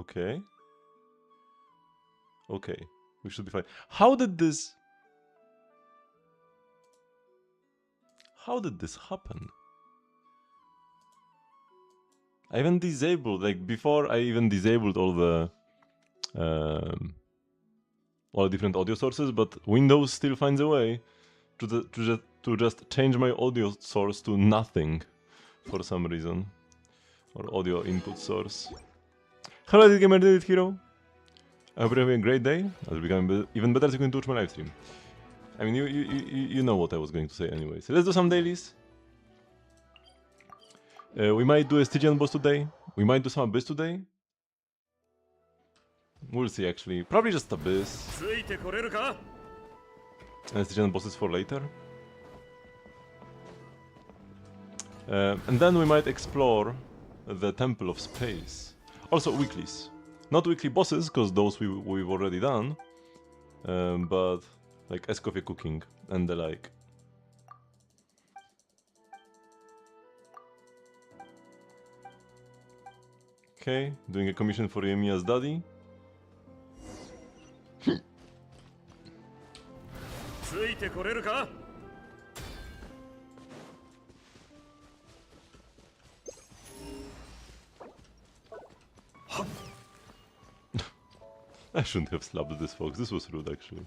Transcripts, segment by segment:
Okay. Okay, we should be fine. How did this happen? I even disabled, like before I even disabled all the different audio sources, but Windows still finds a way to just change my audio source to nothing for some reason, or audio input source. Hello, this gamer David Hero. I hope you're having a great day. I'll become even better so you can watch my live stream. I mean, you know what I was going to say anyway. So let's do some dailies. We might do a Stygian boss today. We might do some abyss today. We'll see actually. Probably just abyss. And Stygian bosses for later. And then we might explore the Temple of Space. Also weeklies. Not weekly bosses, because those we've already done. But like Escoffier cooking and the like. Okay, doing a commission for Yemiya's daddy. I shouldn't have slapped this fox, this was rude actually.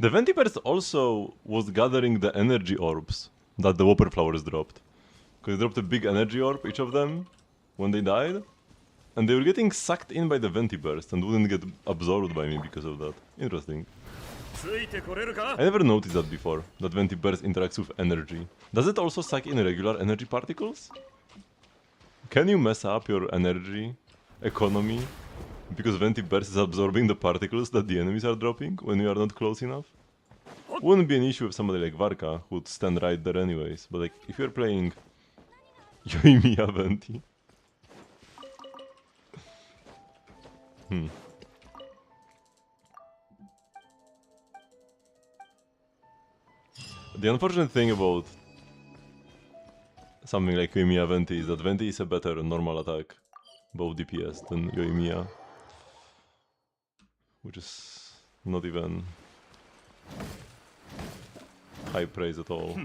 The Ventiverse also was gathering the energy orbs that the Whopper flowers dropped. Because they dropped a big energy orb, each of them, when they died. And they were getting sucked in by the Ventiverse and wouldn't get absorbed by me because of that. Interesting. I never noticed that before, that Ventiverse interacts with energy. Does it also suck in regular energy particles? Can you mess up your energy economy because Ventiverse is absorbing the particles that the enemies are dropping when you are not close enough? Wouldn't be an issue with somebody like Varka, who'd stand right there anyways, but like, if you're playing Yoimiya Venti... The unfortunate thing about something like Yoimiya Venti is that Venti is a better normal attack, both DPS, than Yoimiya. Which is not even high praise at all.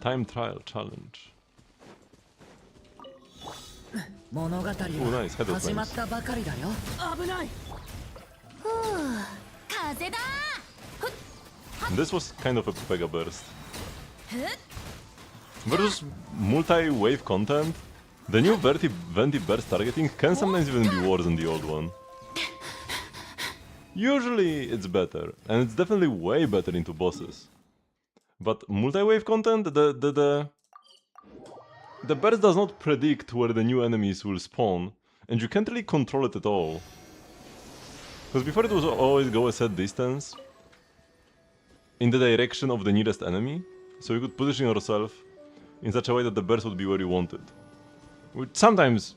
Time trial challenge. Oh nice, head of flames. This was kind of a Pega burst. Versus multi-wave content, the new Venti burst targeting can sometimes even be worse than the old one. Usually it's better, and it's definitely way better into bosses. But multi-wave content, the burst does not predict where the new enemies will spawn, and you can't really control it at all. Because before it was always go a set distance in the direction of the nearest enemy, so you could position yourself in such a way that the burst would be where you wanted. Which sometimes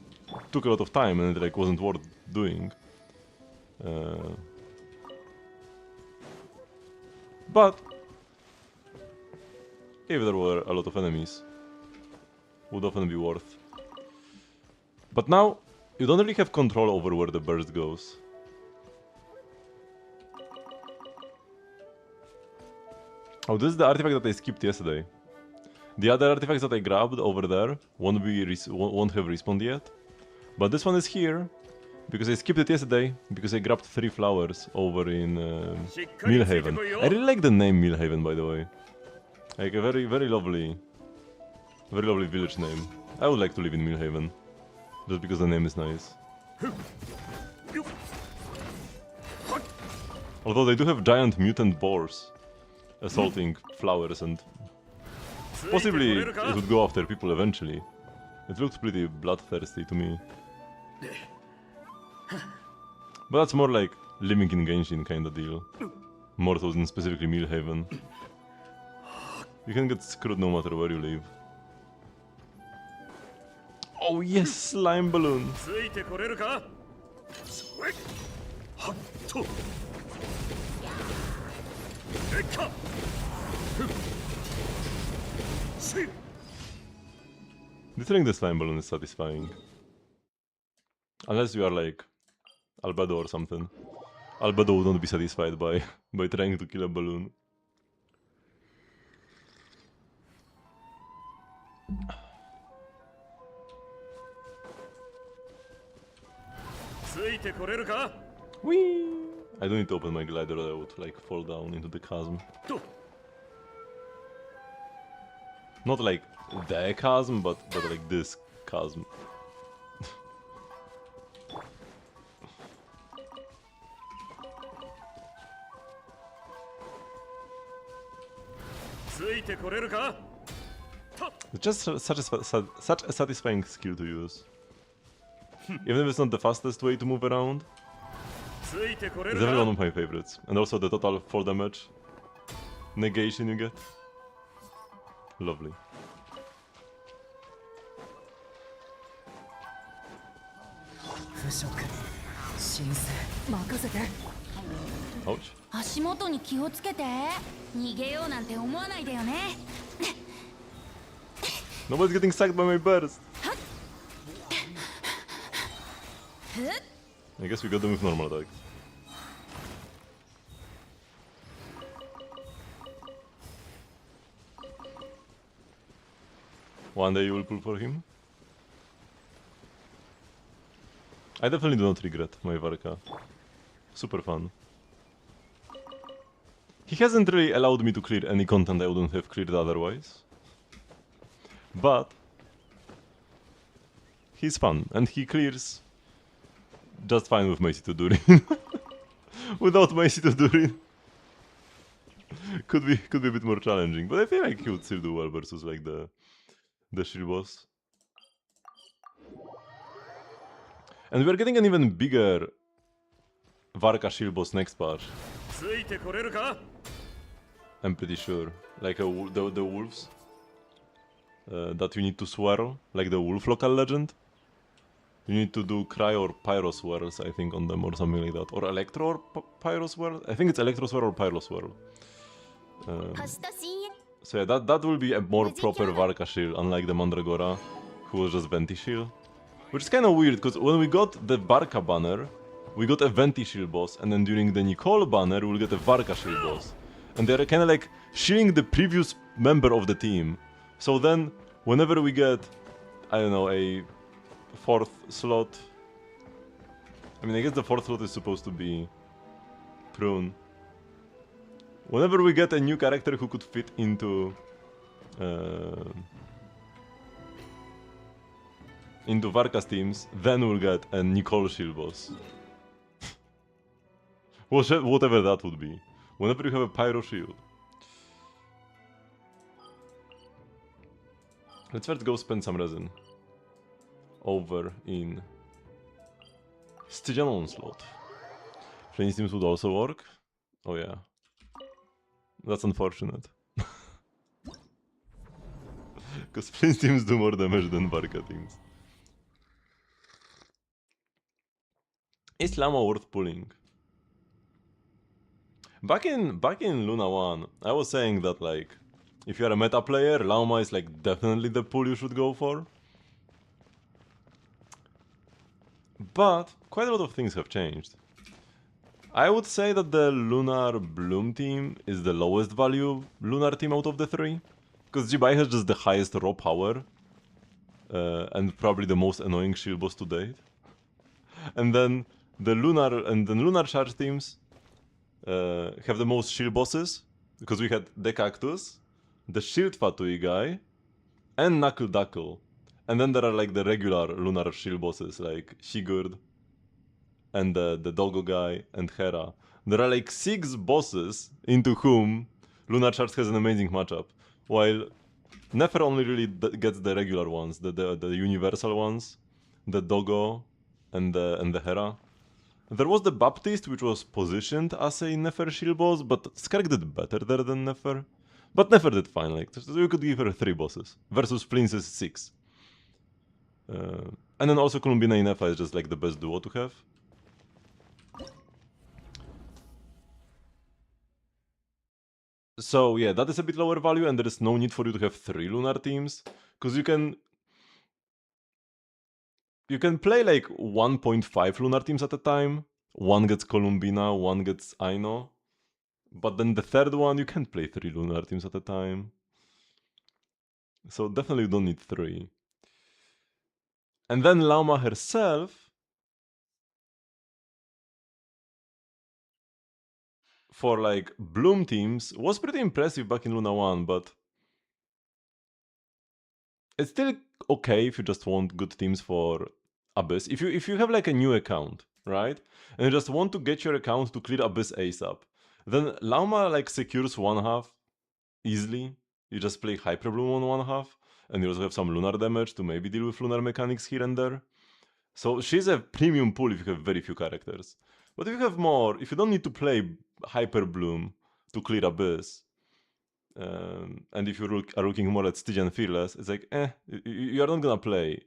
took a lot of time and it like wasn't worth doing. But if there were a lot of enemies, would often be worth. But now you don't really have control over where the burst goes. Oh, this is the artifact that I skipped yesterday. The other artifacts that I grabbed over there won't have respawned yet. But this one is here, because I skipped it yesterday, because I grabbed 3 flowers over in Millhaven. I really like the name Millhaven, by the way. Like a very, very lovely village name. I would like to live in Millhaven, just because the name is nice. Although they do have giant mutant boars assaulting flowers and possibly it would go after people eventually. It looked pretty bloodthirsty to me. But that's more like living in Genshin kind of deal. More so than specifically Millhaven. You can get screwed no matter where you live. Oh yes, slime balloon! Detering the slime balloon is satisfying. Unless you are like Albedo or something. Albedo would not be satisfied by trying to kill a balloon. Whee! I don't need to open my glider or I would like fall down into the chasm. Not like the chasm, but like this chasm. It's just such a satisfying skill to use. Even if it's not the fastest way to move around, it's definitely one of my favorites. And also the total 4 damage negation you get. Lovely. Ouch. 足元に気をつけて。逃げようなんて思わないでよね。Nobody's getting sacked by my burst. I guess we got them with normal attacks. One day you will pull for him. I definitely do not regret my Varka. Super fun. He hasn't really allowed me to clear any content I wouldn't have cleared otherwise. But he's fun, and he clears just fine with Macy to Durin. Without Macy to Durin, could be a bit more challenging. But I feel like he would still do well versus like the shield boss. And we're getting an even bigger Varka shield boss next patch. I'm pretty sure, like the wolves that you need to swirl, like the wolf local legend. You need to do Cry or Pyro swirls, I think, on them or something like that. Or Electro or Pyro swirl? I think it's Electro swirl or Pyro swirl. So yeah, that will be a more proper Varka shield, unlike the Mandragora, who was just Venti shield. Which is kind of weird, because when we got the Varka banner, we got a Venti shield boss, and then during the Nicole banner, we'll get a Varka shield boss. And they're kind of like shielding the previous member of the team. So then, whenever we get, I don't know, a 4th slot... I mean, I guess the 4th slot is supposed to be Prune. Whenever we get a new character who could fit into Varka's teams, then we'll get a Nicole shield boss. Whatever that would be. Whenever you have a Pyro shield. Let's first go spend some resin. Over in Stygian Onslaught. Flame teams would also work. Oh yeah. That's unfortunate. Because Flame teams do more damage than Varka teams. Is Llama worth pulling? Back in Luna 1, I was saying that like, if you're a meta player, Llama is like definitely the pull you should go for. But quite a lot of things have changed. I would say that the Lunar Bloom team is the lowest value Lunar team out of the 3. Because Jibai has just the highest raw power. And probably the most annoying shield boss to date. And then the Lunar Charge teams have the most shield bosses. Because we had the Cactus, the Shield Fatui guy, and Knuckle Duckle. And then there are like the regular Lunar shield bosses like Sigurd and the Doggo guy and Hera. There are like 6 bosses into whom Lunar Charge has an amazing matchup, while Nefer only really gets the regular ones, the universal ones, the Dogo and the Hera. There was the Baptist, which was positioned as a Nefer shield boss, but Skark did better there than Nefer. But Nefer did fine, like, so you could give her 3 bosses, versus Flince's 6. And then also Columbina and Nefa is just like the best duo to have. So yeah, that is a bit lower value, and there is no need for you to have 3 lunar teams, because you can play like 1.5 lunar teams at a time. One gets Columbina, one gets Aino. But then the third one, you can't play 3 lunar teams at a time. So definitely you don't need 3. And then Lauma herself, for like Bloom teams, was pretty impressive back in Luna 1, but it's still okay if you just want good teams for Abyss. If you have like a new account, right? And you just want to get your account to clear Abyss ASAP, then Lauma like secures one half easily. You just play Hyper Bloom on one half, and you also have some lunar damage to maybe deal with lunar mechanics here and there. So she's a premium pool if you have very few characters. But if you have more, if you don't need to play Hyper Bloom to clear Abyss, and if you are looking more at Stygian Fearless, it's like, you are not gonna play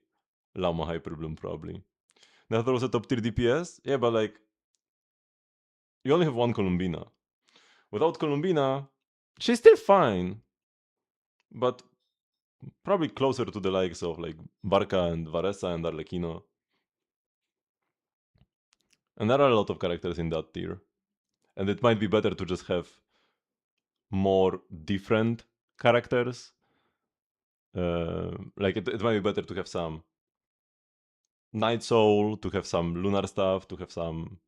Llama Hyper Bloom probably. Now there was a top tier DPS, yeah, but like, you only have one Columbina. Without Columbina, she's still fine, but probably closer to the likes of like Barca and Varesa and Arlecchino. And there are a lot of characters in that tier. And it might be better to just have more different characters. Like it might be better to have some Night Soul, to have some Lunar stuff, to have some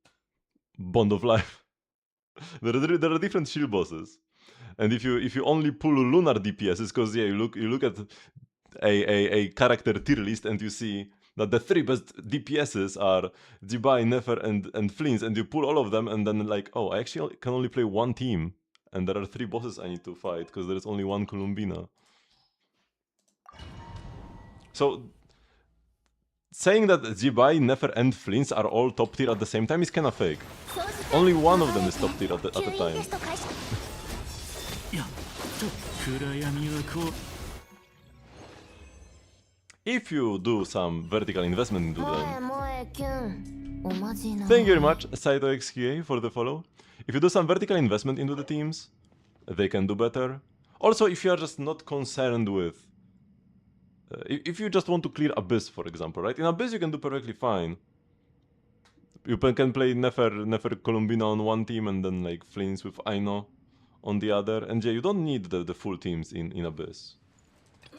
Bond of Life. there are different shield bosses. And if you only pull Lunar DPSs, because yeah, you look at a character tier list and you see that the 3 best DPSs are Jibai, Nefer, and Flins, and you pull all of them, and then like, oh, I actually can only play one team, and there are 3 bosses I need to fight because there is only one Columbina. So saying that Jibai, Nefer, and Flins are all top tier at the same time is kinda fake. Only one of them is top tier at a time. If you do some vertical investment into them. Thank you very much, SaitoXQA, for the follow. If you do some vertical investment into the teams, they can do better. Also, if you are just not concerned with... if you just want to clear Abyss, for example, right? In Abyss you can do perfectly fine. You can play Nefer Columbina on one team and then like Flins with Aino on the other. And yeah, you don't need the full teams in Abyss.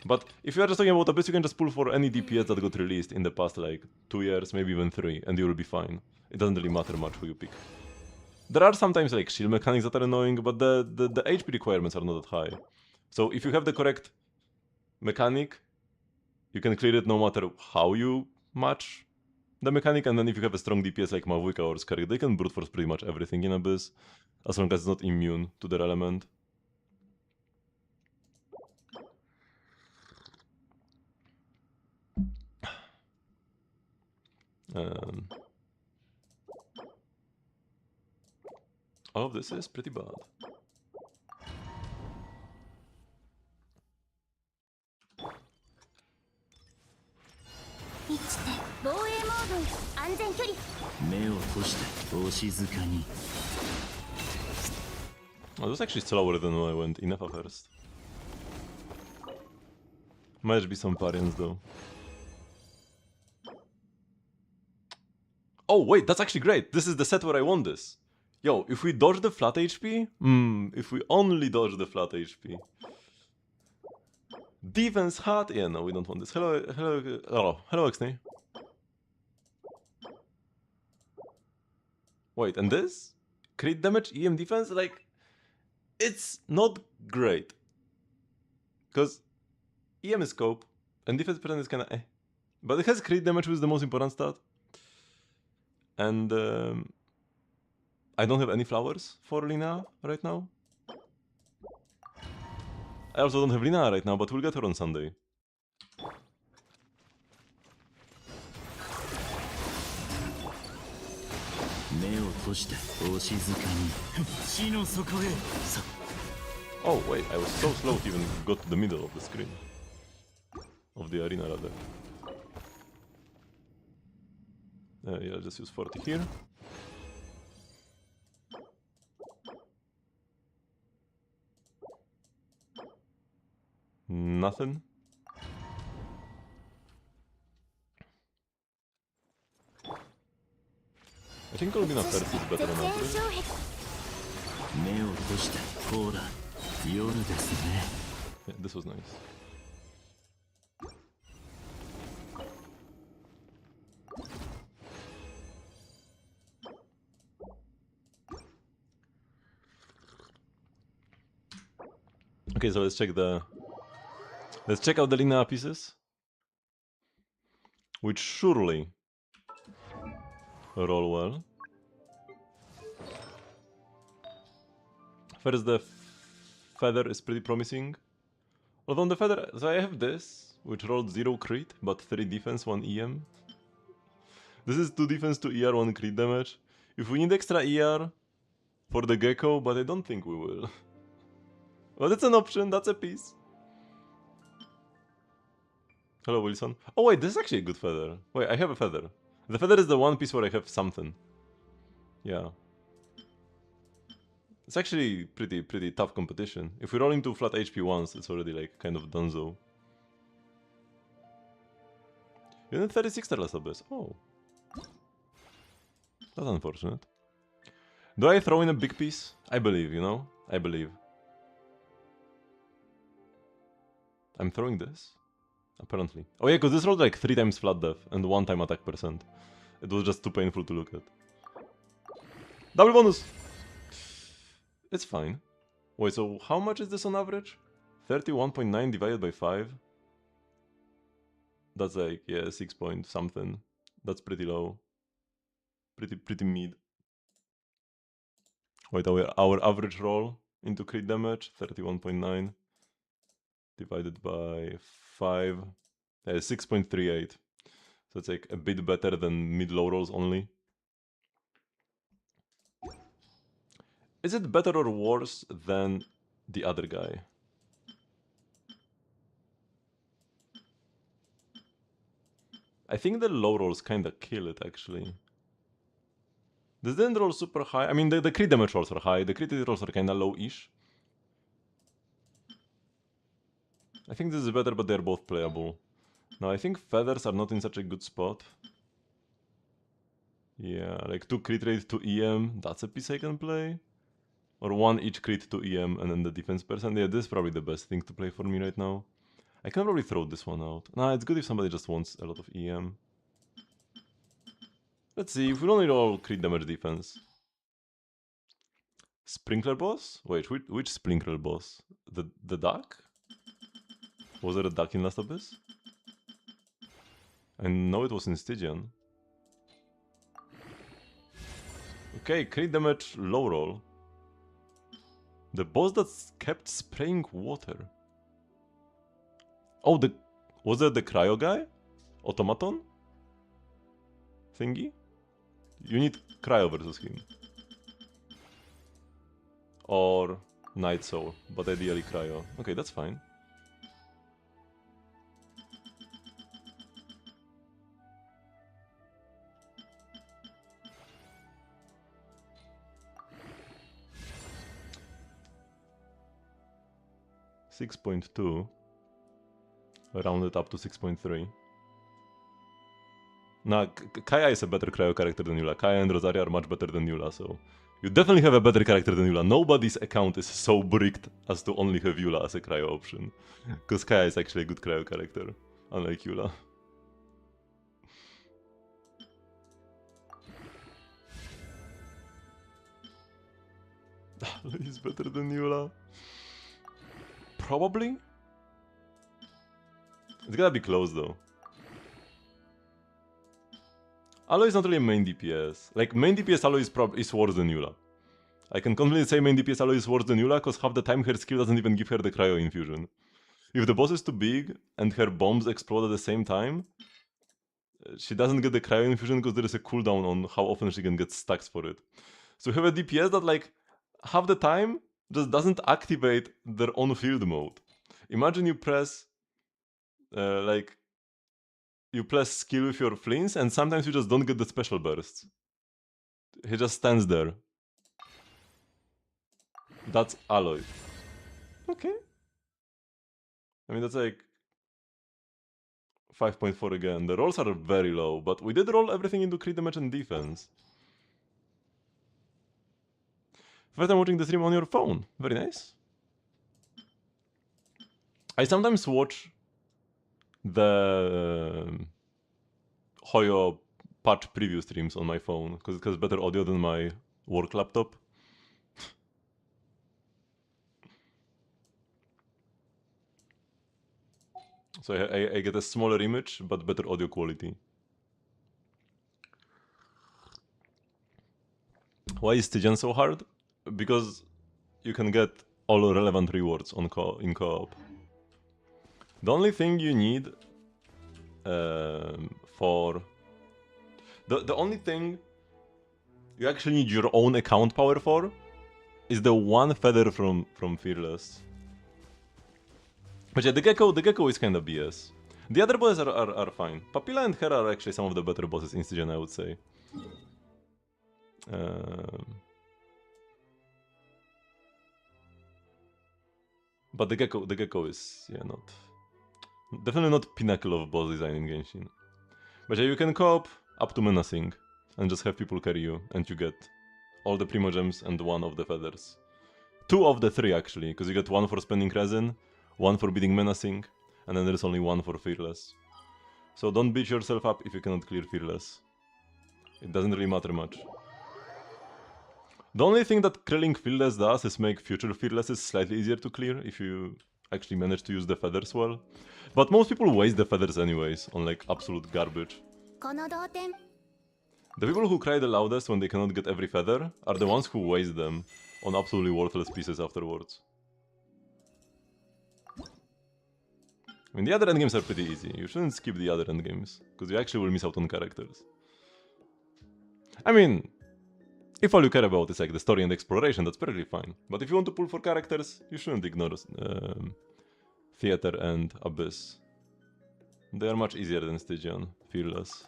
But if you are just talking about Abyss, you can just pull for any DPS that got released in the past like 2 years, maybe even 3, and you will be fine. It doesn't really matter much who you pick. There are sometimes like shield mechanics that are annoying, but the HP requirements are not that high. So if you have the correct mechanic, you can clear it no matter how you match the mechanic, and then if you have a strong DPS like Mavuika or Skark, they can brute force pretty much everything in Abyss, as long as it's not immune to their element. All of this is pretty bad. Oh, this was actually slower than when I went Inefa first. Might be some variants though. Oh wait, that's actually great. This is the set where I want this. Yo, if we dodge the flat HP? If we only dodge the flat HP. Defense hat? Yeah, no, we don't want this. Hello, Xnay. Wait, and this? Crit damage, EM defense? Like, it's not great. Because EM is scope, and defense percent is kinda eh. But it has crit damage, which is the most important stat. And I don't have any flowers for Lina right now. I also don't have Lina right now, but we'll get her on Sunday. Oh wait, I was so slow to even got to the middle of the screen. Of the arena rather. Yeah, I'll just use 40 here. Nothing. I think Olbina first is better than average. Yeah, this was nice. Okay, so let's check out the Lina pieces. Which surely roll well. First, the feather is pretty promising. Although on the feather, so I have this, which rolled 0 crit, but 3 defense, 1 EM. This is 2 defense, 2 ER, 1 crit damage. If we need extra ER for the gecko, but I don't think we will. But it's an option, that's a piece. Hello, Wilson. Oh wait, this is actually a good feather. Wait, I have a feather. The feather is the one piece where I have something. Yeah. It's actually pretty tough competition. If we roll into flat HP once, it's already like kind of donezo. Unit 36 Terlasabes. Oh. That's unfortunate. Do I throw in a big piece? I believe, you know? I believe. I'm throwing this? Apparently. Oh yeah, because this rolled like 3 times flat death and 1 time attack percent. It was just too painful to look at. Double bonus! It's fine. Wait, so how much is this on average? 31.9 divided by 5? That's like, yeah, 6 point something. That's pretty low. Pretty mid. Wait, our average roll into crit damage, 31.9 divided by 5. 6.38. So it's like a bit better than mid-low rolls only. Is it better or worse than the other guy? I think the low rolls kinda kill it actually. This didn't roll super high. I mean, the crit damage rolls are high, the crit rolls are kinda low-ish. I think this is better, but they're both playable. Now, I think feathers are not in such a good spot. Yeah, like 2 crit rate to EM, that's a piece I can play. Or 1 each crit to EM and then the defense percent. Yeah, this is probably the best thing to play for me right now. I can probably throw this one out. Nah, it's good if somebody just wants a lot of EM. Let's see, if we only roll crit damage defense. Sprinkler boss? Wait, which sprinkler boss? The duck? Was there a duck in Last Abyss? I know it was in Stygian. Okay, crit damage low roll. The boss that kept spraying water. Oh, was that the cryo guy? Automaton? Thingy? You need cryo versus him. Or Night Soul, but ideally cryo. Okay, that's fine. .2 rounded up to 6.3. Nah, Kaya is a better cryo character than Yula. Kaya and Rosaria are much better than Yula, so you definitely have a better character than Yula. Nobody's account is so bricked as to only have Yula as a cryo option. Because Kaya is actually a good cryo character, unlike Yula. He's better than Yula. Probably? It's gotta be close though. Aloy is not really a main DPS. Like, main DPS Aloy is worse than Yula. I can confidently say main DPS Aloy is worse than Eula, cause half the time her skill doesn't even give her the cryo infusion. If the boss is too big and her bombs explode at the same time, she doesn't get the cryo infusion because there is a cooldown on how often she can get stacks for it. So we have a DPS that like half the time just doesn't activate their own field mode. Imagine you press you press skill with your flints and sometimes you just don't get the special bursts. He just stands there. That's Aloy. Okay. I mean that's like 5.4 again. The rolls are very low, but we did roll everything into crit damage and defense. First time watching the stream on your phone. Very nice. I sometimes watch the Hoyo patch preview streams on my phone because it has better audio than my work laptop. So I get a smaller image but better audio quality. Why is Stygian so hard? Because you can get all relevant rewards on in co-op. The only thing you need for... The only thing you actually need your own account power for is the one feather from Fearless. But yeah, the gecko is kinda BS. The other bosses are fine. Papilla and Hera are actually some of the better bosses in Stygian, I would say. But the gecko is, yeah, definitely not pinnacle of boss design in Genshin. But yeah, you can co-op up to menacing and just have people carry you, and you get all the Primogems and one of the feathers. 2 of the 3 actually, because you get 1 for spending resin, 1 for beating menacing, and then there's only 1 for fearless. So don't beat yourself up if you cannot clear fearless. It doesn't really matter much. The only thing that clearing fearless does is make future fearlesses slightly easier to clear if you actually manage to use the feathers well. But most people waste the feathers anyways on like absolute garbage. The people who cry the loudest when they cannot get every feather are the ones who waste them on absolutely worthless pieces afterwards. I mean, the other endgames are pretty easy. You shouldn't skip the other endgames, because you actually will miss out on characters. I mean, if all you care about is like the story and exploration, that's perfectly fine. But if you want to pull for characters, you shouldn't ignore Theater and Abyss. They are much easier than Stygian, Fearless.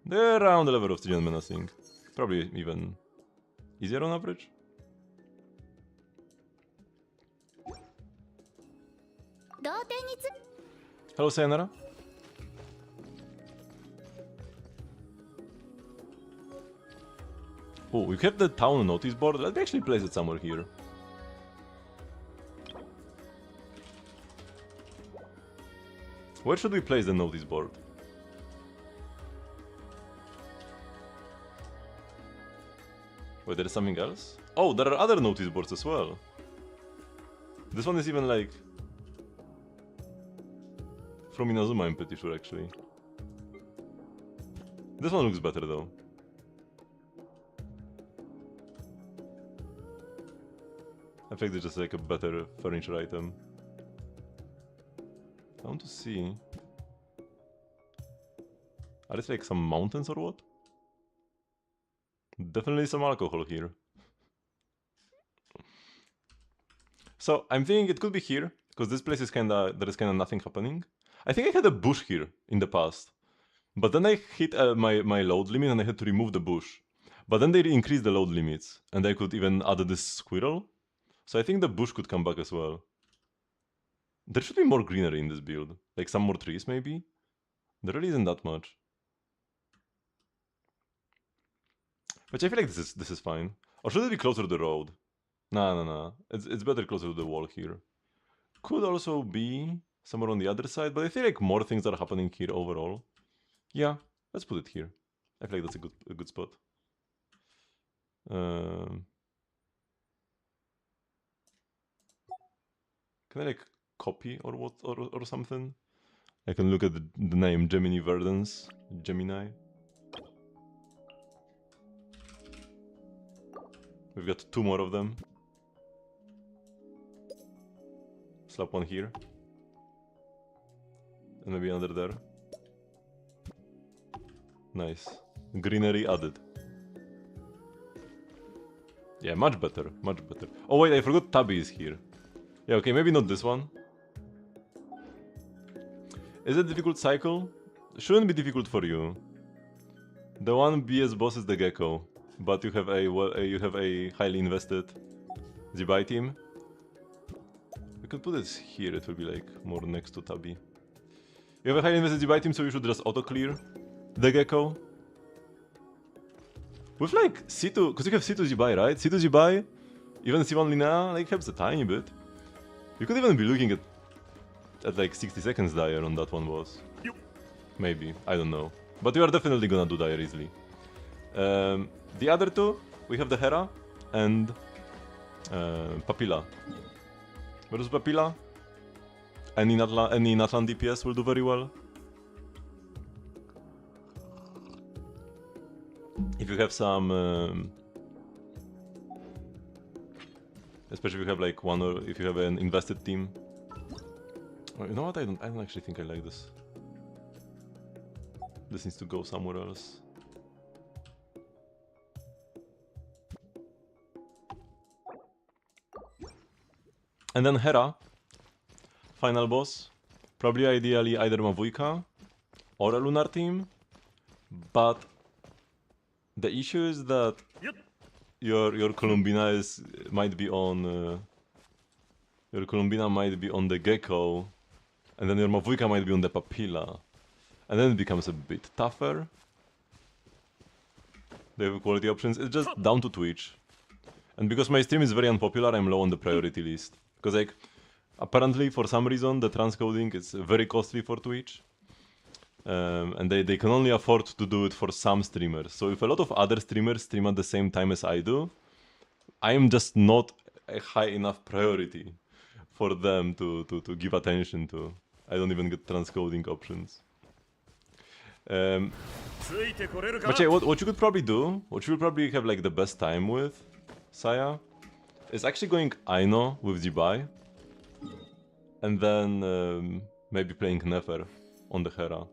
They're around the level of Stygian Menacing. Probably even easier on average. Hello, Sayonara. Oh, we have the town notice board. Let me actually place it somewhere here. Where should we place the notice board? Wait, there is something else? Oh, there are other notice boards as well. This one is even like... from Inazuma, I'm pretty sure, actually. This one looks better, though. I think it's just like a better furniture item. I want to see... are these like some mountains or what? Definitely some alcohol here. So, I'm thinking it could be here, because this place is there is kinda nothing happening. I think I had a bush here in the past. But then I hit my load limit and I had to remove the bush. But then they increased the load limits, and I could even add this squirrel. So I think the bush could come back as well. There should be more greenery in this build. Like some more trees, maybe? There really isn't that much. But I feel like this is fine. Or should it be closer to the road? Nah. It's better closer to the wall here. Could also be somewhere on the other side, but I feel like more things are happening here overall. Yeah, let's put it here. I feel like that's a good spot. Can I like copy or what or something? I can look at the name Gemini Verdance. Gemini. We've got 2 more of them. Slap one here. And maybe another there. Nice. Greenery added. Yeah, much better, much better. Oh wait, I forgot Tabby is here. Yeah, okay, maybe not this one. Is it difficult cycle? Shouldn't be difficult for you. The one BS boss is the Gecko, but you have a highly invested Zibai team. We could put this here, it will be like more next to Tabby. You have a highly invested Zibai team, so you should just auto-clear the Gecko. With like C2, because you have C2 Zibai, right? C2 Zibai, even C1 Linnea, like helps a tiny bit. You could even be looking at like 60 seconds dire on that one boss. Maybe, I don't know. But you are definitely gonna do dire easily. The other two, we have the Hera and Papilla. Versus Papilla, any Natlan DPS will do very well. If you have some, especially if you have like one, or if you have an invested team. Oh, you know what? I don't actually think I like this. This needs to go somewhere else. And then Hera, final boss. Probably ideally either Mavuyka or a Lunar team, but the issue is that your Columbina might be on the Gecko, and then your Mavuyka might be on the Papilla, and then it becomes a bit tougher. They have quality options. It's just down to Twitch, and because my stream is very unpopular, I'm low on the priority list. Because like, apparently for some reason the transcoding is very costly for Twitch. And they can only afford to do it for some streamers. So if a lot of other streamers stream at the same time as I do, I am just not a high enough priority for them to give attention to. I don't even get transcoding options. But yeah, what you could probably do, what you will probably have like the best time with, Saya, is actually going Aino with Zibai, and then maybe playing Nefer on the Hera.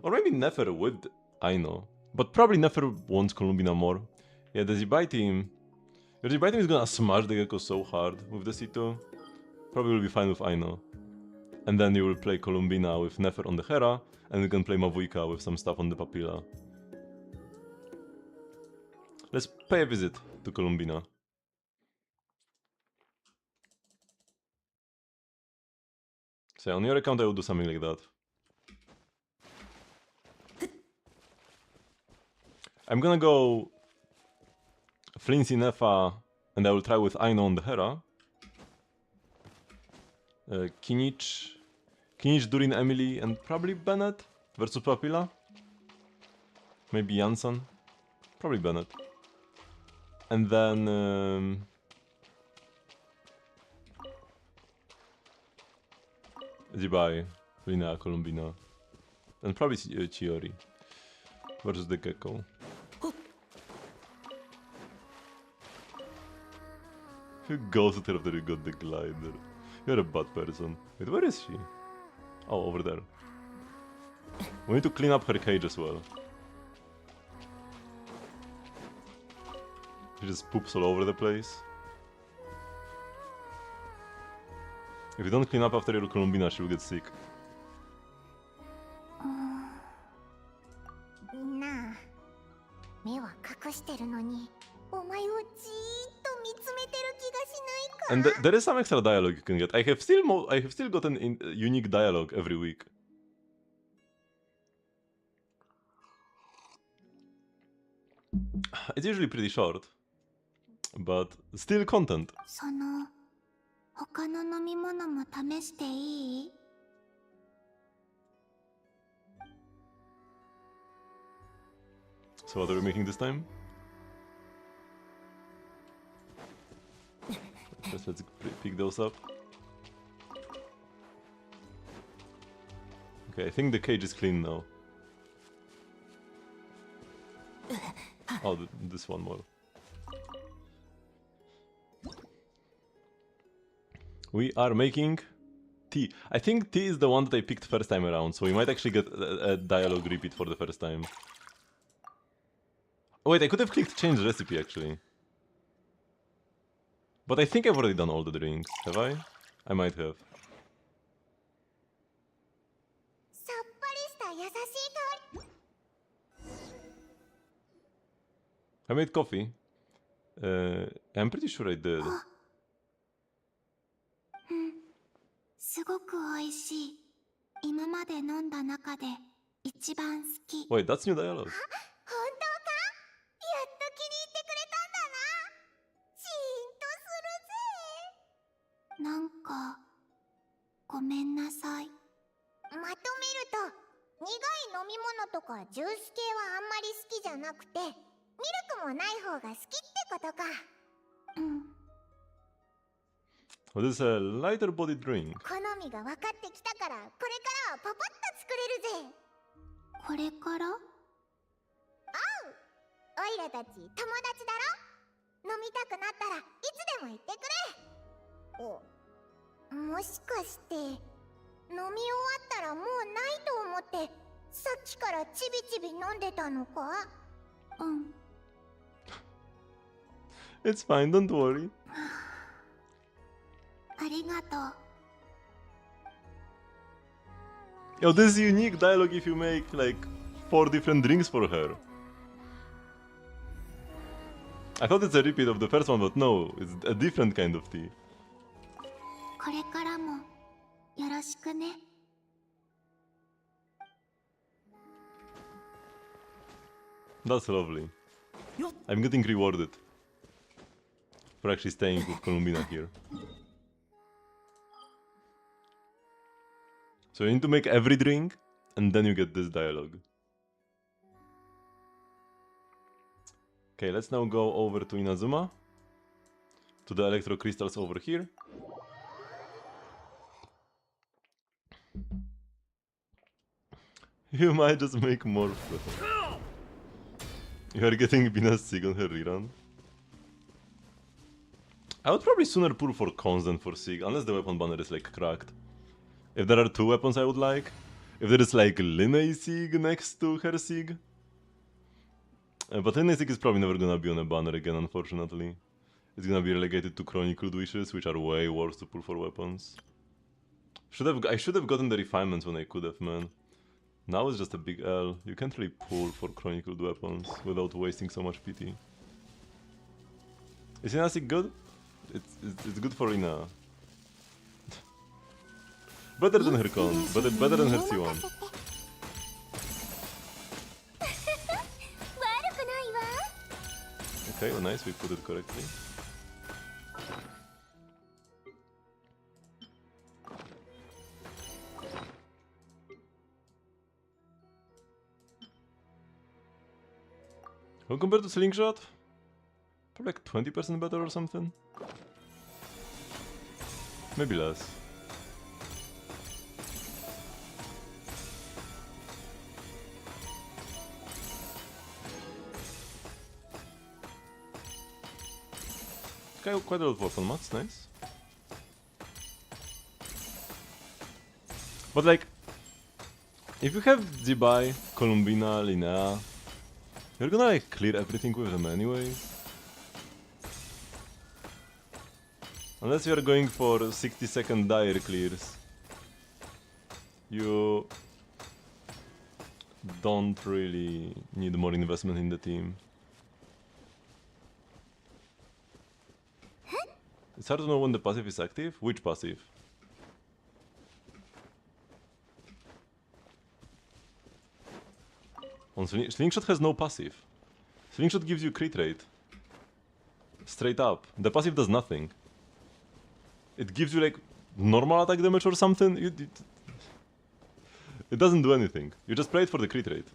Or maybe Nefer with Aino, but probably Nefer wants Columbina more. Yeah, the Zibai team, your Zibai team is gonna smash the Gecko so hard with the C2, probably will be fine with Aino. And then you will play Columbina with Nefer on the Hera, and you can play Mavuyka with some stuff on the Papilla. Let's pay a visit to Columbina. So on your account I will do something like that. I'm gonna go Flincy Nefa, and I will try with Aino on the Hera. Kinich, Durin, Emily, and probably Bennett versus Papilla. Maybe Janssen. Probably Bennett. And then Zibai, Linnea, Columbina, and probably Chiori versus the Gecko. You ghosted her after you got the glider. You're a bad person. Wait, where is she? Oh, over there. We need to clean up her cage as well. She just poops all over the place. If you don't clean up after your Columbina, she will get sick. なあ、目は隠してるのに、お前をじーっと見つめてる気がしないか? And there is some extra dialogue you can get. I have still gotten unique dialogue every week. It's usually pretty short, but still content. その他の飲み物も試していい? So what are we making this time? Just let's pick those up. Okay, I think the cage is clean now. Oh, this one more. We are making tea. I think tea is the one that I picked first time around, so we might actually get a dialogue repeat for the first time. Oh, wait, I could have clicked change recipe actually. But I think I've already done all the drinks, have I? I might have. さっぱりした優しい香り。 I made coffee. I'm pretty sure I did. すごく美味しい。今まで飲んだ中で一番好き。 Wait, that's new dialogue. 本当か？やっと気に入ってくれたんだな。シーンとするぜ。なんかごめんなさい。まとめると、苦い飲み物とかジュース系はあんまり好きじゃなくて、ミルクもない方が好きってことか。うん。 Oh, this is a lighter body drink. 好みが分かってきたから、これからはパパッと作れるぜ。これから？おう。おいらたち友達だろ？飲みたくなったらいつでも言ってくれ。お、もしかして飲み終わったらもうないと思ってさっきからちびちび飲んでたのか？うん。 It's fine, don't worry. ありがとう。 Yo, this is unique dialogue if you make like 4 different drinks for her. I thought it's a repeat of the first one, but no, it's a different kind of tea. これからもよろしくね。 That's lovely. I'm getting rewarded for actually staying with Columbina here. So you need to make every drink, and then you get this dialogue. Okay, let's now go over to Inazuma. To the electro crystals over here. You might just make more stuff. You are getting Bina's Sig on her rerun. I would probably sooner pull for cons than for Sig, unless the weapon banner is like cracked. If there are 2 weapons I would like, if there is like Linei Sig next to her Sig. But Linei Sig is probably never gonna be on a banner again, unfortunately. It's gonna be relegated to Chronicled Wishes, which are way worse to pull for weapons. I should have gotten the refinements when I could have, man. Now it's just a big L. You can't really pull for Chronicled weapons without wasting so much PT. Is Inazig good? It's good for Ina. Better than her con, better than her C1. Okay, well, nice, we put it correctly. Well, compared to Slingshot? Probably like 20% better or something? Maybe less. Quite a lot of weapon mods, nice. But like, if you have Zibai, Columbina, Linnea, you're gonna like clear everything with them anyways. Unless you're going for 60-second dire clears. You don't really need more investment in the team. It's hard to know when the passive is active. Which passive? On Slingshot has no passive. Slingshot gives you crit rate. Straight up. The passive does nothing. It gives you like normal attack damage or something. It doesn't do anything. You just play it for the crit rate.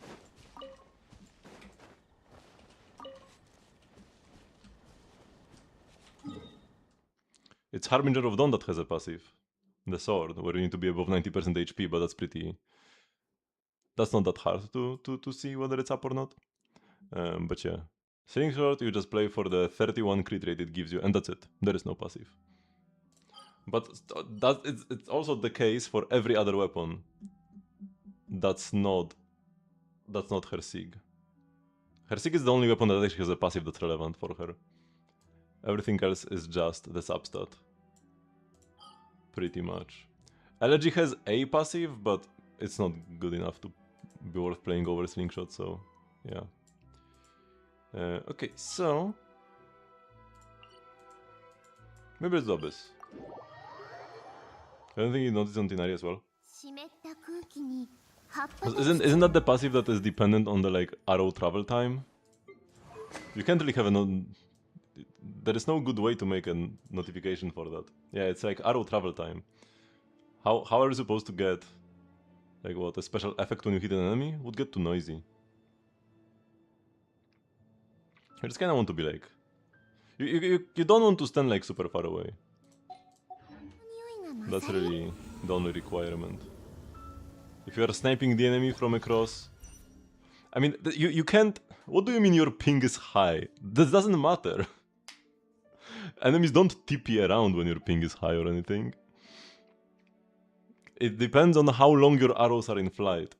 It's Harbinger of Dawn that has a passive. The sword, where you need to be above 90% HP, but that's pretty... That's not that hard to see whether it's up or not. But yeah. Slingshot, you just play for the 31 crit rate it gives you, and that's it. There is no passive. But it's also the case for every other weapon. That's not her Sig. Her Sig is the only weapon that actually has a passive that's relevant for her. Everything else is just the substat. Pretty much. Elegy has a passive, but it's not good enough to be worth playing over Slingshot, so yeah. Okay, so... maybe let's do Abyss. I don't think you noticed on Tinari as well. 湿った空気に葉っぱ Isn't that the passive that is dependent on the like arrow travel time? You can't really have a there is no good way to make a notification for that. Yeah, it's like arrow travel time. How are you supposed to get like what a special effect when you hit an enemy? Would get too noisy. I just kinda want to be like you don't want to stand like super far away. That's really the only requirement. If you are sniping the enemy from across... I mean, you can't... What do you mean your ping is high? This doesn't matter. Enemies don't TP around when your ping is high or anything. It depends on how long your arrows are in flight.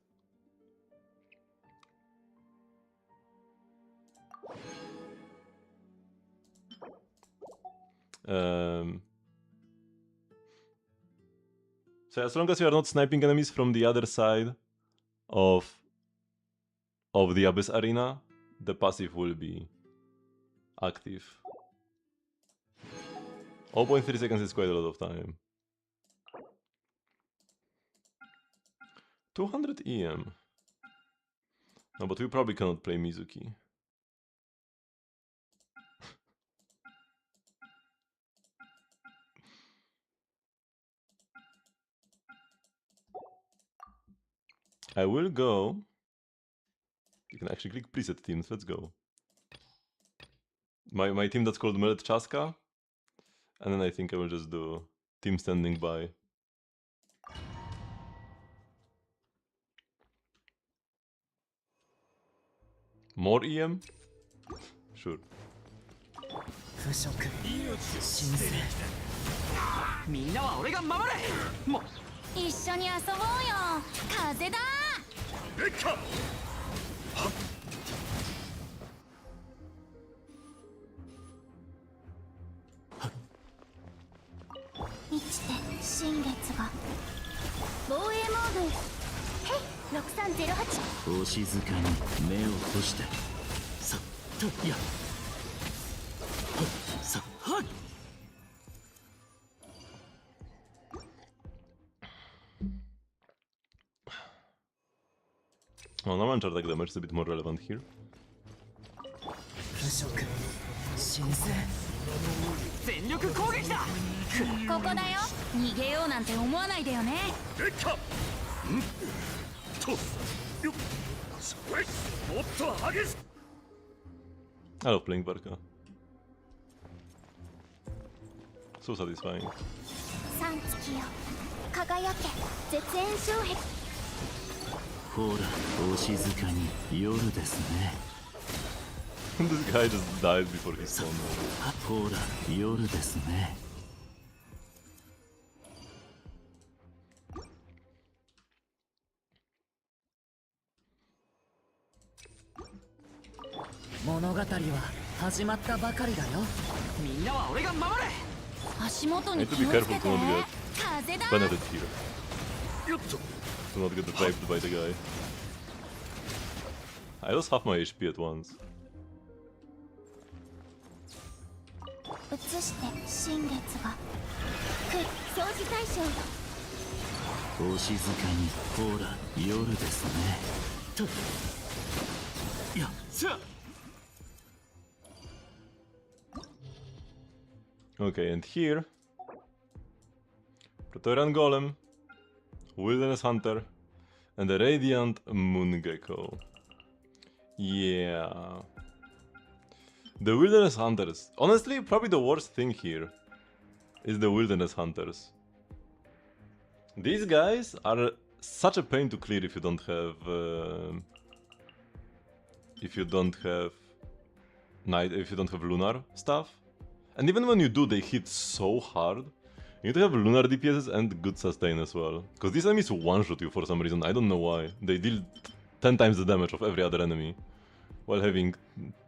So as long as you are not sniping enemies from the other side of the Abyss Arena, the passive will be active. 0.3 seconds is quite a lot of time. 200 EM. No, but we probably cannot play Mizuki. I will go. You can actually click preset teams, let's go. My team that's called Melet Chaska. And then I think I will just do team standing by. More EM? Sure. 腐食神聖みんなは俺が守れもう一緒に遊ぼうよ風だレッカ満ちて新月が防衛モードへい6308お静かに目を閉してさっとやさっはっ Oh, no launcher attack damage is a bit more relevant here. 腐食神聖全力攻撃だここだよ逃げようなんて思わないでよねレッカとよっそれもっと激し I love playing Varka. So satisfying. 三月よ輝け絶縁障壁ほらお静かに夜ですね This guy just died before he spawned. ほら夜ですね物語は始まったばかりだよみんなは俺が守れ足元 I に need to 気 be を careful つけて to not get 風だ benefited here. よっと To not get deprived by the guy. I lost half my HP at once. 移して新月が掃除対象お静かにほら夜ですねとやっさ Okay, and here... Praetorian Golem, Wilderness Hunter, and the Radiant Moon Gecko. Yeah... The Wilderness Hunters. Honestly, probably the worst thing here is the Wilderness Hunters. These guys are such a pain to clear if you don't have... if you don't have lunar stuff. And even when you do, they hit so hard. You need to have lunar DPSs and good sustain as well. Because these enemies one-shot you for some reason, I don't know why. They deal 10 times the damage of every other enemy, while having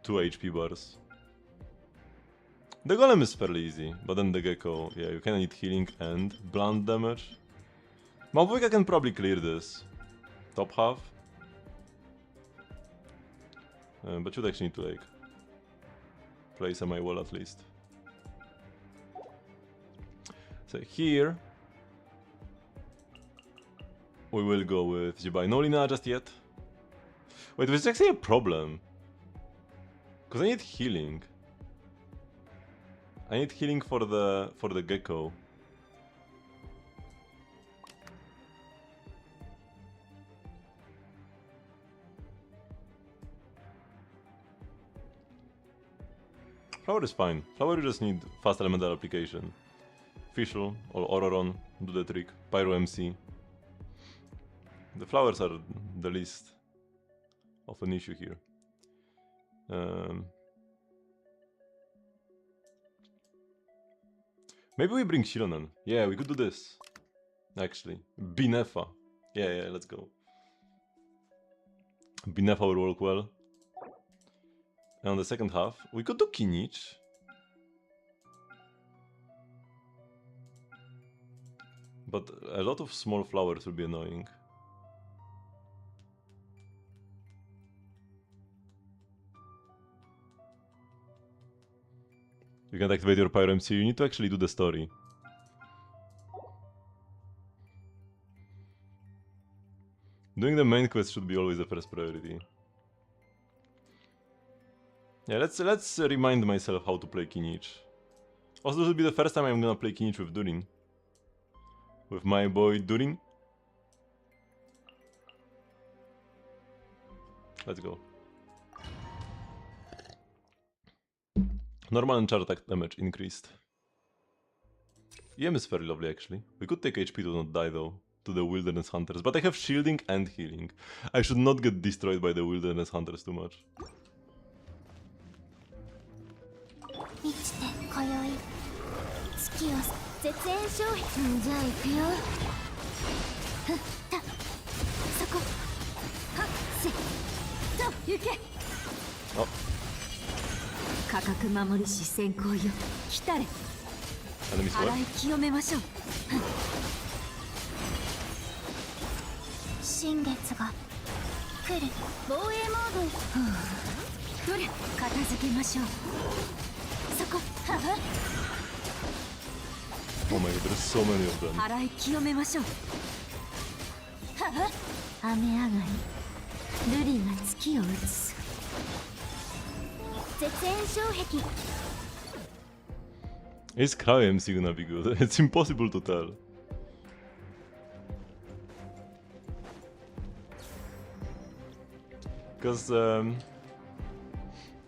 2 HP bars. The golem is fairly easy, but then the gecko, yeah, you kinda need healing and blunt damage. Małpojka can probably clear this. Top half. But you'd actually need to like play semi well at least. So here we will go with Jibai. No Lina just yet. Wait, there's actually a problem. Because I need healing. I need healing for the gecko. Flower is fine. Flower you just need fast elemental application. Fischl or Ororon do the trick. Pyro MC. The flowers are the least of an issue here. Maybe we bring Shironen. Yeah, we could do this. Actually. Binefa. Yeah, let's go. Binefa will work well. And on the second half, we could do Kinich. But a lot of small flowers will be annoying. You can activate your Pyro MC, you need to actually do the story. Doing the main quest should be always the first priority. Yeah, let's remind myself how to play Kinich. Also, this will be the first time I'm gonna play Kinich with Durin. With my boy Durin. Let's go. Normal and charge attack damage increased. EM is very lovely actually. We could take HP to not die though, to the Wilderness Hunters, but I have shielding and healing. I should not get destroyed by the Wilderness Hunters too much. 満ちて今宵月を絶縁障壁じゃあ行くよふったそこはっせと行けあ価格守りし先行よ来たれ洗い清めましょう新月が来る防衛モードどれ片付けましょう Oh my god, there's so many of them. 洗い清めましょう雨上がりルリが月を映す絶縁障壁 Is Crow MC gonna be good? It's impossible to tell. Because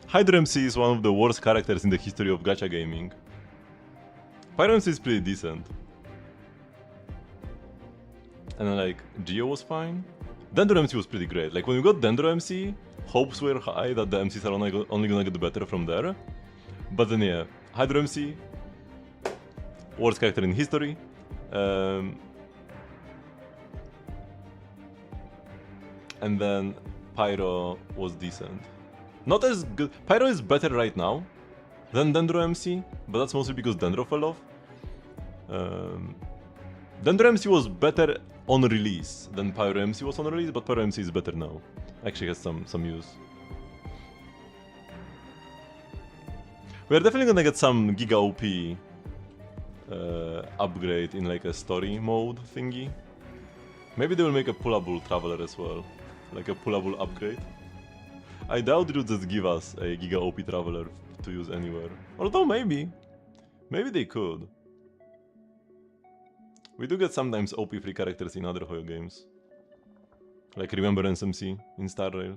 Hydra MC is one of the worst characters in the history of gacha gaming. Pyro MC is pretty decent. And like, Geo was fine. Dendro MC was pretty great. Like when we got Dendro MC, hopes were high that the MCs are only gonna get better from there. But then yeah, Hydra MC, worst character in history. And then Pyro was decent. Not as good. Pyro is better right now than Dendro MC, but that's mostly because Dendro fell off. Dendro MC was better on release than Pyro MC was on release, but Pyro MC is better now. Actually has some use. We're definitely gonna get some Giga OP upgrade in like a story mode thingy. Maybe they will make a pullable traveler as well, like a pullable upgrade. I doubt they would just give us a Giga OP traveler to use anywhere. Although maybe they could. We do get sometimes OP free characters in other Hoyo games. Like Remembrance MC in Star Rail.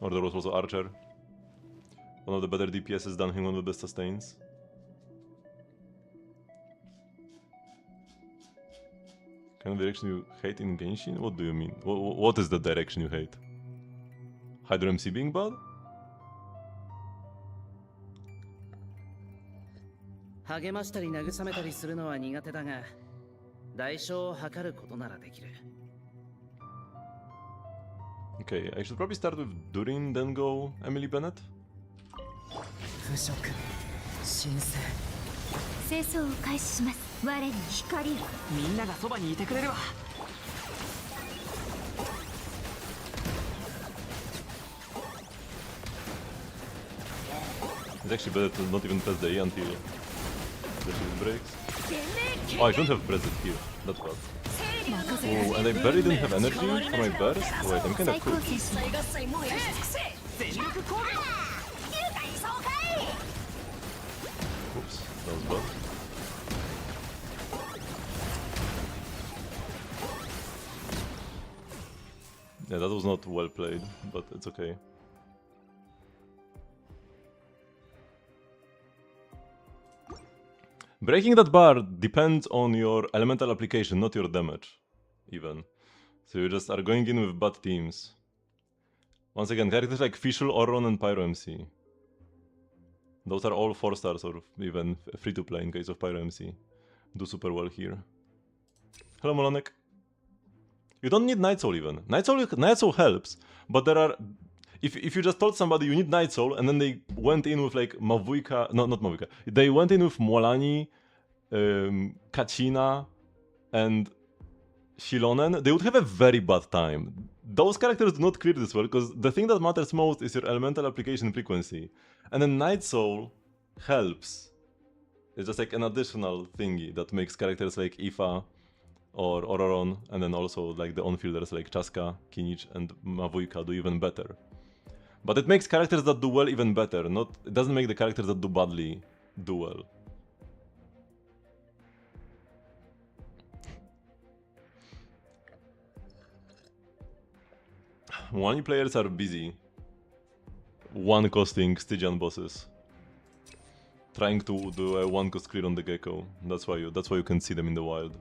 Or there was also Archer. One of the better DPSs done him one of the best sustains. Kind of direction you hate in Genshin? What do you mean? What is the direction you hate? Hydro MC being bad? 励ましたり慰めたりするのは苦手だが、代償を図ることならできる。Okay, I should probably start with Durin, then go Emily Bennett. 腐食、神聖。清掃を開始します。我に光を。みんながそばにいてくれるわ。It's actually better to not even press the E until the shield breaks. Oh, I don't have pressed it here. That's bad. Oh, and I barely didn't have energy for my burst. Wait, I'm kinda 最 cool. 高選手。Oops, that was bad. Yeah, that was not well played, but it's okay. Breaking that bar depends on your elemental application, not your damage, even. So you just are going in with bad teams. Once again, characters like Fischl, Oron, and Pyro MC. Those are all 4 stars or even free to play in case of Pyro MC. Do super well here. Hello, Molonek. You don't need Night Soul even. Night Soul helps, but there are... If you just told somebody you need Night Soul and then they went in with like Mavuyka... No, not Mavuyka. They went in with Molani, Kachina, and Shilonen, they would have a very bad time. Those characters do not clear this well, because the thing that matters most is your elemental application frequency. And then Night Soul helps. It's just like an additional thingy that makes characters like Ifa or Ororon, and then also like the on-fielders like Chaska, Kinich, and Mavuyka do even better. But it makes characters that do well even better, it doesn't make the characters that do badly do well. One players are busy one-costing Stygian bosses, trying to do a one-cost clear on the Gecko. That's why you can see them in the wild.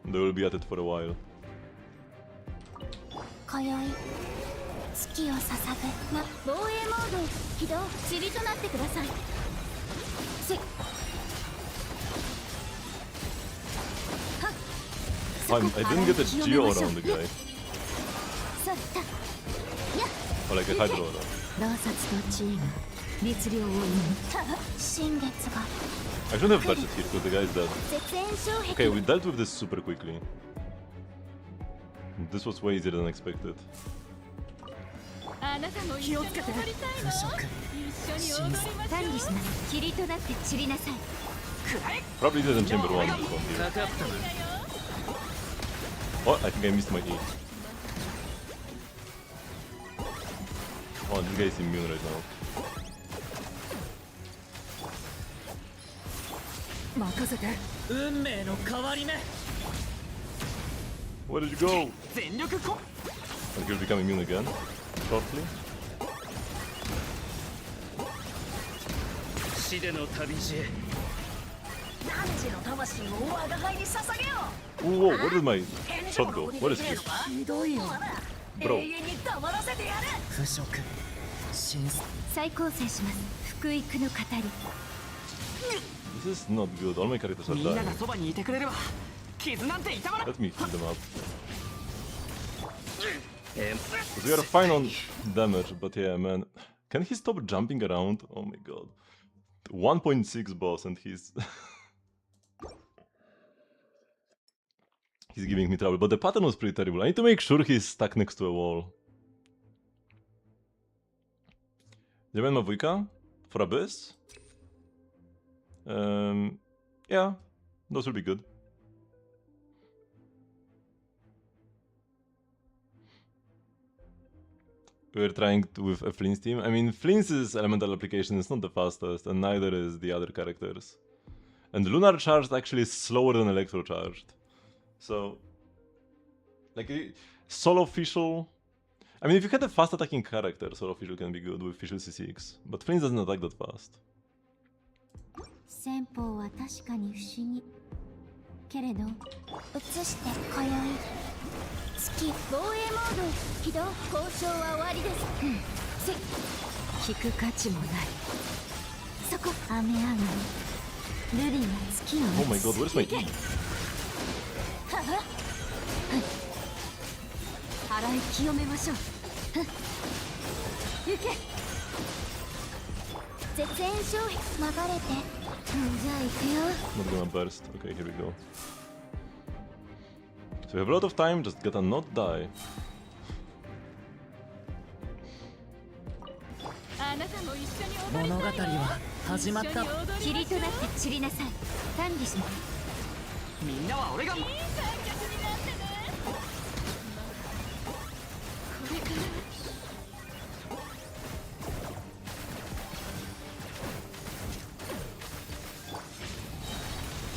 They will be at it for a while. 今宵月を捧ぐな防衛モード起動塵となってください。I didn't get a Geo around the guy. Or like a Hydro around. 洞察とチーム律令を生む新月が I shouldn't have touched it here because the guy is dead. 絶縁障壁 Okay, we dealt with this super quickly. This was way easier than expected. あなたも気をつけて踊りたいの一緒に踊りましょう管理します霧となって散りなさい Probably didn't chamber 1 this one here. Oh, I think I missed my E. Oh, this guy is immune right now. 任せて。運命の変わり目。 Where did you go? 全力こ。 And he'll become immune again, shortly. 死での旅路へ。汝の魂を我が輩に捧げよう。 Whoa, where did my shot go? Where is he? ひどいよ。 Bro. 永遠に黙らせてやる。腐食。神再構成します福育の語り This is not good. All my characters are みんな dying. がそばにいてくれれば傷なんて痛まら Let me heal them up. Because we are fine on damage, but yeah, man. Can he stop jumping around? Oh my god. 1.6 boss and he's... he's giving me trouble, but the pattern was pretty terrible. I need to make sure he's stuck next to a wall. Diamond Mavuyka for Abyss? Yeah, those will be good. We're trying to with a Flynn's team. I mean, Flynn's elemental application is not the fastest, and neither is the other characters. And Lunar Charged actually is slower than Electro Charged. So, like, Solo Fischl... I mean, if you had a fast attacking character, Solo Fischl can be good with Fischl C6. But Flynn doesn't attack that fast. 戦法は確かに不思議けれど移して今宵月防衛モード起動交渉は終わりです、聞く価値もないそこ雨上がりルリが月を Oh my god, where's my E? 洗い清めましょう行け絶縁障壁曲がれてじゃあ行くよ Not gonna burst. Okay, here we go. So we have a lot of time, just gotta not die. あなたも一緒に踊り物語は始まった霧となって散りなさい管理しますみんなは俺がいい観客になってねこれから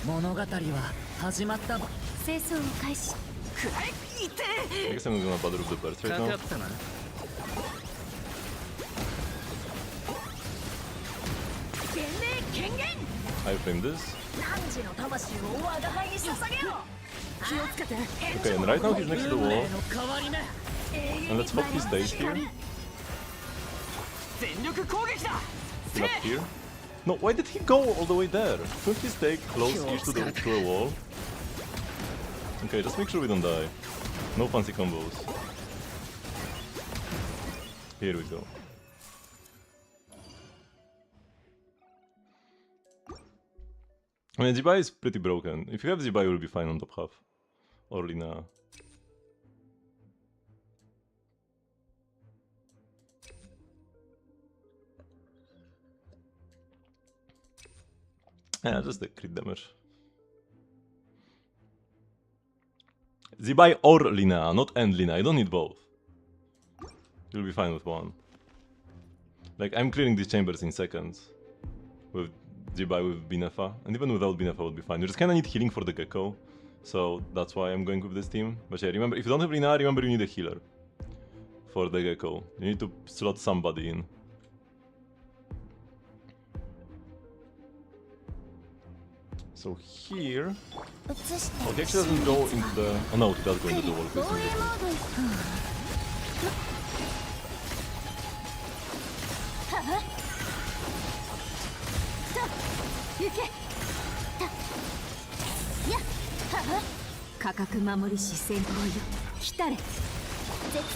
物語は始まった清掃を開始 I guess I'm gonna bother with the burst right か now. かったな I frame this. 汝の魂を我が輩に捧げよう気をつけて Okay, and right now he's next to the wall. の代わり目 And let's hope he stays here. 全力攻撃だ Still up here. No, why did he go all the way there? Couldn't he stay close-ish to a wall? Okay, just make sure we don't die. No fancy combos. Here we go. I mean, Zibai is pretty broken. If you have Zibai, you'll be fine on top half. Or Lina. Yeah, just the crit damage. Zibai or Lina, not and Lina. I don't need both. You'll be fine with one. Like, I'm clearing these chambers in seconds. With Zibai, with Binefa. And even without Binefa would be fine. You just kinda need healing for the Gecko. So that's why I'm going with this team. But yeah, remember, if you don't have Lina, remember you need a healer. For the Gecko. You need to slot somebody in. So here... Oh, he actually doesn't go into the... Oh no, he does go into the wall. 防衛モード行けやっ価格守りし先行よ来たれ絶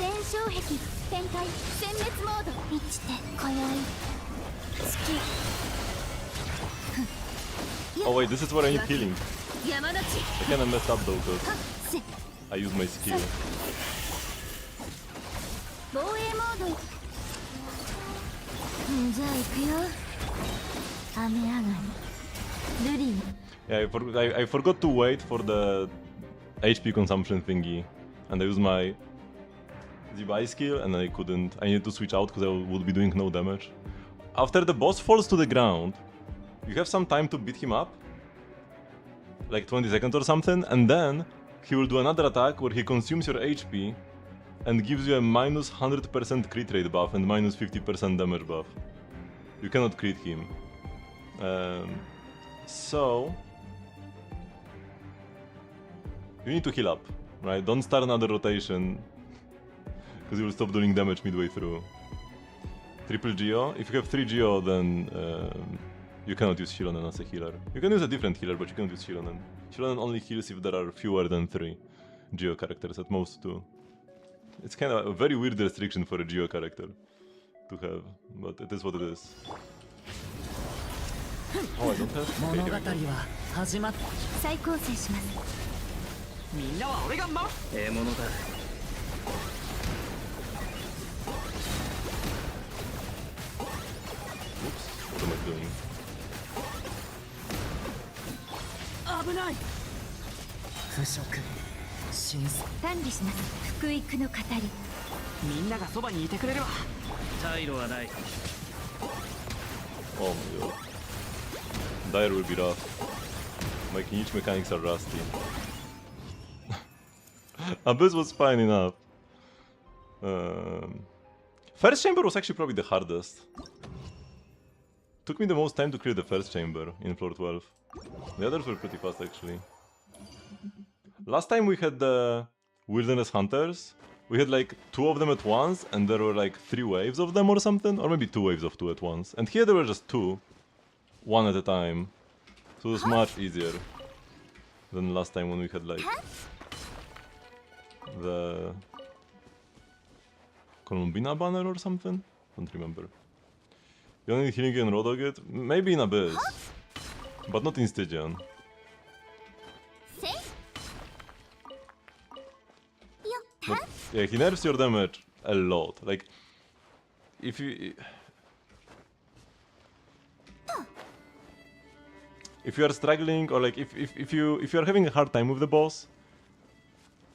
縁障壁展開殲滅モード満ちて今宵月 Oh wait, this is where I need healing. 山の地 I kinda messed up though, because せ I used my skill. 防衛モードじゃあ行くよ雨上がりルリー Yeah, I forgot to wait for the HP consumption thingy. And I used my Zibai skill, and I couldn't. I needed to switch out because I would be doing no damage. After the boss falls to the ground, you have some time to beat him up. Like 20 seconds or something, and then he will do another attack where he consumes your HP and gives you a minus 100% crit rate buff and minus 50% damage buff. You cannot crit him. So... You need to heal up, right? Don't start another rotation, because you will stop doing damage midway through. Triple Geo. If you have 3 Geo, then you cannot use Shironen as a healer. You can use a different healer, but you cannot use Shironen. Shironen only heals if there are fewer than 3 Geo characters, at most 2. It's kind of a very weird restriction for a Geo character to have, but it is what it is. Oh, I don't have. Okay, 物語 here we go. は始まった再構成しますみんなは俺が守る獲物だ Oops, what am I doing? 危ない腐食神出管理します福育の語りみんながそばにいてくれるわ退路はない Oh my god. Dire will be rough. My niche mechanics are rusty. Abyss was fine enough. First chamber was actually probably the hardest. Took me the most time to clear the first chamber in floor 12. The others were pretty fast actually. Last time we had the Wilderness Hunters. We had like 2 of them at once, and there were like 3 waves of them or something, or maybe 2 waves of 2 at once. And here there were just 2. one at a time. So it's much easier than last time when we had like the Columbina banner or something? Don't remember. You only need healing in Rodogit? Maybe in Abyss. But not in Stygian. But, yeah, he nerfs your damage a lot. Like, if you... If you are struggling, or like, if you are having a hard time with the boss,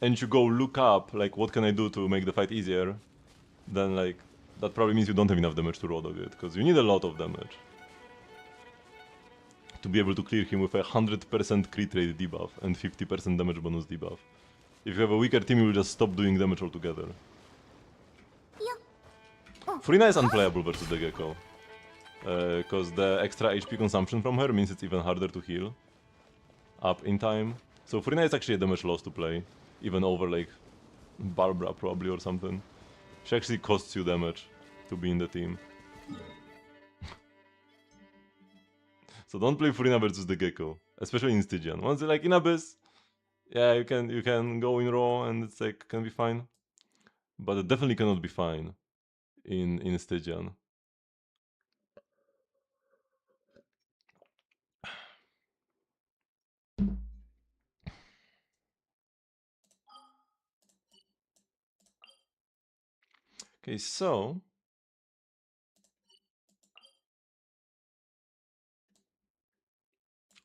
and you go look up, like, what can I do to make the fight easier, then, like, that probably means you don't have enough damage to Rodogit, because you need a lot of damage to be able to clear him with a 100% crit rate debuff and 50% damage bonus debuff. If you have a weaker team, you will just stop doing damage altogether. Furina is unplayable versus the Gecko, because the extra HP consumption from her means it's even harder to heal up in time. So Furina is actually a damage loss to play, even over like Barbara probably or something. She actually costs you damage to be in the team. So don't play Furina versus the Gecko, especially in Stygian. Once you're like in Abyss, yeah, you can go in Raw and it's like can be fine, but it definitely cannot be fine in Stygian. Okay, so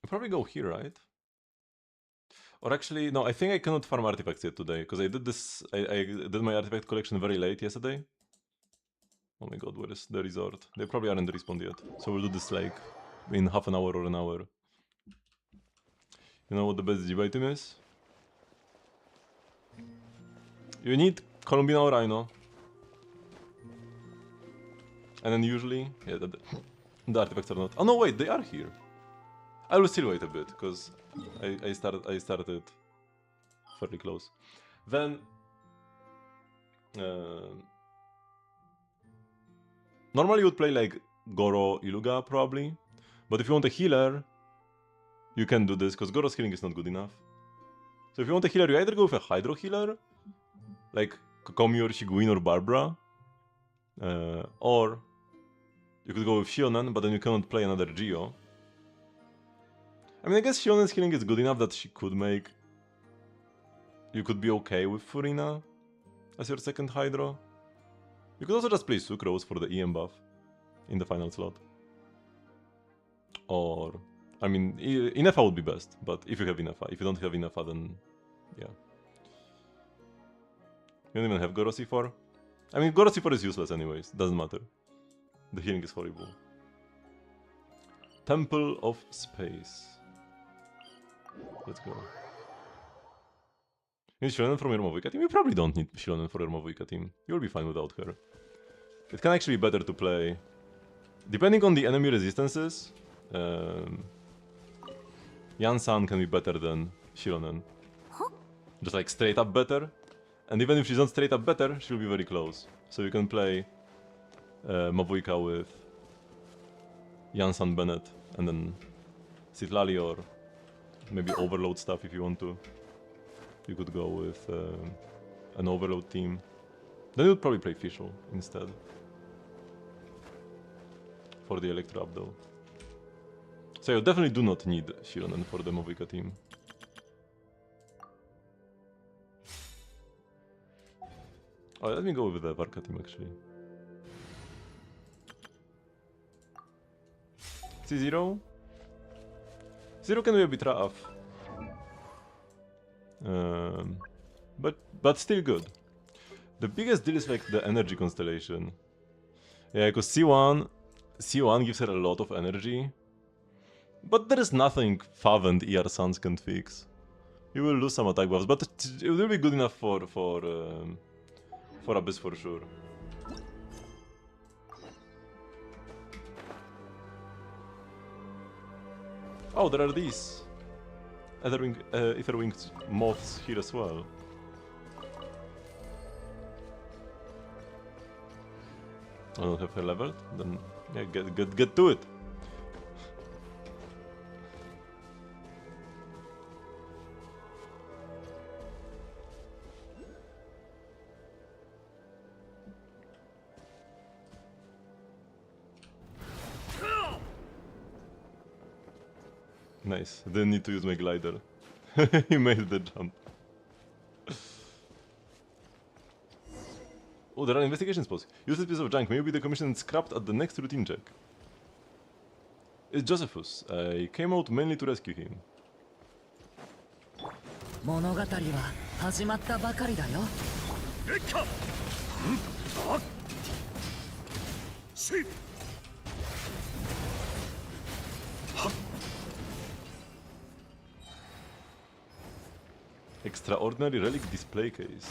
I'll probably go here, right? Or actually, no, I think I cannot farm artifacts yet today, because I did my artifact collection very late yesterday. Oh my god, where is the resort? They probably aren't respawned yet, so we'll do this like in half an hour or an hour. You know what the best G item is? You need Columbina or Rhino. And then usually, yeah, the artifacts are not. Oh no, wait, they are here. I will still wait a bit, because I started fairly close. Then normally you would play like Goro Iluga probably, but if you want a healer, you can do this because Goro's healing is not good enough. So if you want a healer, you either go with a Hydro healer, like Kokomi or Shiguin or Barbara, or you could go with Shionen, but then you cannot play another Geo. I mean, I guess Shionen's healing is good enough that she could make... You could be okay with Furina as your second Hydro. You could also just play Sucrose for the EM buff in the final slot. Or... I mean, Inefa would be best, but if you have Inefa. If you don't have Inefa, then... yeah. You don't even have Goro C4? I mean, Goro C4 is useless anyways, doesn't matter. The healing is horrible. Temple of Space. Let's go. You need Shilonen from your Movuika team? You probably don't need Shilonen for your Movuika team. You'll be fine without her. It can actually be better to play... Depending on the enemy resistances, Yansan can be better than Shilonen. Just like straight up better. And even if she's not straight up better, she'll be very close. So you can play Movuika with Yansan Bennett and then Citlali, or maybe Overload stuff if you want to. You could go with an Overload team. Then you would probably play Fischl instead. For the Electro up though. So you definitely do not need Shilonen for the Movuika team. Oh, let me go with the Varka team actually. C0? Zero can be a bit rough. But still good. The biggest deal is like the energy constellation. Yeah, because C1 gives her a lot of energy. But there is nothing Fav and ER Suns can fix. You will lose some attack buffs, but it will be good enough for Abyss for sure. Oh, there are these Etherwinged moths here as well. I don't have her leveled, then yeah, get to it. Nice. Didn't need to use my glider. He made the jump. Oh, there are investigation spots. Useless piece of junk. Maybe the commission scrapped at the next routine check. It's Josephus. I came out mainly to rescue him. 物語は始まったばかりだよ。レッカーあし Extraordinary relic display case.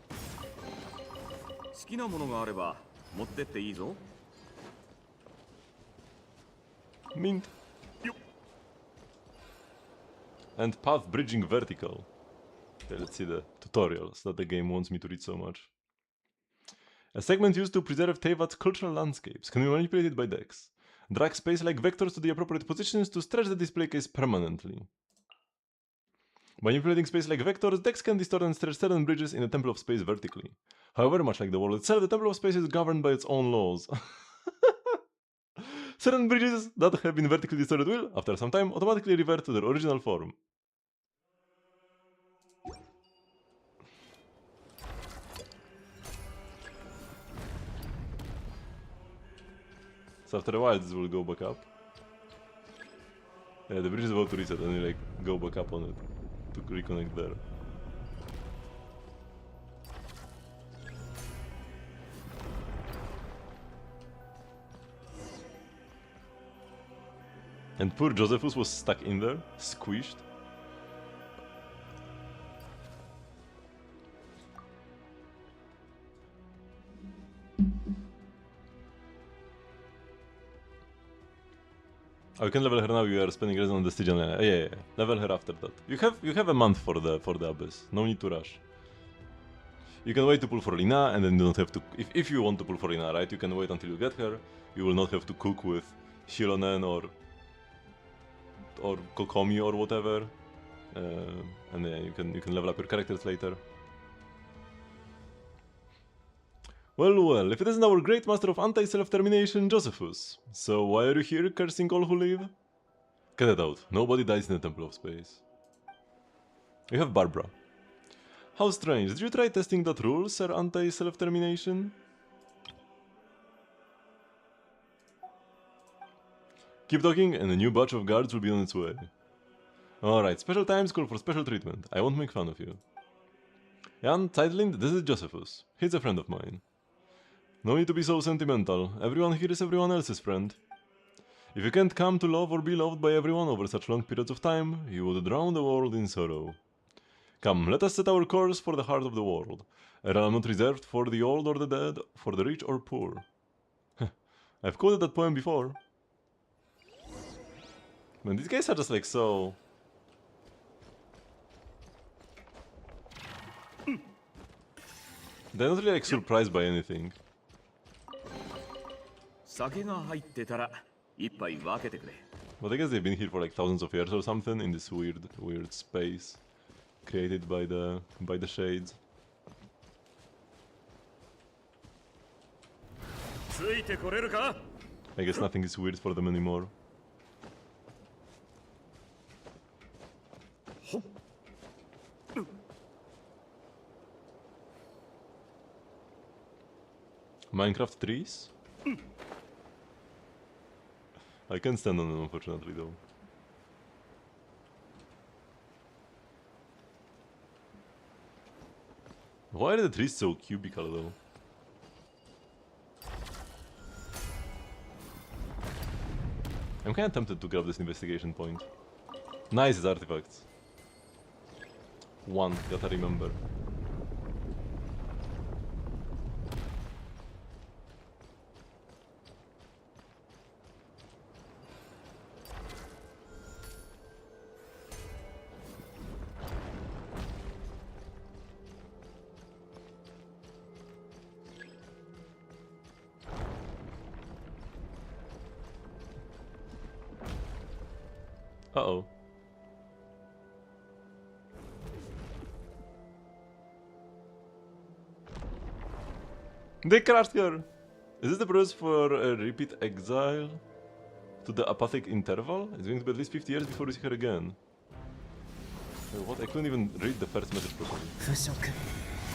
好きなものがあれば持ってっていいぞ。 Mint. And path bridging vertical. Okay, let's see the tutorials that the game wants me to read so much. A segment used to preserve Tevat's cultural landscapes can be manipulated by decks. Drag space-like vectors to the appropriate positions to stretch the display case permanently. By manipulating space-like vectors, decks can distort and stretch certain bridges in the Temple of Space vertically. However, much like the world itself, the Temple of Space is governed by its own laws. Certain bridges that have been vertically distorted will, after some time, automatically revert to their original form. So after a while this will go back up. Yeah, the bridge is about to reset and you like go back up on it to reconnect there. And poor Josephus was stuck in there, squished. Oh, you can level her now. You are spending resin on the Stygian. Yeah. Level her after that. You have a month for the abyss. No need to rush. You can wait to pull for Lina, and then you don't have to. If you want to pull for Lina, right? You can wait until you get her. You will not have to cook with Shilonen or Kokomi or whatever. And yeah, you can level up your characters later. Well, if it isn't our great master of anti-self-termination, Josephus. So why are you here cursing all who live? Get it out. Nobody dies in the Temple of Space. You have Barbara. How strange. Did you try testing that rule, Sir Anti-Self-Termination? Keep talking and a new batch of guards will be on its way. Alright, special times call for special treatment. I won't make fun of you. Jan, Tidelind, this is Josephus. He's a friend of mine. No need to be so sentimental. Everyone here is everyone else's friend. If you can't come to love or be loved by everyone over such long periods of time, you would drown the world in sorrow. Come, let us set our course for the heart of the world. A realm not reserved for the old or the dead, for the rich or poor. I've quoted that poem before. Man, these guys are just like so... They're not really like surprised by anything. 酒が入ってたら一杯分けてくれ。 But I guess they've been here for like thousands of years or something in this weird space created by the shades. ついてこれるか I guess nothing is weird for them anymore. Minecraft trees? I can't stand on them, unfortunately, though. Why are the trees so cubical, though? I'm kinda tempted to grab this investigation point. Nice artifacts. One, gotta remember. Uh-oh. They crushed her! Is this the process for a repeat exile? to the apathic interval? It's going to be at least 50 years before we see her again. Wait, what? I couldn't even read the first message properly. 腐食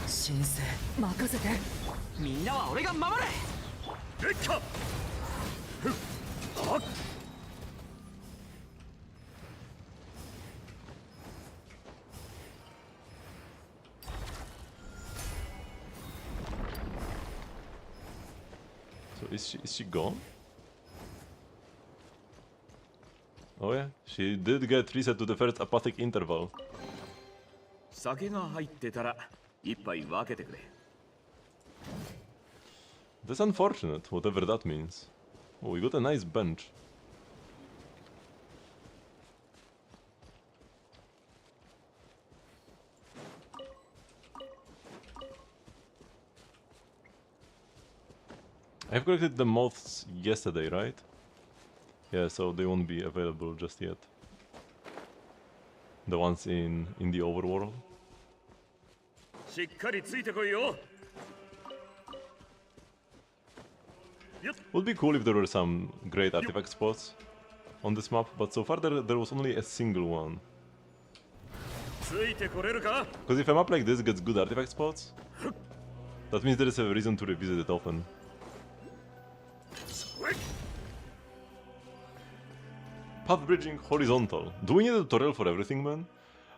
神聖任せてみんなは俺が守れ烈火ふっはっ So is she gone? Oh yeah, she did get reset to the first apathic interval. 酒が入ってたら一杯分けてくれ。 That's unfortunate, whatever that means. Oh, we got a nice bench. I've collected the moths yesterday, right? Yeah, so they won't be available just yet. The ones in the overworld. しっかりついてこいよ。 Would be cool if there were some great artifact spots on this map, but so far there was only a single one. ついてこれるか？ Because if a map like this gets good artifact spots, that means there is a reason to revisit it often. Path bridging horizontal. Do we need a tutorial for everything, man?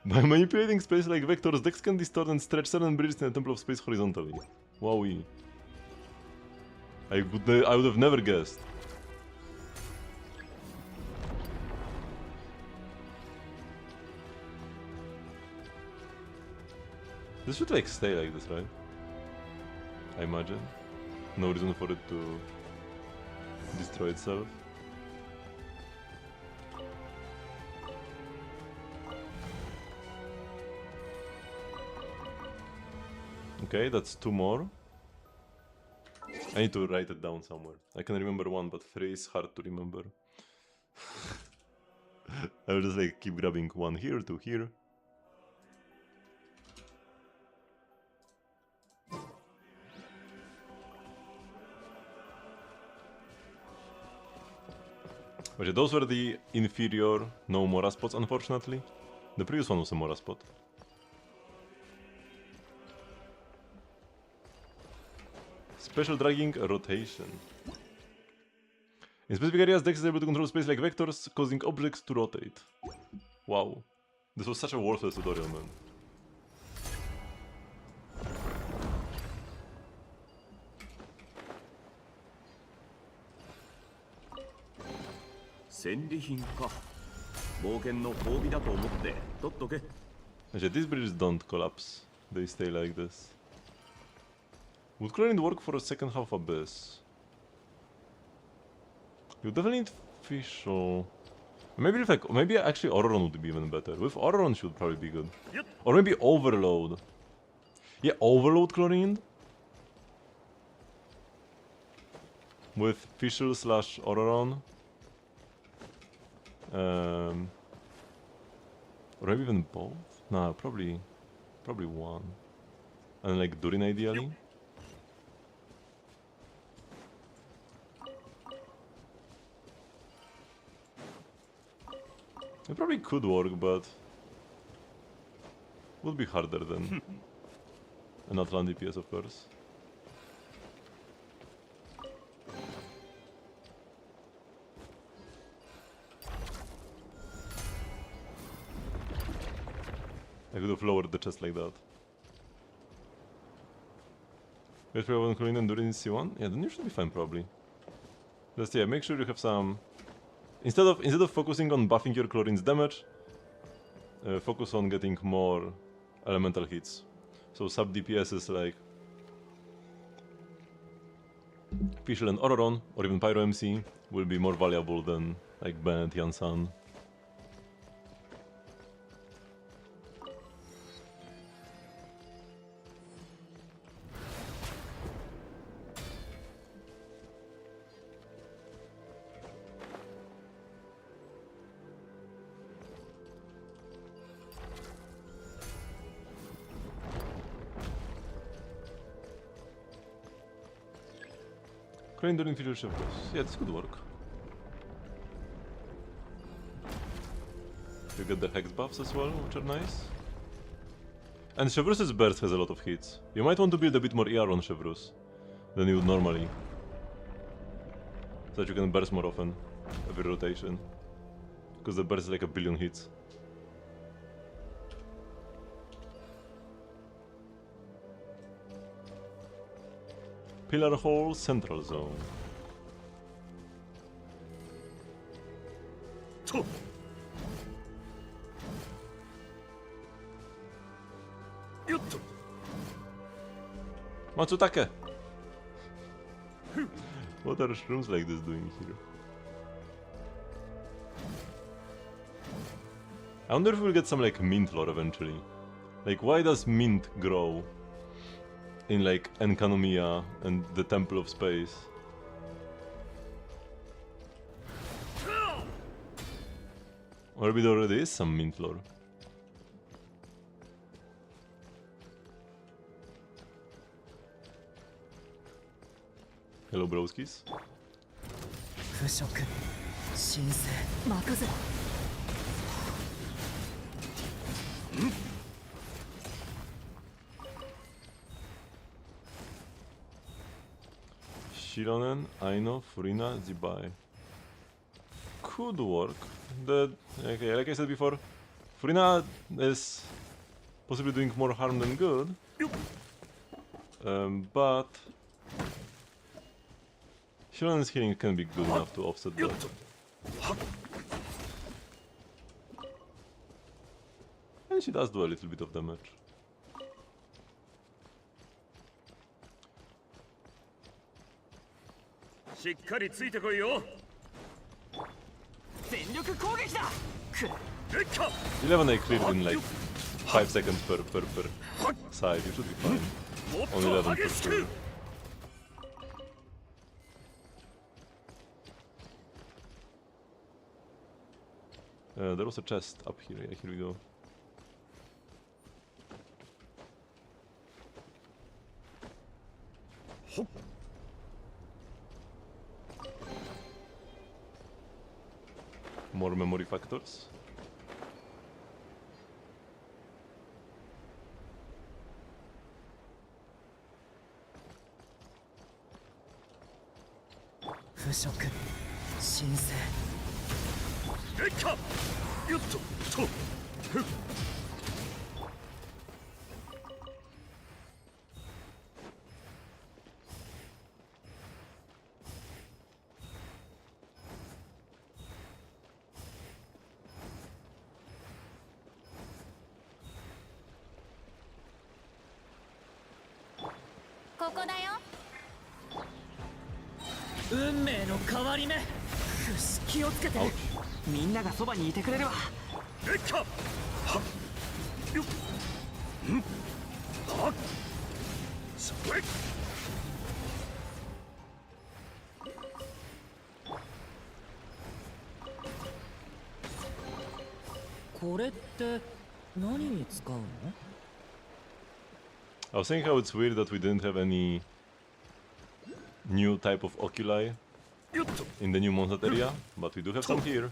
By manipulating space like vectors, Dex can distort and stretch certain bridges in the Temple of Space horizontally. Wowee. I would have never guessed. This should like stay like this, right? I imagine. No reason for it to destroy itself. Okay, that's 2 more. I need to write it down somewhere. I can remember 1, but 3 is hard to remember. I will just like keep grabbing 1 here, 2 here. Okay, those were the inferior no Mora spots, unfortunately. The previous one was a Mora spot. Special dragging rotation. In specific areas, Dex is able to control space like vectors, causing objects to rotate. Wow. This was such a worthless tutorial, man. Actually, these bridges don't collapse. They stay like this. Would chlorine work for a second half Abyss? You definitely need fish or... Maybe if like, maybe actually Auroron would be even better. With Auroron should probably be good. Or maybe Overload. Yeah, Overload chlorine. With Fischl / Auroron. Or maybe even both? Nah, probably one. And like Durin ideally. It probably could work, but would be harder than an Atlant DPS, of course. I could have lowered the chest like that. Wait for one Colin and Durin C1? Yeah, then you should be fine probably. Just yeah, make sure you have some. Instead of focusing on buffing your chlorine's damage, focus on getting more elemental hits. So sub DPSs like Fischl and Auroron, or even Pyro MC, will be more valuable than like Bennett, Yansan. Crane during future shift. Yeah, this could work. You get the hex buffs as well, which are nice. And Chevrus's burst has a lot of hits. You might want to build a bit more ER on Chevrus than you would normally. So that you can burst more often, every rotation. Because the burst is like a billion hits. Pillar Hole, Central Zone. Matsutake! What are shrooms like this doing here? I wonder if we'll get some like mint lore eventually. Like, why does mint grow in like Enkanomiya and the Temple of Space? Or maybe there already is some mint lore. Hello, broskies. 腐食神聖任せろ Shironen, Aino, Furina, Zibai. Could work. Okay, like I said before, Furina is possibly doing more harm than good. But Shironen's healing can be good enough to offset that. And she does do a little bit of damage.全力攻撃だくら 11 I cleared in like 5 seconds per side, you should be fine. On 11 for sure. There was a chest up here, yeah, here we go. More memory factors. Fushok. Shinsei. Kokodayo. 運命の変わり目。フシ気をつけて。みんながそばにいてくれるわ。これって何に使うの？ I was thinking how it's weird that we didn't have any new type of oculi in the new monster area, but we do have some here.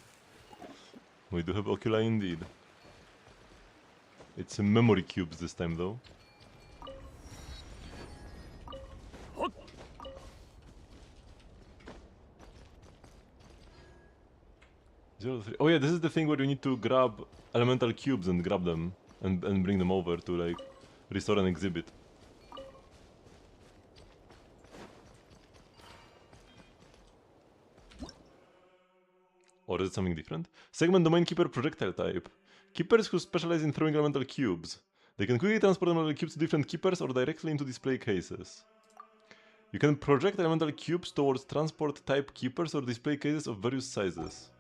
We do have oculi indeed. It's memory cubes this time though. Oh yeah, this is the thing where you need to grab elemental cubes and grab them and bring them over to like restore an exhibit. Or is it something different? Segment Domain Keeper projectile type. Keepers who specialize in throwing elemental cubes. They can quickly transport elemental cubes to different keepers or directly into display cases. You can project elemental cubes towards transport type keepers or display cases of various sizes.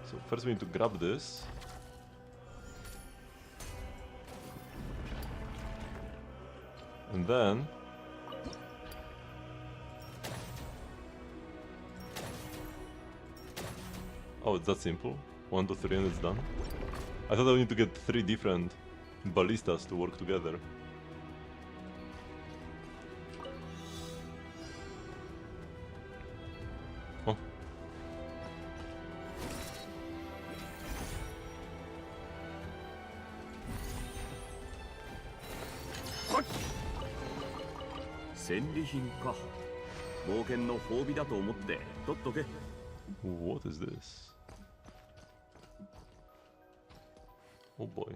So first we need to grab this. And then oh, it's that simple. 1, 2, 3 and it's done. I thought I would need to get 3 different ballistas to work together. Oh, 戦利品か。冒険の褒美だと思って取っとけ。 What is this? Oh boy.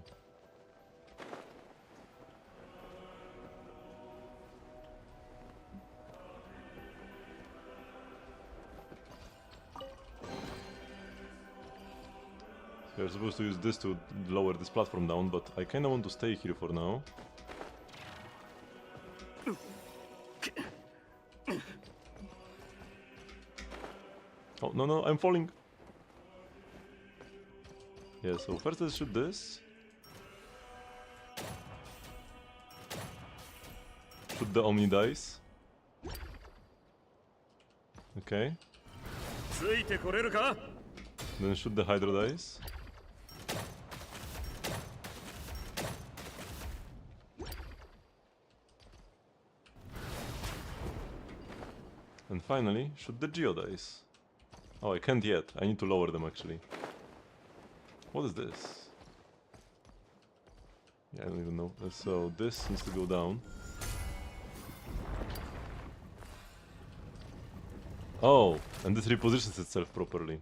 We're supposed to use this to lower this platform down, but I kinda want to stay here for now. Oh, no, no, I'm falling! Yeah, so first let's shoot this. Shoot the Omni dice. Okay. ついてこれるか？ Then shoot the Hydro dice. And finally, shoot the Geo dice. Oh, I can't yet. I need to lower them actually. What is this? Yeah, I don't even know. So this needs to go down. Oh, and this repositions itself properly.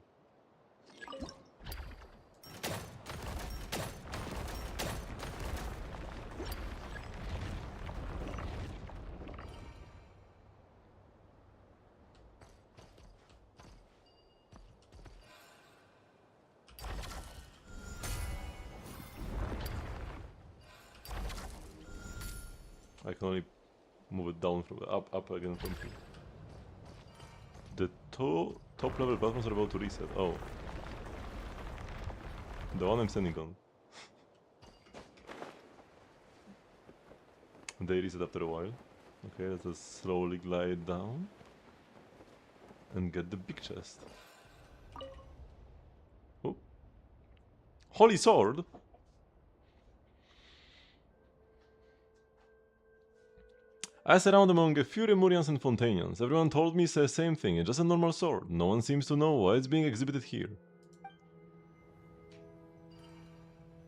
I can only move it down from up again from here. The two top level platforms are about to reset. Oh. The one I'm standing on. They reset after a while. Okay, let's just slowly glide down. And get the big chest. Oh. Holy sword! I sat around among a few Remurians and Fontanians. Everyone told me the same thing, it's just a normal sword. No one seems to know why it's being exhibited here.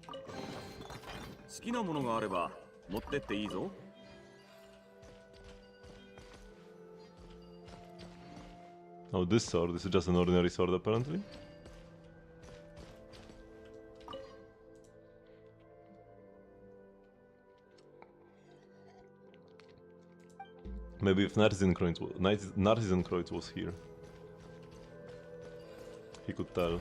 好きなものがあれば持ってっていいぞ。 Oh, this sword, this is just an ordinary sword apparently. Maybe if Narcisenkreuz was here, he could tell.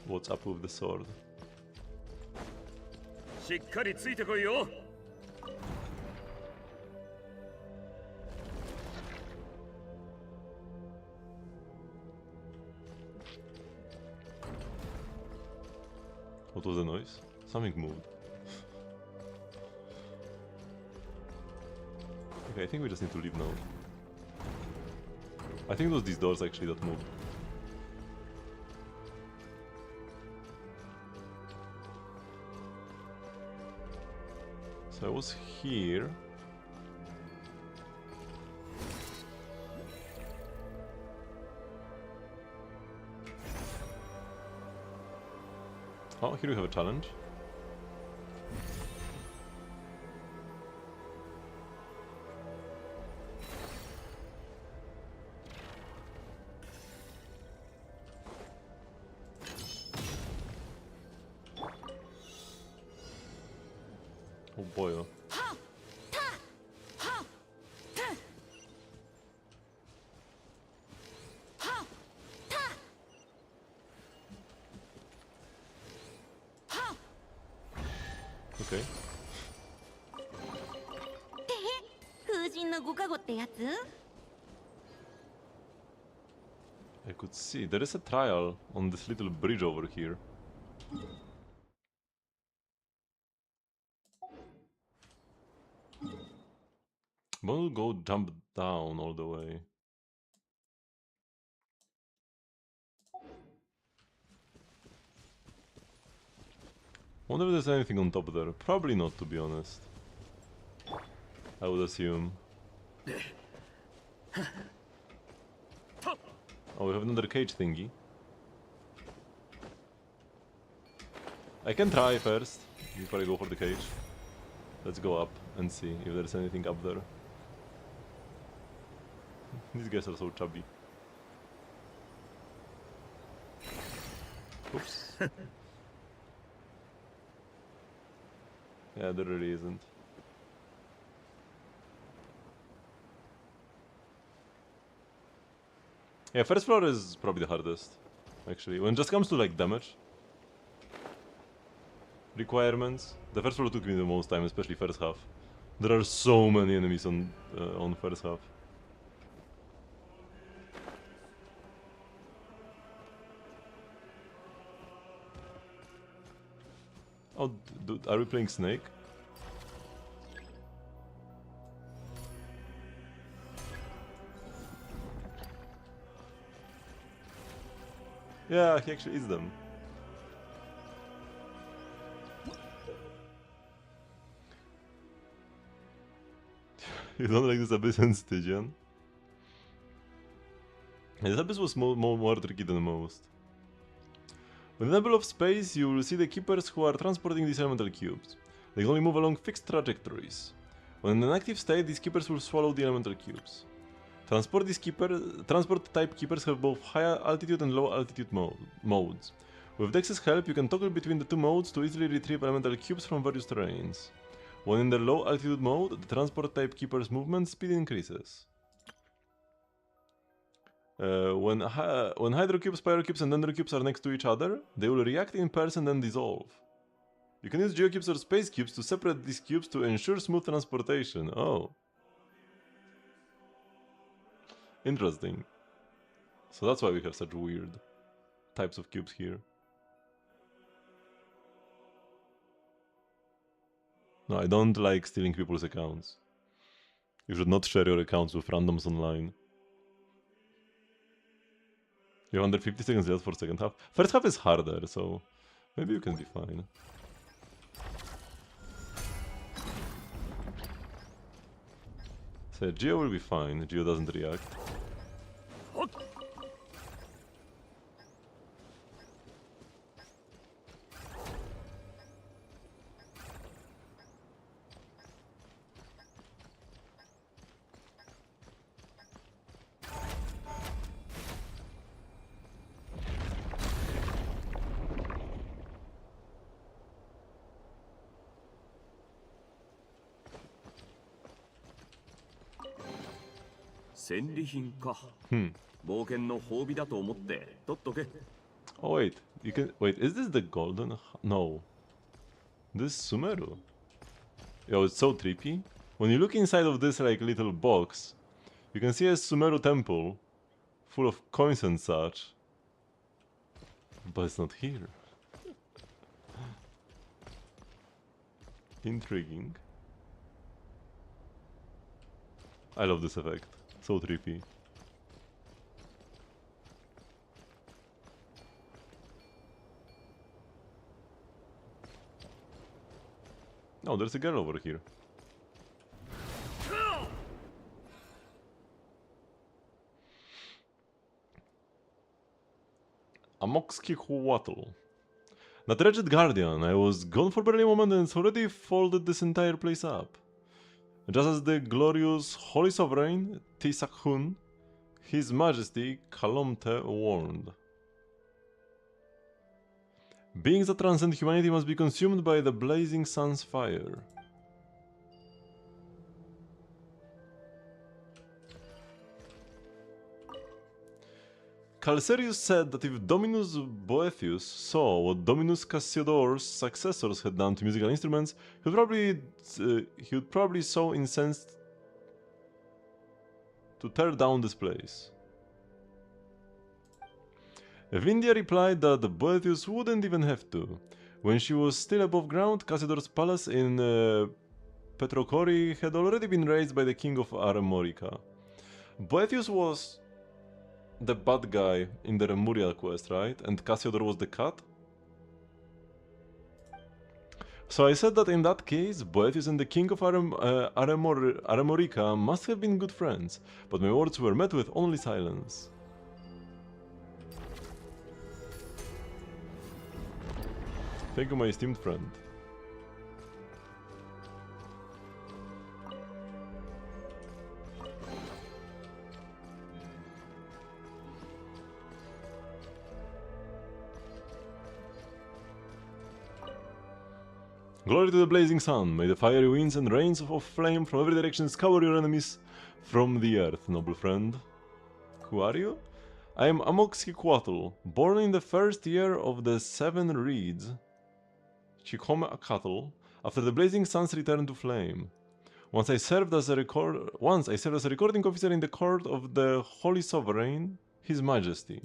What's up with the sword? しっかりついてこいよ。 What was the noise? Something moved. Okay, I think we just need to leave now. I think it was these doors actually that moved. So I was here. Oh, here we have a challenge. Oh boy. Oh. Okay. 風神のご加護ってやつ？ I could see there is a trial on this little bridge over here. But we'll go jump down all the way. Wonder if there's anything on top there. Probably not, to be honest. I would assume. Oh, we have another cage thingy. I can try first, before I go for the cage. Let's go up and see if there's anything up there. These guys are so chubby. Oops. Yeah, there really isn't. Yeah, first floor is probably the hardest, actually. When it just comes to like damage requirements, the first floor took me the most time, especially first half. There are so many enemies on first half. Oh, are we playing Snake? Yeah, he actually is them. You don't like this abyss and Stygian? This abyss was more tricky than most. With the Nebula of Space, you will see the Keepers who are transporting these elemental cubes. They can only move along fixed trajectories. When in an active state, these Keepers will swallow the elemental cubes. Transport type Keepers have both high altitude and low altitude modes. With Dex's help, you can toggle between the two modes to easily retrieve elemental cubes from various terrains. When in the low altitude mode, the transport type Keeper's movement speed increases. When Hydrocubes, Pyrocubes and Dendrocubes are next to each other, they will react in person and dissolve. You can use Geocubes or Space Cubes to separate these cubes to ensure smooth transportation. Oh. Interesting. So that's why we have such weird types of cubes here. No, I don't like stealing people's accounts. You should not share your accounts with randoms online. You have under 50 seconds left for second half. First half is harder, so maybe you can be fine. So Geo will be fine. Geo doesn't react. Oh wait, you can wait. Is this the golden? No, this is Sumeru. Yo, it's so trippy. When you look inside of this like little box, you can see a Sumeru temple full of coins and such, but it's not here. Intriguing. I love this effect. So trippy. Oh, there's a girl over here. Amokski Huatl. That wretched guardian, I was gone for barely a moment and it's already folded this entire place up. Just as the glorious Holy Sovereign, Tisakhun, His Majesty Kalomte warned. Beings that transcend humanity must be consumed by the blazing sun's fire. Calcerius said that if Dominus Boethius saw what Dominus Cassiodorus' successors had done to musical instruments, he would probably so incensed to tear down this place. Vindia replied that Boethius wouldn't even have to. When she was still above ground, Cassiodor's palace in Petrocori had already been raised by the king of Armorica. Boethius was the bad guy in the Remurial quest, right? And Cassiodor was the cat? So I said that in that case, Boethius and the king of Armorica must have been good friends, but my words were met with only silence. Thank you, my esteemed friend. Glory to the blazing sun, may the fiery winds and rains of flame from every direction scour your enemies from the earth, noble friend. Who are you? I am Amoxicatl, born in the first year of the Seven Reeds, Chicomacatl, after the blazing sun's return to flame. Once I served as a recording officer in the court of the Holy Sovereign, His Majesty.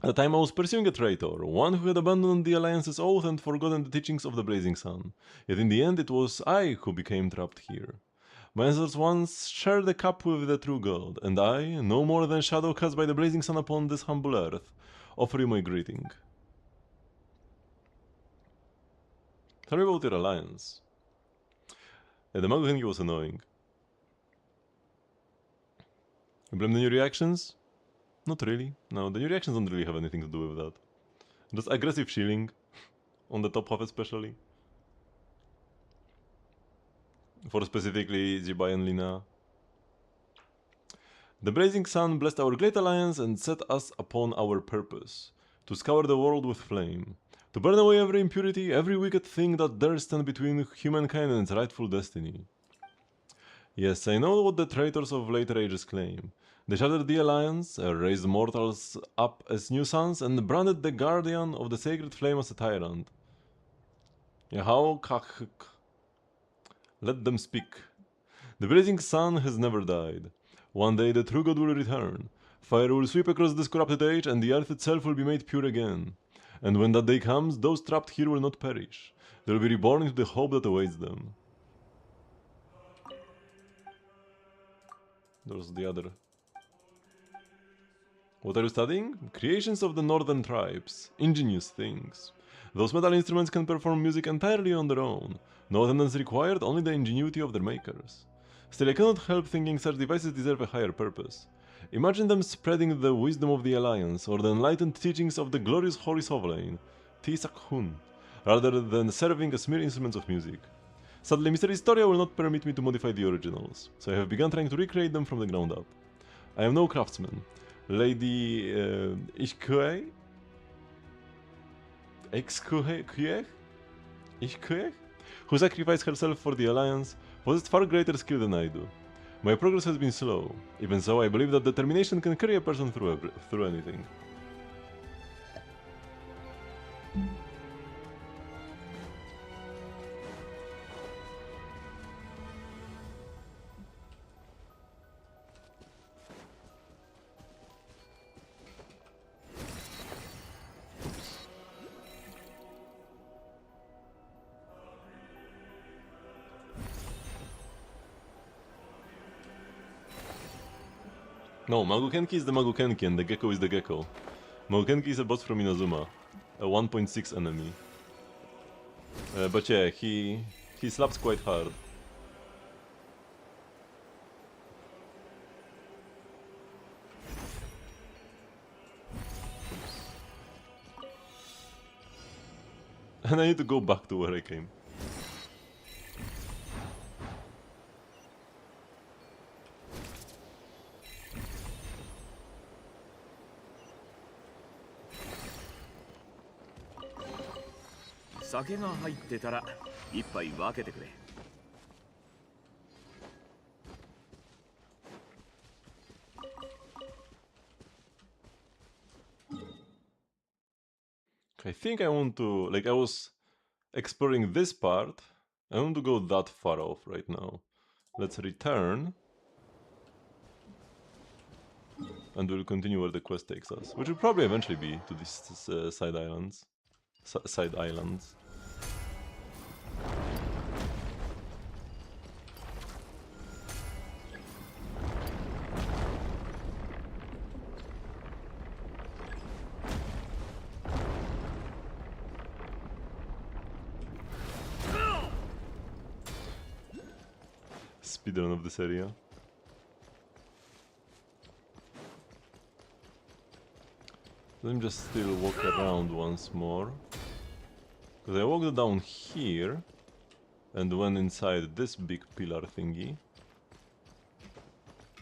At the time I was pursuing a traitor, one who had abandoned the Alliance's oath and forgotten the teachings of the Blazing Sun. Yet in the end it was I who became trapped here. My ancestors once shared a cup with the true god, and I, no more than shadow cast by the Blazing Sun upon this humble earth, offer you my greeting. Tell me about your alliance. Yeah, the Magu was annoying. You blame the new reactions? Not really. No, the new reactions don't really have anything to do with that. Just aggressive shielding, on the top half especially. For specifically Jibai and Lina. The Blazing Sun blessed our great alliance and set us upon our purpose, to scour the world with flame, to burn away every impurity, every wicked thing that dares stand between humankind and its rightful destiny. Yes, I know what the traitors of later ages claim. They shattered the alliance, raised mortals up as new sons, and branded the guardian of the sacred flame as a tyrant. Let them speak. The blazing sun has never died. One day the true god will return. Fire will sweep across this corrupted age, and the earth itself will be made pure again. And when that day comes, those trapped here will not perish. They will be reborn into the hope that awaits them. There's the other. What are you studying? Creations of the northern tribes. Ingenious things. Those metal instruments can perform music entirely on their own. No attendance required, only the ingenuity of their makers. Still, I cannot help thinking such devices deserve a higher purpose. Imagine them spreading the wisdom of the Alliance, or the enlightened teachings of the glorious Holy Sovereign, Tisak Hun, rather than serving as mere instruments of music. Sadly, Mr. Historia will not permit me to modify the originals, so I have begun trying to recreate them from the ground up. I am no craftsman. Lady Ishkueh, who sacrificed herself for the Alliance, possessed far greater skill than I do. My progress has been slow. Even so, I believe that determination can carry a person through anything. No, Magukenki is the Magukenki and the Gecko is the Gecko. Magukenki is a boss from Inazuma, a 1.6 enemy. But yeah, he slaps quite hard. And I need to go back to where I came.酒が入ってたら一杯分けてくれ。I think I want to, like, I was exploring this part. I want to go that far off right now. Let's return. And we'll continue where the quest takes us, which will probably eventually be to these side islands. Side islands. Speedrun of this area. Let me just still walk around once more. Because I walked down here and went inside this big pillar thingy.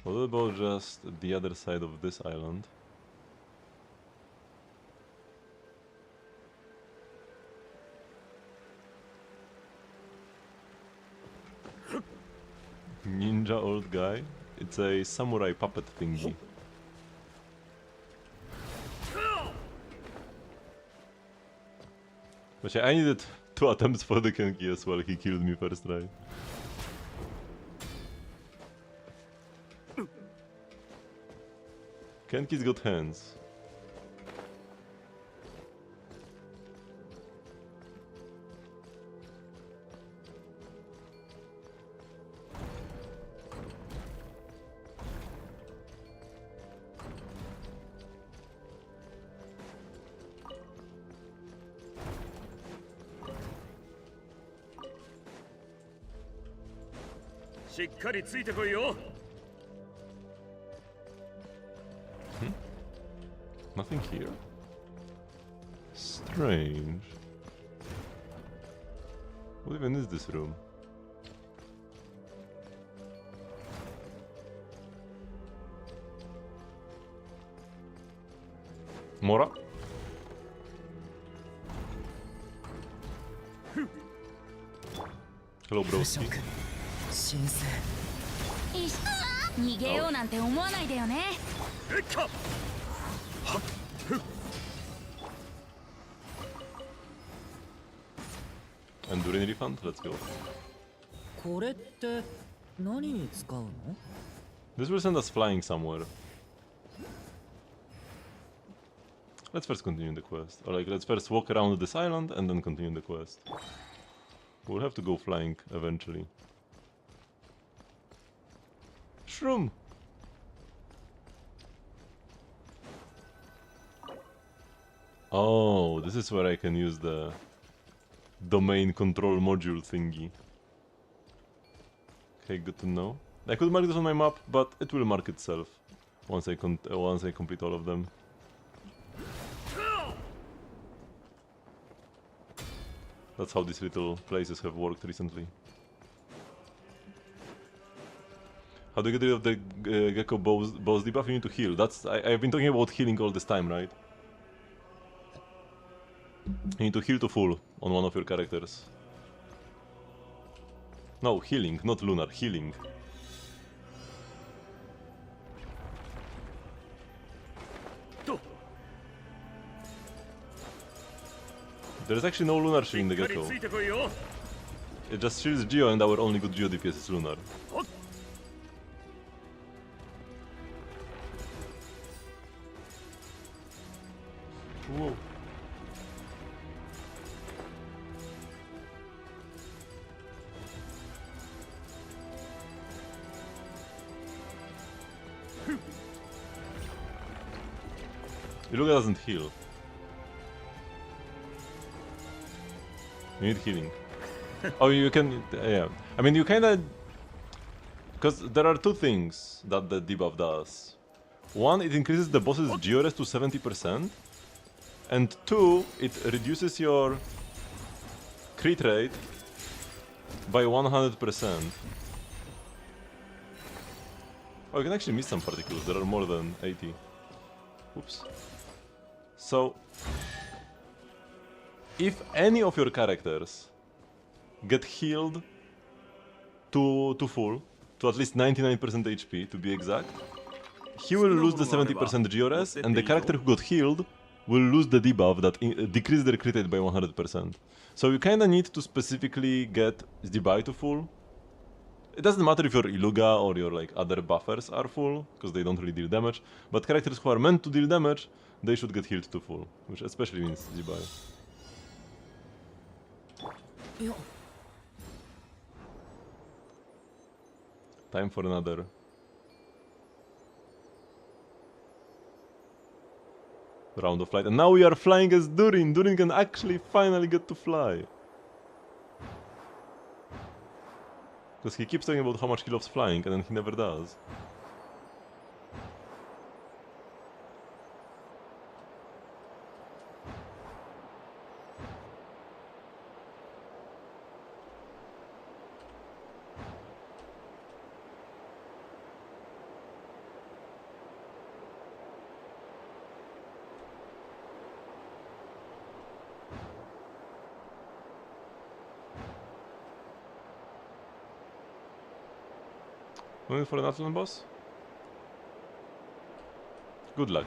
What about just the other side of this island? Ninja old guy? It's a samurai puppet thingy. But yeah, I needed 2 attempts for the Kenki as well, he killed me first try. Kenki's got hands. Nothing here. Strange. What even is this room? Mora? Hello, broski. 神聖いし逃げようなんて思わないでよね。 Enduring refund? Let's go. これって何に使うの？ This will send us flying somewhere. Let's first continue the quest. Or like, let's first walk around this island and then continue the quest. We'll have to go flying eventually. Shroom! Oh, this is where I can use the domain control module thingy. Okay, good to know. I could mark this on my map, but it will mark itself once I complete all of them. That's how these little places have worked recently. How do you get rid of the Gecko boss debuff? You need to heal. I've been talking about healing all this time, right? You need to heal to full on one of your characters. No, healing, not lunar, healing. There's actually no lunar shield in the Gecko. It just shields Geo, and our only good Geo DPS is lunar. Whoa. Iruga doesn't heal. You need healing. Oh, you can... yeah. I mean, you kinda... Because there are 2 things that the debuff does. 1, it increases the boss's GRS to 70%. And 2, it reduces your crit rate by 100%. Oh, you can actually miss some particles. There are more than 80. Oops. So, if any of your characters get healed to full, to at least 99% HP to be exact, he will lose the 70% GRS, and the character who got healed will lose the debuff that decreases their crit rate by 100%. So you kinda need to specifically get debuff to full. It doesn't matter if your Iluga or your like other buffers are full, because they don't really deal damage, but characters who are meant to deal damage, they should get healed to full, which especially means debuff. Time for another. Round of flight. And now we are flying as Durin. Durin can actually finally get to fly. Because he keeps talking about how much he loves flying and then he never does. Going for an Atlan boss? Good luck.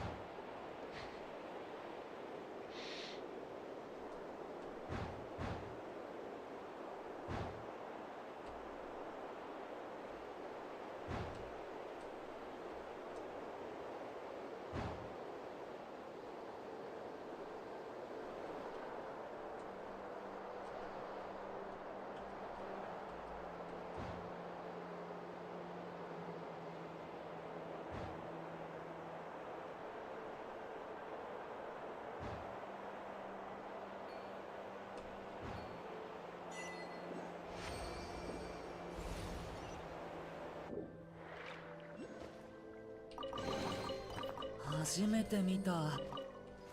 初めて見た。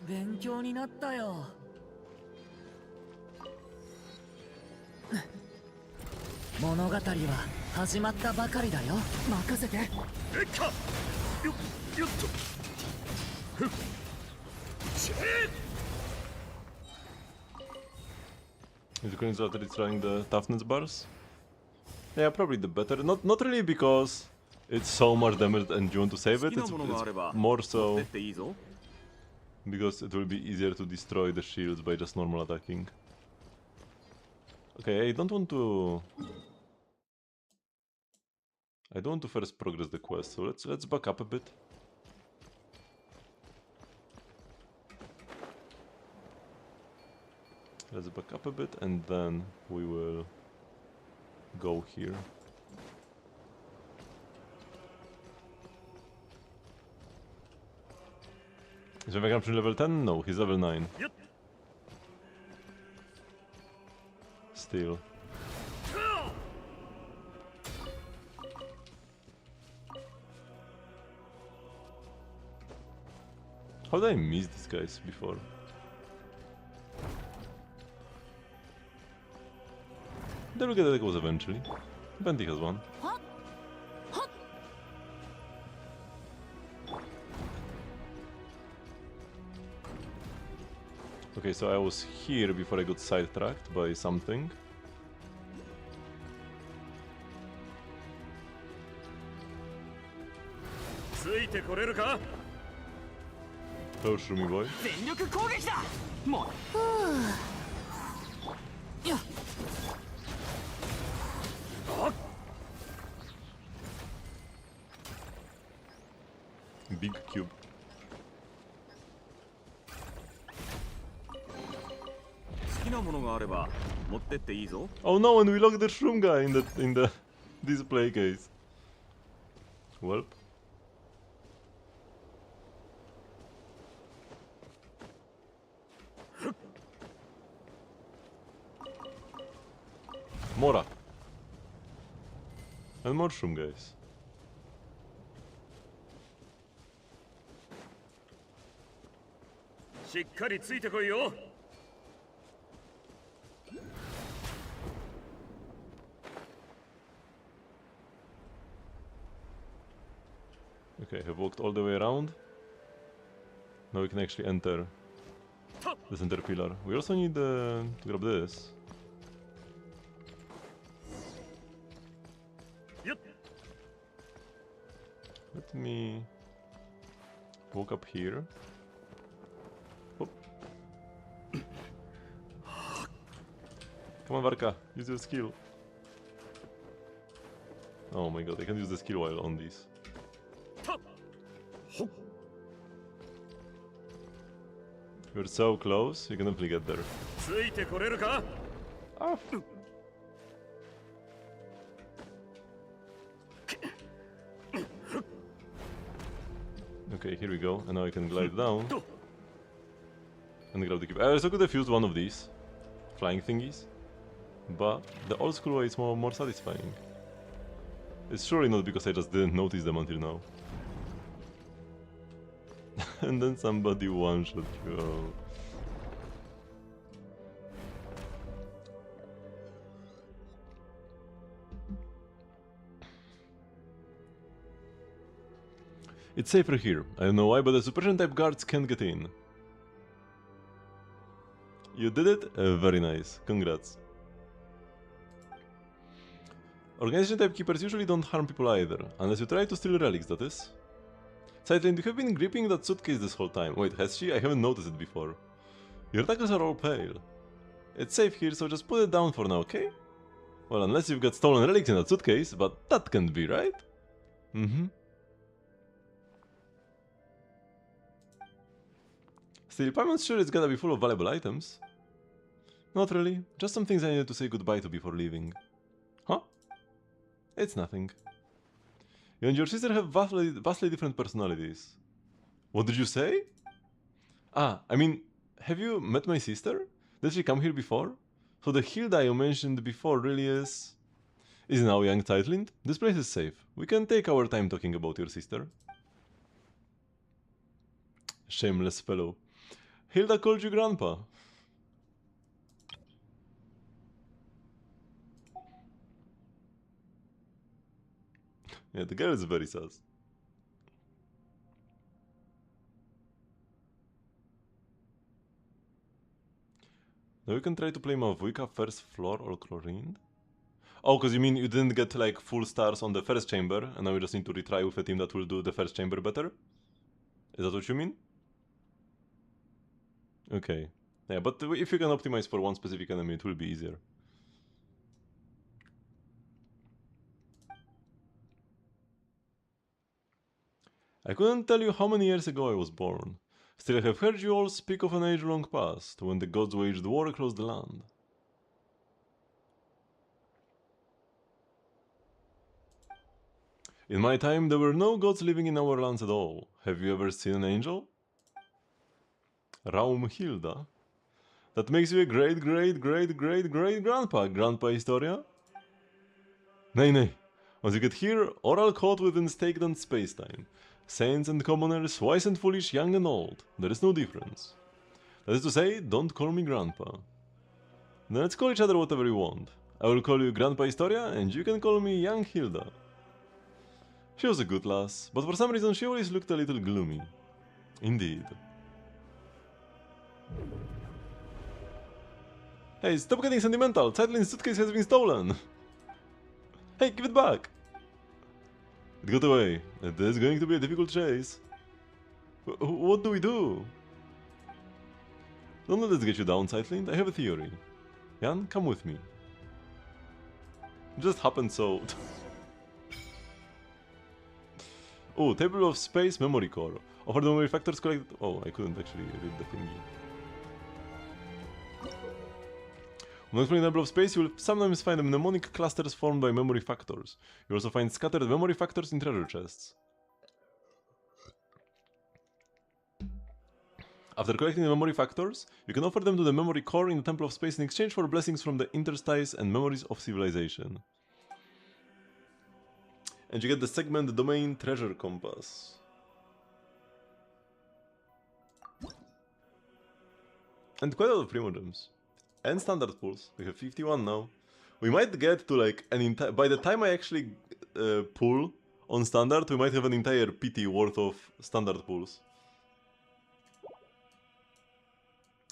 勉強になったよ。物語は始まったばかりだよ。任せて。レッカよよっとふっチェー Is the Queen's Lottery trying the toughness bars? Yeah, probably the better. Not really because it's so much damage and you want to save it. It's more so because it will be easier to destroy the shields by just normal attacking. Okay, I don't want to first progress the quest, so let's back up a bit. Let's back up a bit and then we will go here. Is Vegapunk level 10? No, he's level 9. Still. How did I miss these guys before? They will get the echoes eventually. Venti has one. Okay, so I was here before I got sidetracked by something. Hello, Shroomy boy. 全力攻撃だ。もう。や。Big cube. Oh no, and we locked the shroom guy in the display case. Welp. Mora. And more shroom guys. Okay, I've walked all the way around. Now we can actually enter the center pillar. We also need to grab this. Let me walk up here. Oop. Come on, Varka, use your skill. Oh my god, I can use the skill while on these. You're so close, you can definitely get there. Ah. Okay, here we go, and now I can glide down and grab the cube. I also could have used one of these flying thingies, but the old school way is more satisfying. It's surely not because I just didn't notice them until now. And then somebody one-shot you. Oh. It's safer here. I don't know why, but the suppression type guards can't get in. You did it? Very nice. Congrats. Organization type keepers usually don't harm people either, unless you try to steal relics, that is. Sidelane, you have been gripping that suitcase this whole time. Wait, has she? I haven't noticed it before. Your knuckles are all pale. It's safe here, so just put it down for now, okay? Well, unless you've got stolen relics in that suitcase, but that can't be, right? Mm-hmm. Still, I'm not sure it's gonna be full of valuable items. Not really, just some things I needed to say goodbye to before leaving. Huh? It's nothing. You and your sister have vastly different personalities. What did you say? Ah, I mean, have you met my sister? Did she come here before? So the Hilda you mentioned before really is now young Titlind? This place is safe. We can take our time talking about your sister. Shameless fellow. Hilda called you grandpa. Yeah, the girl is very sus. Now we can try to play Mavuika first floor or Chlorine. Oh, because you mean you didn't get like full stars on the first chamber, and now we just need to retry with a team that will do the first chamber better? Is that what you mean? Okay. Yeah, but if you can optimize for one specific enemy, it will be easier. I couldn't tell you how many years ago I was born. Still, I have heard you all speak of an age-long past, when the gods waged war across the land. In my time, there were no gods living in our lands at all. Have you ever seen an angel? Raumhilda? That makes you a great-great-great-great-great-grandpa, Grandpa Historia? Nay, nay. Once you get here, oral caught within staked on space-time. Saints and commoners, wise and foolish, young and old. There is no difference. That is to say, don't call me Grandpa. Then let's call each other whatever you want. I will call you Grandpa Historia, and you can call me Young Hilda. She was a good lass, but for some reason she always looked a little gloomy. Indeed. Hey, stop getting sentimental! Cydlin's suitcase has been stolen! Hey, give it back! It got away. It is going to be a difficult chase. What do we do? Don't let this get you down, Cydlin. I have a theory. Jan, come with me. It just happened so... Oh, table of space memory core. Offer the memory factors collected... Oh, I couldn't actually read the thingy. When exploring the table of space, you will sometimes find mnemonic clusters formed by memory factors. You also find scattered memory factors in treasure chests. After collecting the memory factors, you can offer them to the memory core in the Temple of Space in exchange for blessings from the interstices and memories of civilization. And you get the segment domain treasure compass. And quite a lot of primogems. And standard pools. We have 51 now. We might get to like an entire... By the time I actually pull on standard, we might have an entire PT worth of standard pools.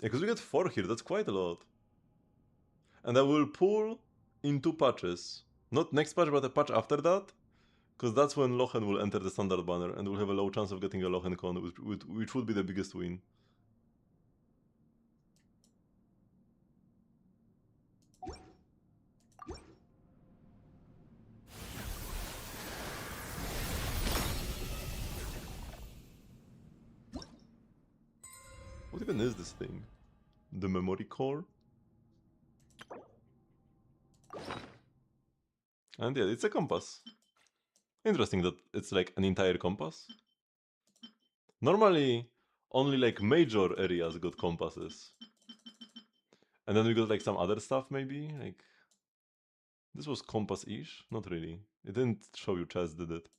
Yeah, because we get 4 here, that's quite a lot. And I will pull in 2 patches. Not next patch, but a patch after that. Because that's when Lochen will enter the standard banner, and we'll have a low chance of getting a Lochen con, which would be the biggest win. What even is this thing? The memory core? And yeah, it's a compass. Interesting that it's like an entire compass. Normally, only like major areas got compasses. And then we got like some other stuff maybe, like... This was compass-ish? Not really. It didn't show you chests, did it?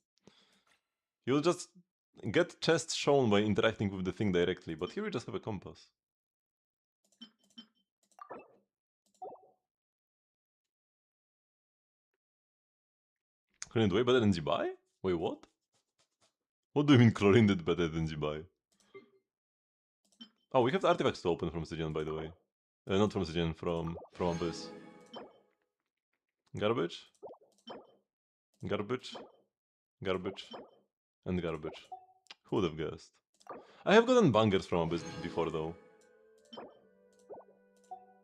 You'll just get chests shown by interacting with the thing directly, but here we just have a compass. Chlorine did way better than Zibai? Wait, what? What do you mean Chlorine did better than Zibai? Oh, we have the artifacts to open from Stygian, by the way. Not from Stygian, from Abyss. Garbage? Garbage, garbage, and garbage. Who would have guessed? I have gotten bangers from Abyss before though.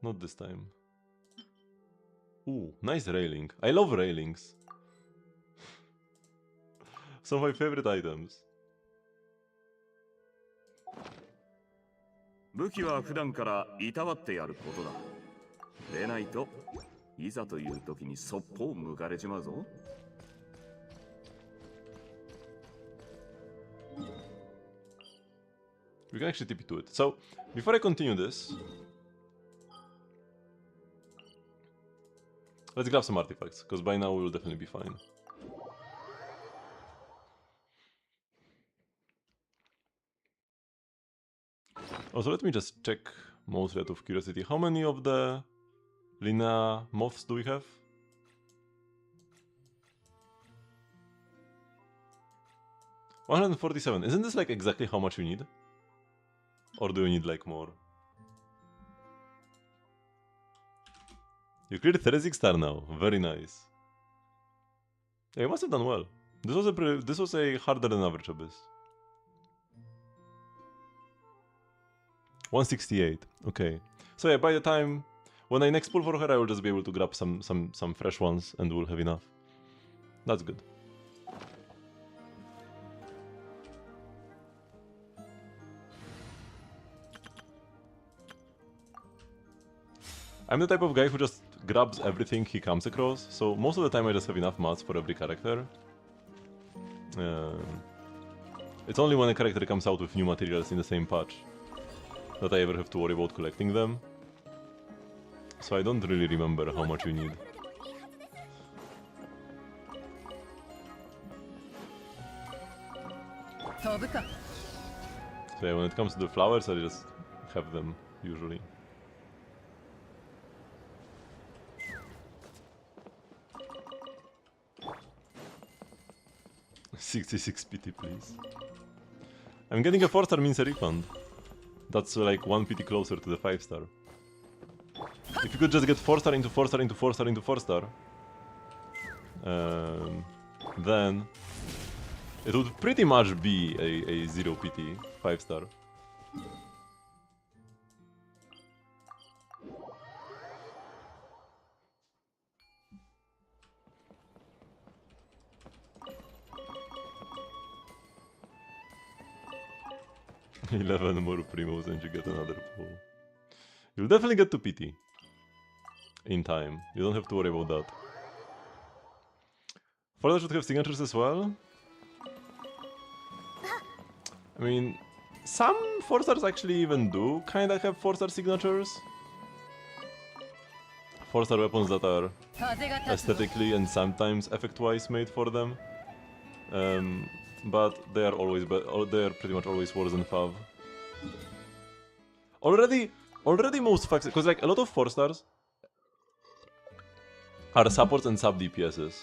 Not this time. Ooh, nice railing. I love railings. Some of my favorite items. 武器は普段からいたわってやることだ。でないといざという時にそっぽを向かれちまうぞ。We can actually TP to it. So, before I continue this, let's grab some artifacts, because by now we will definitely be fine. Also, let me just check, mostly out of curiosity, how many of the Lina moths do we have? $147. Isn't this like exactly how much we need? Or do you need like more? You cleared 36 star now. Very nice. Yeah, you must have done well. This was a harder than average abyss. 168. Okay. So yeah, by the time when I next pull for her, I will just be able to grab some fresh ones, and we'll have enough. That's good. I'm the type of guy who just grabs everything he comes across, so most of the time I just have enough mats for every character. It's only when a character comes out with new materials in the same patch that I ever have to worry about collecting them. So I don't really remember how much you need. So yeah, when it comes to the flowers, I just have them, usually. $66 PT, please. I'm getting a 4-star means a refund. That's like 1 PT closer to the 5-star. If you could just get 4-star into 4-star into 4-star into 4-star, then it would pretty much be a 0 PT 5-star. $11 more primos and you get another pull. You'll definitely get to PT. In time. You don't have to worry about that. Forza should have signatures as well. I mean, some 4-stars actually even do kinda have 4-star signatures. 4-star weapons that are aesthetically and sometimes effect-wise made for them. But they are pretty much always worse than Fav. Already most facts, because like a lot of 4-stars are supports and sub DPSs.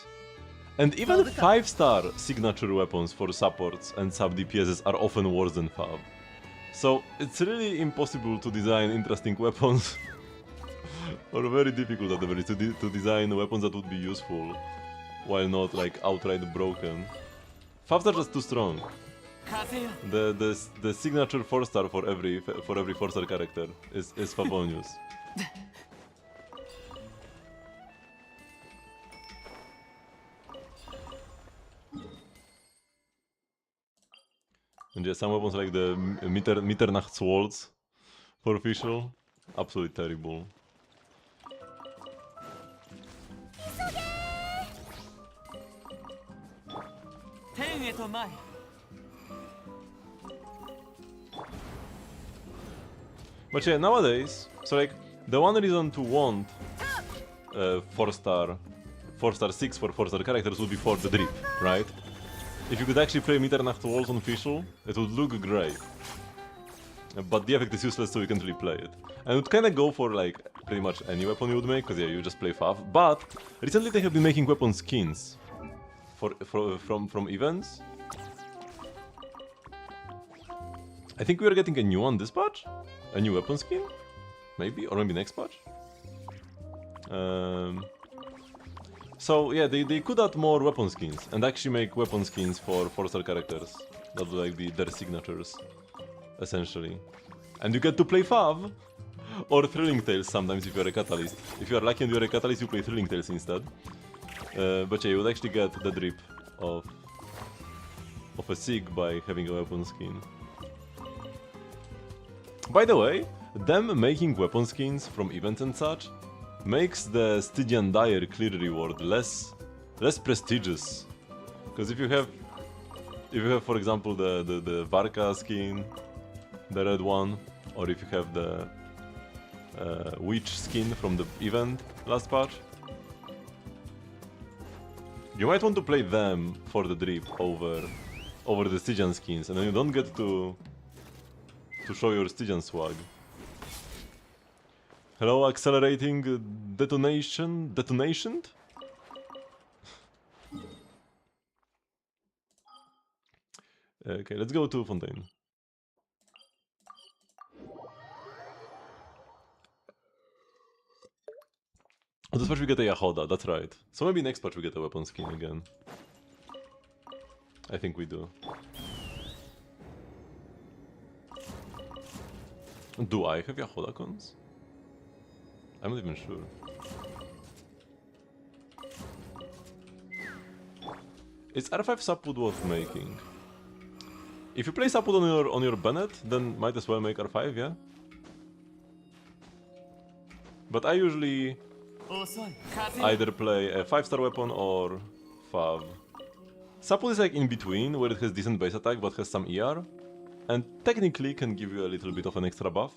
And even 5-star signature weapons for supports and sub DPSs are often worse than Fav. So it's really impossible to design interesting weapons. Or very difficult at the very least to design weapons that would be useful while not like outright broken. Favs are just too strong. The signature 4-star for every 4-star character is Favonius. And yeah, some weapons like the Mitternachtswaltz for official, absolutely terrible. But yeah, nowadays, so like, the one reason to want 4-star 6 for 4-star characters would be for the drip, right? If you could actually play Mitternachtswaltz on official, it would look great. But the effect is useless, so you can't really play it. And it would kinda go for like pretty much any weapon you would make, because yeah, you just play Fav. But recently they have been making weapon skins from events. I think we are getting a new one this patch? A new weapon skin? Maybe? Or maybe next patch? So yeah, they could add more weapon skins and actually make weapon skins for 4-star characters. That would like be their signatures, essentially. And you get to play Fav or Thrilling Tales sometimes if you're a Catalyst. If you are lucky and you're a Catalyst, you play Thrilling Tales instead. But yeah, you would actually get the drip of a Sig by having a weapon skin. By the way, them making weapon skins from events and such makes the Stygian Dire clear reward less prestigious. Because if you have for example the Varka skin, the red one, or if you have the Witch skin from the event last patch, you might want to play them for the drip over the Stygian skins, and then you don't get to show your Stygian swag. Hello, accelerating detonation? Okay, let's go to Fontaine. Oh, this patch we get a Yahoda, that's right. So maybe next patch we get a weapon skin again. I think we do. Do I have Yahoda cons? I'm not even sure. Is R5 Sapwood worth making? If you play Sapwood on your Bennett, then might as well make R5, yeah? But I usually either play a 5-star weapon or Fav. Sapwood is like in between, where it has decent base attack but has some ER, and technically can give you a little bit of an extra buff.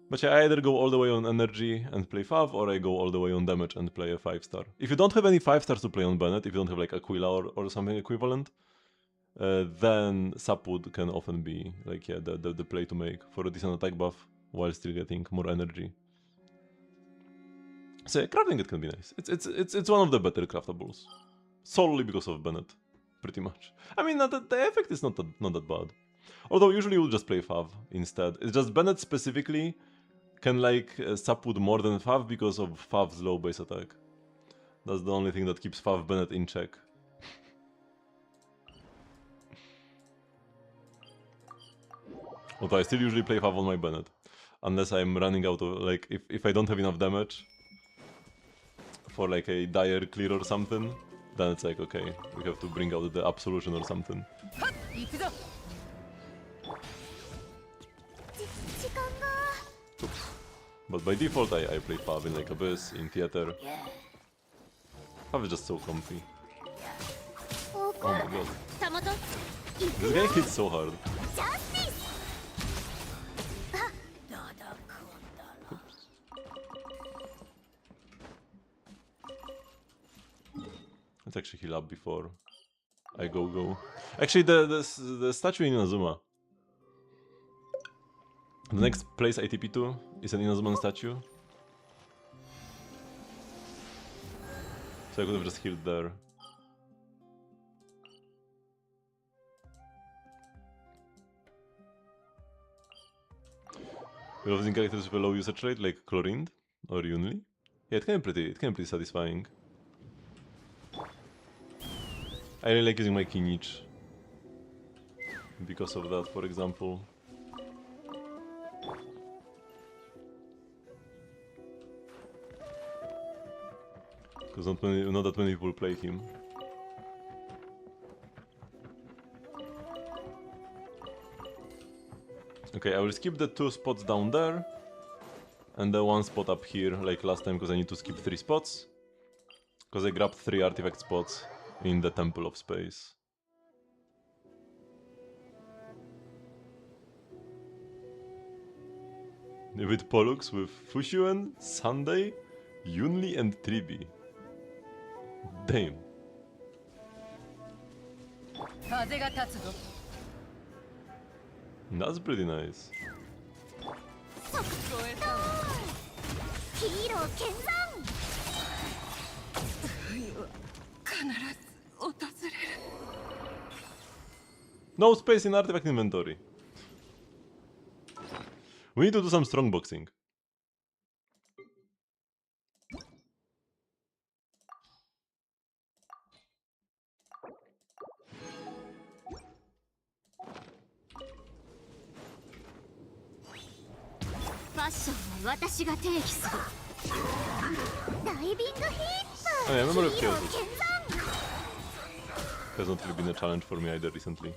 But yeah, I either go all the way on energy and play Fav, or I go all the way on damage and play a 5-star. If you don't have any 5-stars to play on Bennett, if you don't have like Aquila or something equivalent, then Sapwood can often be like, yeah, the play to make for a decent attack buff while still getting more energy. So yeah, crafting it can be nice. It's one of the better craftables, solely because of Bennett, pretty much. I mean, the effect is not that bad. Although usually you'll just play Fav instead. It's just Bennett specifically can like Sapwood more than Fav because of Fav's low base attack. That's the only thing that keeps Fav Bennett in check. Although I still usually play Fav on my Bennett. Unless I'm running out of, like, if I don't have enough damage for like a dire clear or something, then it's like, okay, we have to bring out the Absolution or something. Oops. But by default I play Fav in like Abyss, in Theater. Fav is just so comfy. Oh my god. This guy hits so hard. Oops. Let's actually heal up before I go. Actually, the statue in Inazuma. The next place I TP to is an Inazuman statue. So I could have just healed there. We're using characters with a low usage rate, like Chlorinde or Yunli. Yeah, it can be pretty satisfying. I really like using my Kinich because of that, for example. Because not that many people play him. Okay, I will skip the 2 spots down there and the 1 spot up here like last time, because I need to skip 3 spots. Because I grabbed 3 artifact spots in the Temple of Space. With Pollux, with Fushuen, Sunday, Yunli and Tribi. Damn. That's pretty nice. No space in artifact inventory. We need to do some strong boxing. ッションは私が定義する。ダイビングヒップ。 Oh yeah, memory of ヒーロ chaos ー見 has not really been a challenge for me either recently.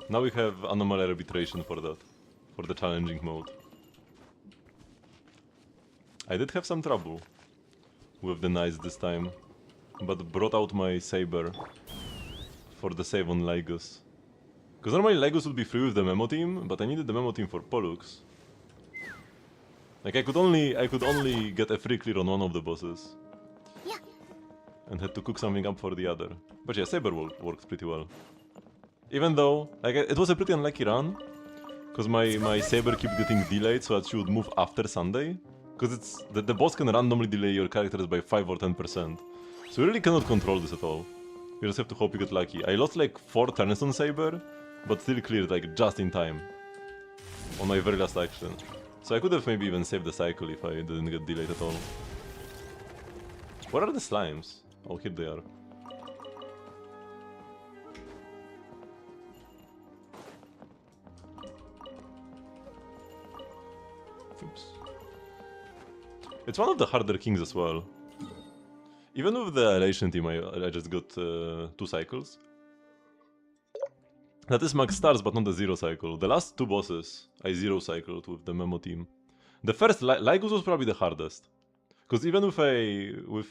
Now we have Anomaly Arbitration for that, for the challenging mode. I did have some trouble with the knights this time, but brought out my saber for the save on Lygus. Because normally Lygus would be free with the Memo team, but I needed the Memo team for Pollux. Like I could only get a free clear on one of the bosses. Yeah. And had to cook something up for the other. But yeah, saber works pretty well. Even though, like, it was a pretty unlucky run, because my saber kept getting delayed so that she would move after Sunday. Because it's the boss can randomly delay your characters by 5 or 10%. So you really cannot control this at all. You just have to hope you get lucky. I lost like 4 turns on saber, but still cleared like just in time. On my very last action. So I could have maybe even saved the cycle if I didn't get delayed at all. Where are the slimes? Oh, here they are. Oops. It's one of the harder kings as well. Even with the elation team, I just got 2 cycles. That is max stars, but not the 0 cycle. The last 2 bosses, I 0 cycled with the Memo team. The first, Lygus was probably the hardest. Because even with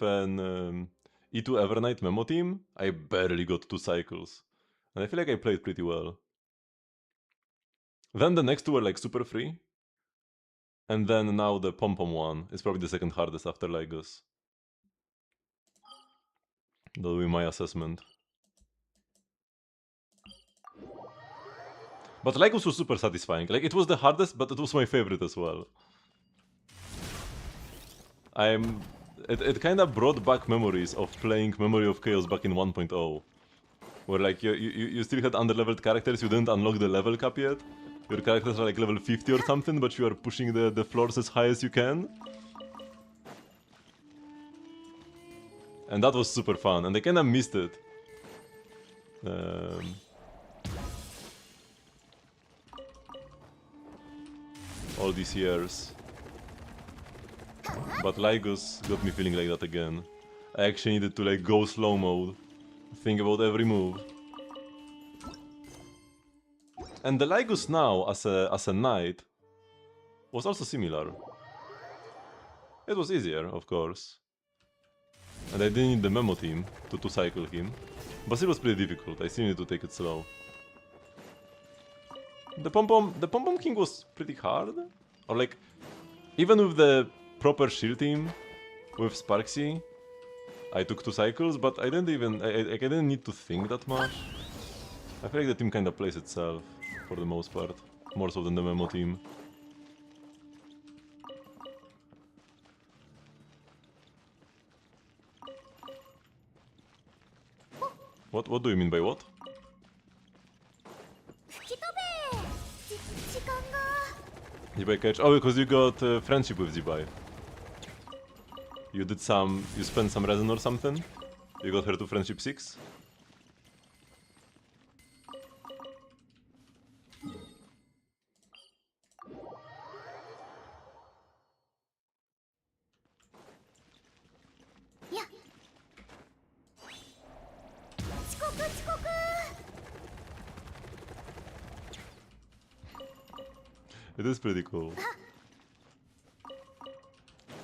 an E2 Evernight Memo team, I barely got 2 cycles. And I feel like I played pretty well. Then the next 2 were like super free. And then now the Pom-Pom one is probably the second hardest after Lygus. That'll be my assessment. But Lygus was super satisfying. Like, it was the hardest, but it was my favorite as well. It kind of brought back memories of playing Memory of Chaos back in 1.0. Where like you still had underleveled characters, you didn't unlock the level cap yet. Your characters are like level 50 or something, but you are pushing the floors as high as you can. And that was super fun, and I kinda missed it. All these years. But Lygus got me feeling like that again. I actually needed to like go slow mode, think about every move. And the Lygus now, as a knight, was also similar. It was easier, of course. And I didn't need the Memo team to cycle him. But it was pretty difficult, I still need to take it slow. The Pom-Pom King was pretty hard. Or like, even with the proper shield team, with Sparksy, I took 2 cycles, but I didn't need to think that much. I feel like the team kinda plays itself, for the most part. More so than the Memo team. What do you mean by what? 吹き飛べ時間が Zibai catch? Oh, because you got friendship with Zibai. You spent some resin or something? You got her to friendship 6?いや遅刻遅刻 It is pretty cool.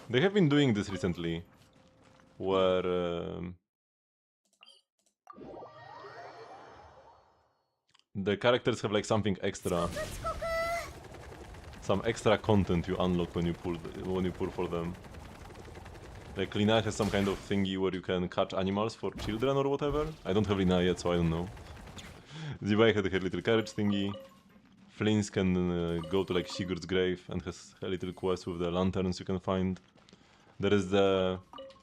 They have been doing this recently, where the characters have like something extra, some extra content you unlock when you pull for them. Like Lina has some kind of thingy where you can catch animals for children or whatever. I don't have Lina yet, so I don't know. Zibai had her little carriage thingy. Flins can go to like Sigurd's grave and has a little quest with the lanterns you can find. There is the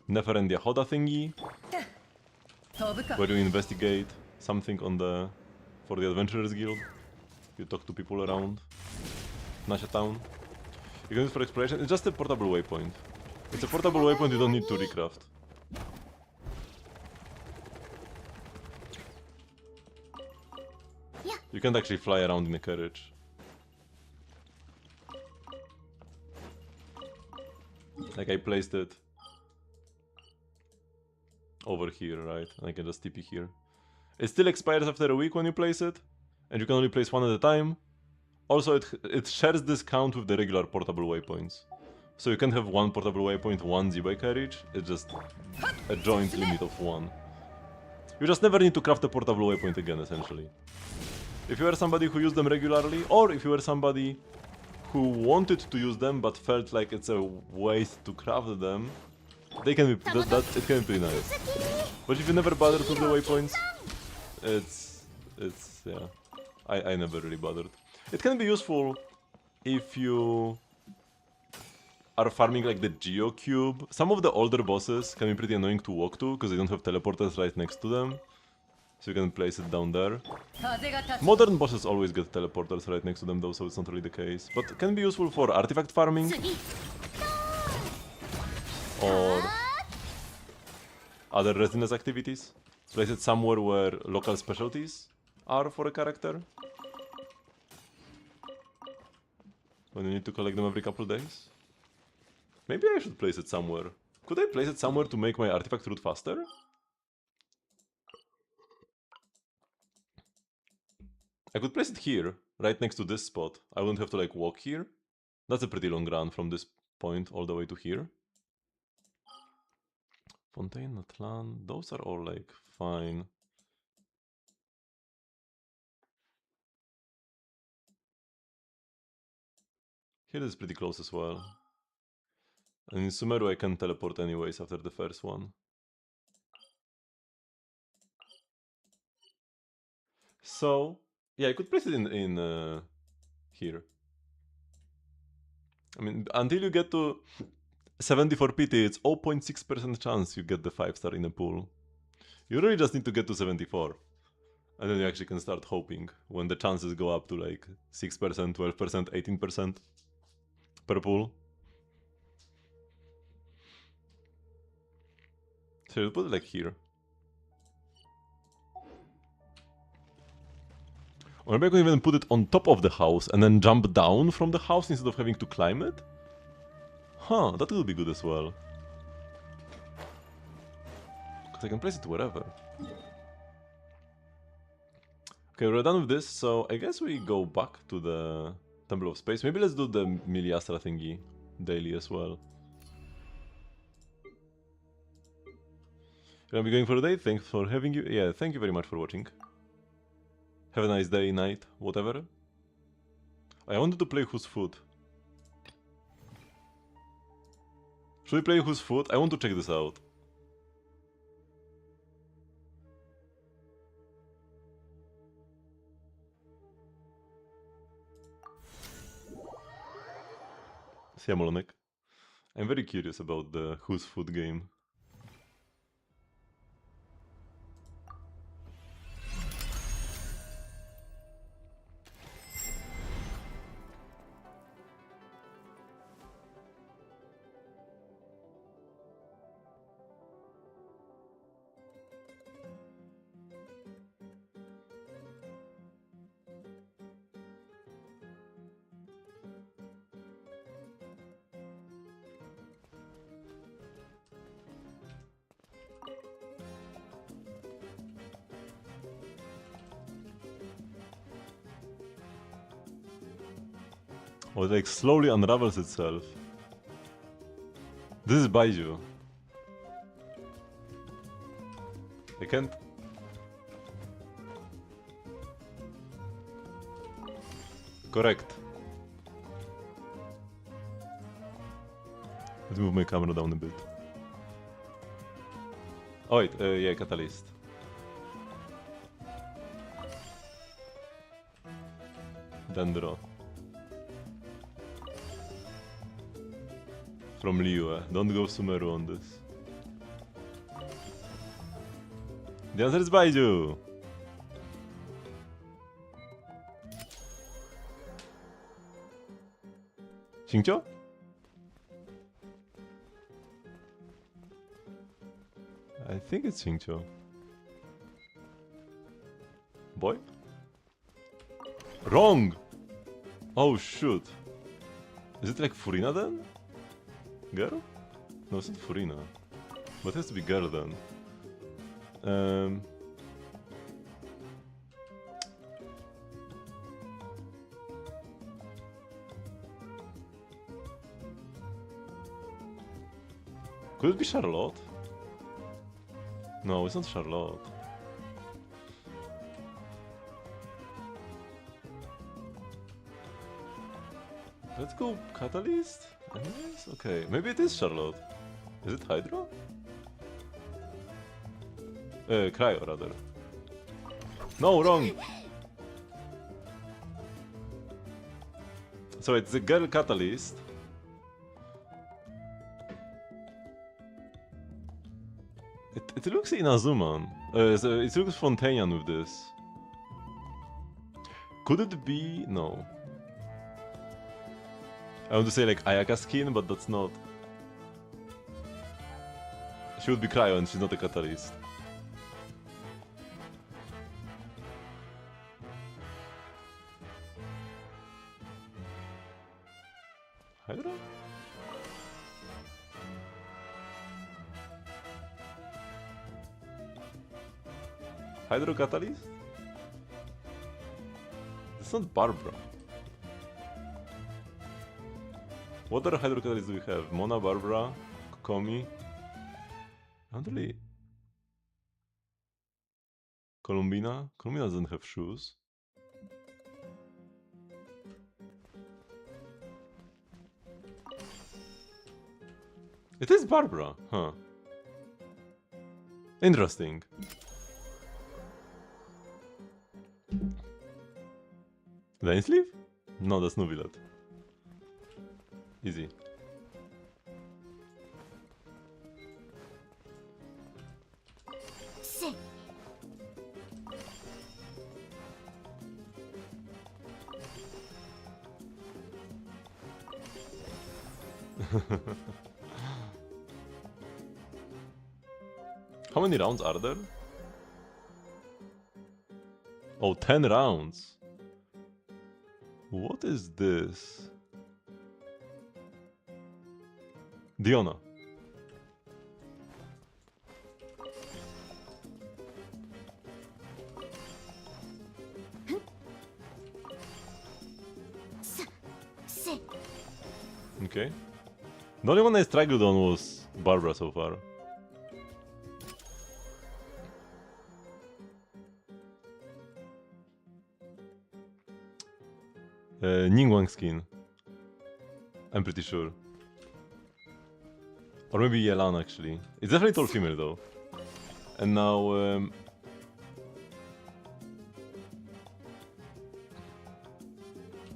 Neferendia Hoda thingy, where you investigate something for the Adventurers Guild. You talk to people around Nasha Town. You can use it for exploration. It's just a portable waypoint. It's a portable waypoint you don't need to recraft. You can't actually fly around in a carriage. Like I placed it over here, right? And I can just TP here. It still expires after a week when you place it, and you can only place one at a time. Also, it shares this count with the regular portable waypoints. So you can have one portable waypoint, one Z-by carriage. It's just a joint limit of one. You just never need to craft a portable waypoint again, essentially. If you are somebody who used them regularly, or if you are somebody who wanted to use them but felt like it's a waste to craft them, they can be it can be pretty nice. But if you never bothered with the waypoints, it's yeah. I never really bothered. It can be useful if you are farming like the Geo Cube. Some of the older bosses can be pretty annoying to walk to because they don't have teleporters right next to them. So you can place it down there. Modern bosses always get teleporters right next to them though, so it's not really the case. But it can be useful for artifact farming. Or other resinous activities. Place it somewhere where local specialties are for a character. When you need to collect them every couple days. Maybe I should place it somewhere. Could I place it somewhere to make my artifact route faster? I could place it here, right next to this spot. I wouldn't have to like walk here. That's a pretty long run from this point all the way to here. Fontaine, Atlan, those are all like fine. Here is pretty close as well. And in Sumeru I can teleport anyways after the first one. So, yeah, I could place it in here. I mean, until you get to 74 PT, it's 0.6% chance you get the 5-star in a pool. You really just need to get to 74. And then you actually can start hoping when the chances go up to like 6%, 12%, 18% per pool. So you put it like here. Or maybe I can even put it on top of the house and then jump down from the house instead of having to climb it? Huh, that will be good as well. Because I can place it wherever. Okay, we're done with this, so I guess we go back to the Temple of Space. Maybe let's do the Miliastra thingy daily as well. You're gonna be going for the day? Thanks for having you. Yeah, thank you very much for watching. Have a nice day, night, whatever. I wanted to play Whose Foot. Should we play Whose Foot? I want to check this out. Siamolonek. I'm very curious about the Whose Foot game. Oh, it like slowly unravels itself. This is Baiju. I can't... Correct. Let's move my camera down a bit. Oh wait, yeah, Catalyst. Dendro. From Liu, don't go Sumeru on this. The answer is Baiju! Xingqiu? I think it's Xingqiu. Boy? Wrong! Oh shoot. Is it like Furina then? Girl? No, it's not Furina. But it has to be girl then. Could it be Charlotte? No, it's not Charlotte. Let's go Catalyst? Anyways? Okay, maybe it is Charlotte. Is it Hydra? Cryo rather. No, wrong! So it's the girl Catalyst. It looks Inazuman. It looks Fontanian with this. Could it be... No. I want to say like Ayaka skin, but that's not. She would be Cryo and she's not a Catalyst. Hydra? Hydro Catalyst? It's not Barbara. What other Hydro Catalysts do we have? Mona, Barbara, Kokomi. I don't really... Columbina? Columbina doesn't have shoes. It is Barbara, huh? Interesting. Lane sleeve? No, that's Nubilet. Easy. Se. How many rounds are there? Oh, 10 rounds. What is this? Diona. Se. Okay. The only one I struggled on was Barbara so far. Ningguang skin. I'm pretty sure. Or maybe Yelan actually. It's definitely all female though. And now...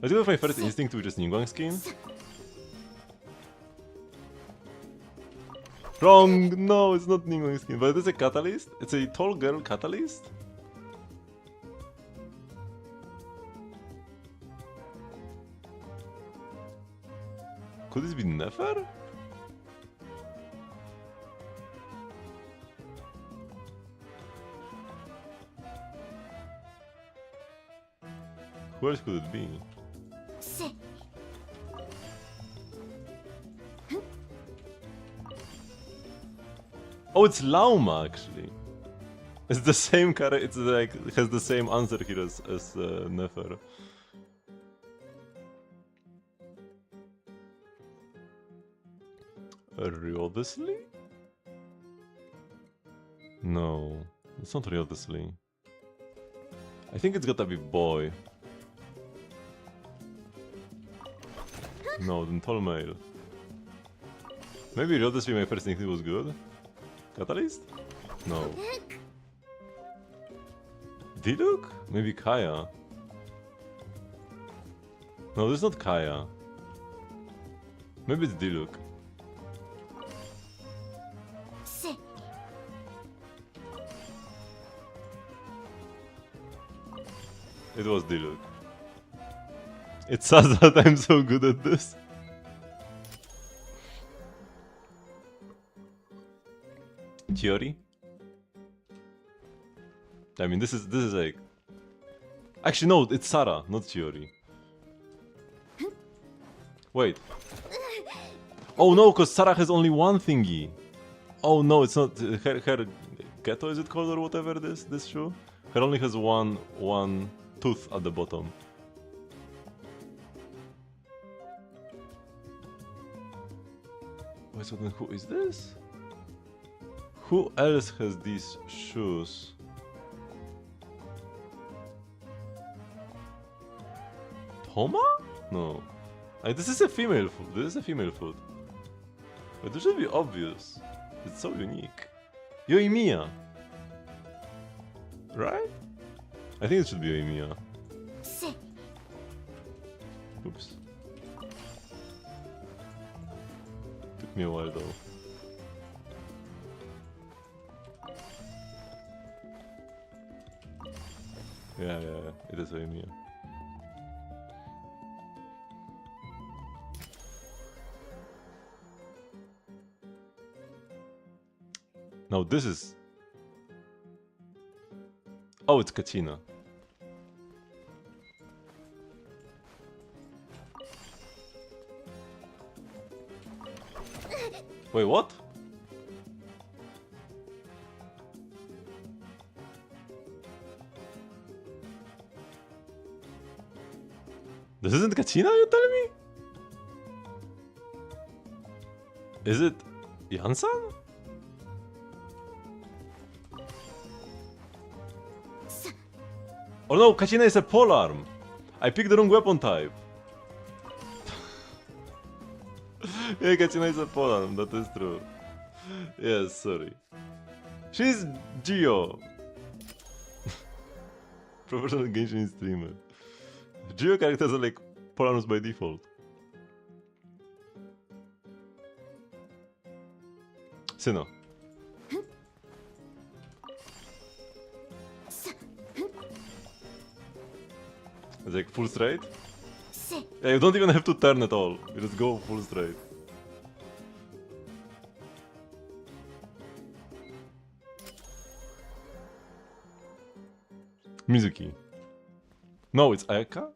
let's go with my first instinct, which is Ningguang skin. Wrong! No, it's not Ningguang skin, but it is a catalyst. It's a tall girl catalyst. Could this be Nefer? Who else could it be? Se. Oh, it's Lauma actually. It's the same character. It's like it has the same answer here as Nefer. Riodesley? No, it's not Riodesley. I think it's gotta be boy. No, then tall male. Maybe Riodesley, my first instinct was good. Catalyst? No. Diluc? Maybe Kaya. No, this is not Kaya. Maybe it's Diluc. Se. It was Diluc. It's sad that I'm so good at this. Chiori? I mean, this is like... Actually, no, it's Sarah, not Chiori. Wait. Oh no, because Sarah has only one thingy. Oh no, it's not her ghetto, is it called, or whatever this shoe? Her only has one tooth at the bottom. Wait, so then who is this? Who else has these shoes? Toma? No. This is a female foot. This is a female foot. But this should be obvious. It's so unique. Yoimiya! Right? I think it should be Yoimiya. Oops. Took me a while though. Yeah, it is Yoimiya. Now this is... Oh, it's Katina. Wait, what? This isn't Katina, you're telling me? Is it Yansan? Oh no, Kachina is a polearm! I picked the wrong weapon type! Yeah, Kachina is a polearm, that is true. Yes, sorry. She's Geo! Professional Genshin streamer. Geo characters are like polearms by default. Sino. It's like full straight? Yeah, you don't even have to turn at all. You just go full straight. Mizuki. No, it's Ayaka?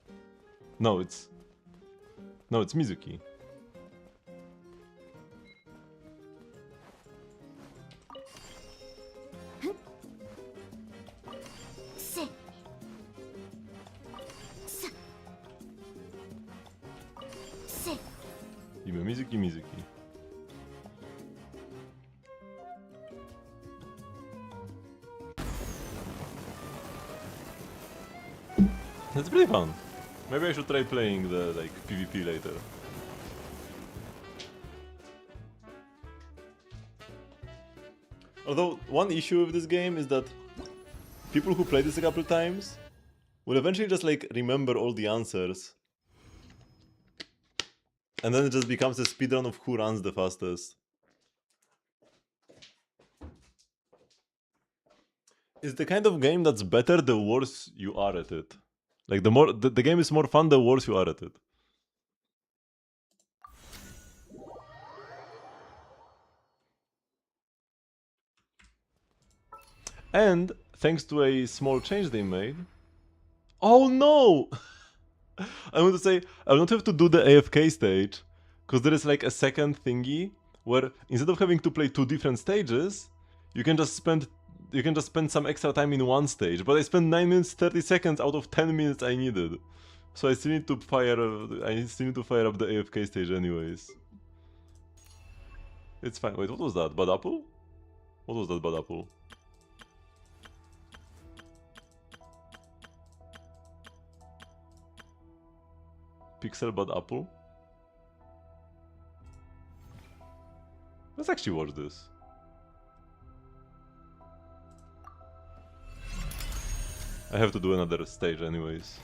No, it's Mizuki. Mizuki. That's pretty fun. Maybe I should try playing the PvP later. Although one issue with this game is that people who play this a couple times will eventually just remember all the answers. And then it just becomes a speedrun of who runs the fastest. It's the kind of game that's better the worse you are at it. Like the game is more fun the worse you are at it. And thanks to a small change they made. Oh no! I want to say I will not have to do the AFK stage, because there is a second thingy where instead of having to play two different stages, you can just spend some extra time in one stage. But I spent 9 minutes 30 seconds out of 10 minutes I needed, so I still need to fire up the AFK stage anyways. It's fine. Wait, what was that? Bad apple? What was that bad apple? Pixel bad apple? Let's actually watch this. I have to do another stage anyways.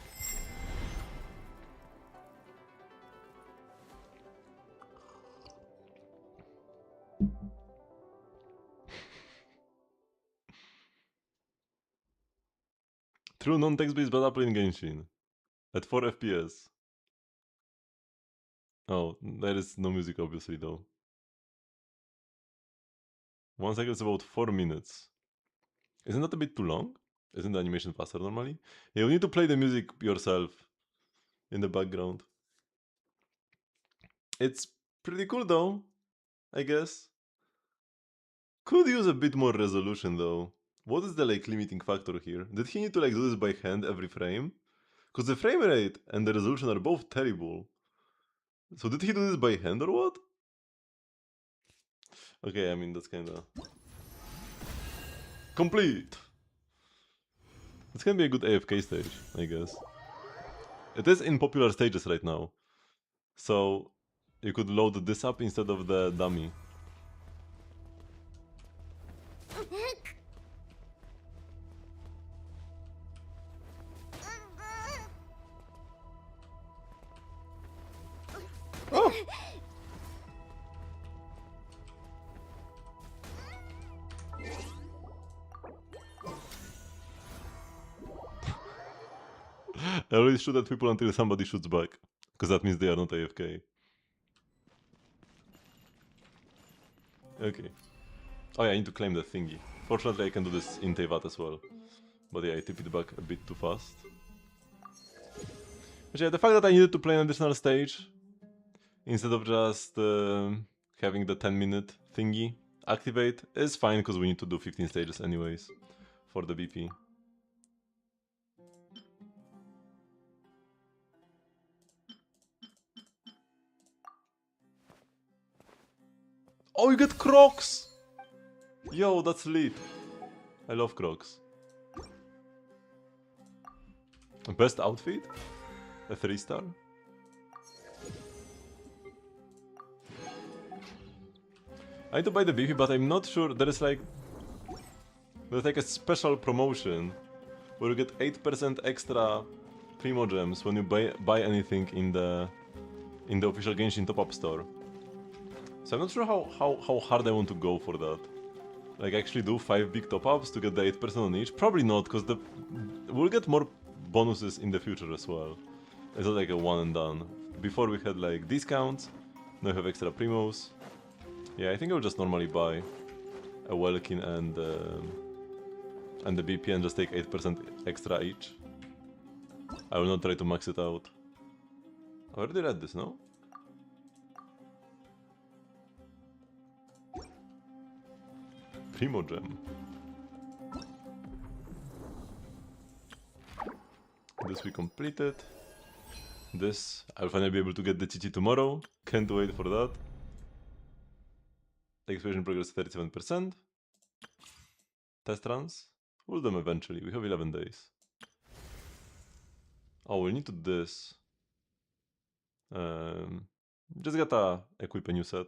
True non-text based bad apple in Genshin. At 4 FPS. Oh, there is no music obviously though. 1 second is about 4 minutes. Isn't that a bit too long? Isn't the animation faster normally? Yeah, you need to play the music yourself in the background. It's Pretty cool though, I guess. Could use a bit more resolution though. What is the like limiting factor here? Did he need to like do this by hand every frame? Because the frame rate and the resolution are both terrible. So did he do this by hand or what? Okay, I mean that's kinda... Complete! It's gonna be a good AFK stage, I guess. It is in popular stages right now. So you could load this up instead of the dummy. Oh! I always shoot at people until somebody shoots back. Because that means they are not AFK. Okay. Oh yeah, I need to claim the thingy. Fortunately I can do this in Teyvat as well. But yeah, I tip it back a bit too fast. But yeah, the fact that I needed to play an additional stage instead of just having the 10-minute thingy activate is fine because we need to do 15 stages anyways for the BP. Oh, you get Crocs! Yo, that's lit. I love Crocs. Best outfit? A 3-star? I need to buy the BP, but I'm not sure. There's like a special promotion where you get 8% extra Primo Gems when you buy anything in the official Genshin top-up store. So I'm not sure how hard I want to go for that. Like actually do 5 big top-ups to get the 8% on each? Probably not, because we'll get more bonuses in the future as well. It's not like a one and done. Before we had like discounts, now we have extra Primos. Yeah, I think I'll just normally buy a Welkin and the BP and just take 8% extra each. I will not try to max it out. I already read this, no? Primo Gem. This we completed. This, I'll finally be able to get the Chichi tomorrow. Can't wait for that. Exploration progress 37%. Test runs. We'll do them eventually. We have 11 days. Oh, we'll need to do this. Just gotta equip a new set.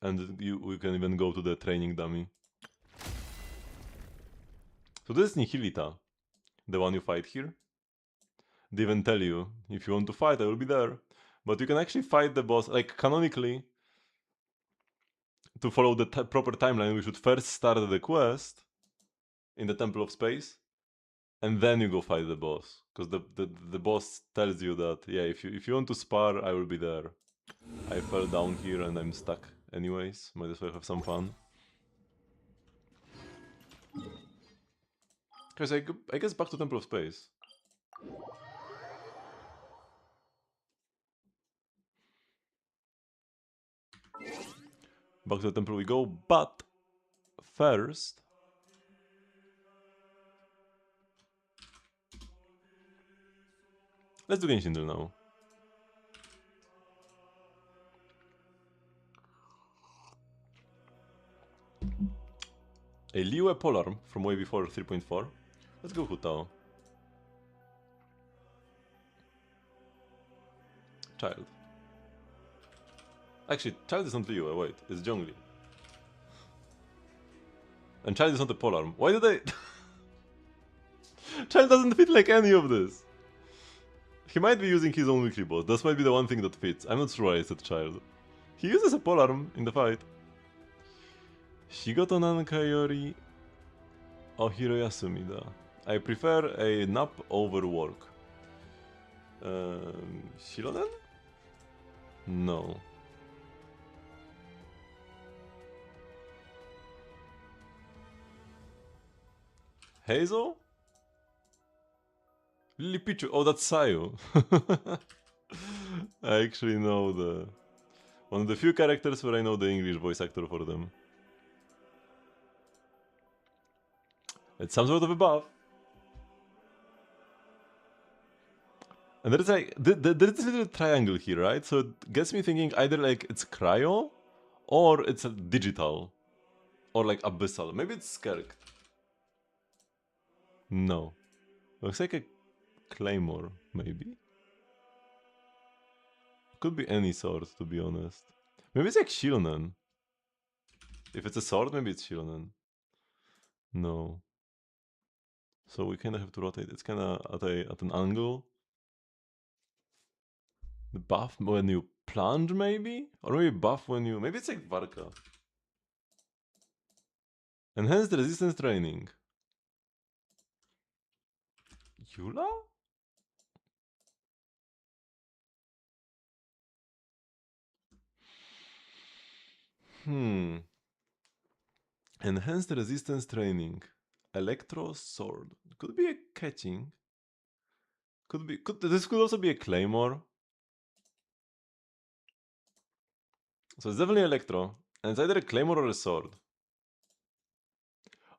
And we can even go to the training dummy. So this is Nihilita. The one you fight here. They even tell you, if you want to fight, I will be there. But you can actually fight the boss, like canonically, to follow the proper timeline, we should first start the quest in the Temple of Space, and then you go fight the boss. Because the boss tells you that, yeah, if you want to spar, I will be there. I fell down here and I'm stuck anyways, might as well have some fun. Because I guess back to Temple of Space. Back to the temple we go, but first... Let's do Genshin Drill now. A Liyue Polarm from way before 3.4. Let's go Hutao. Child. Actually, Child is not Liyue, wait, it's Zhongli. And Child is not a Polarm. Why did I... Child doesn't fit like any of this. He might be using his own weekly boss. That might be the one thing that fits. I'm not sure why I said Child. He uses a Polarm in the fight. Shigoto Nanka Yori Ohiro Yasumida. I prefer a nap over work. Shironen? No. Hazel? Lily Pichu. Oh, that's Sayu. I actually know the one of the few characters where I know the English voice actor for them. It's some sort of a buff. And there's like there's this little triangle here, right? So it gets me thinking either like it's cryo, or it's digital, or like abyssal. Maybe it's Skirk. No, looks like a claymore, maybe. Could be any sword, to be honest. Maybe it's like Shironen. If it's a sword, maybe it's Shironen. No. So we kind of have to rotate. It's kind of at an angle. The buff when you plunge, maybe? Or maybe buff when you... Maybe it's like Varka. Enhanced resistance training. Yula? Enhanced resistance training. Electro sword. Could be a catching. This could also be a claymore. So it's definitely electro. And it's either a claymore or a sword.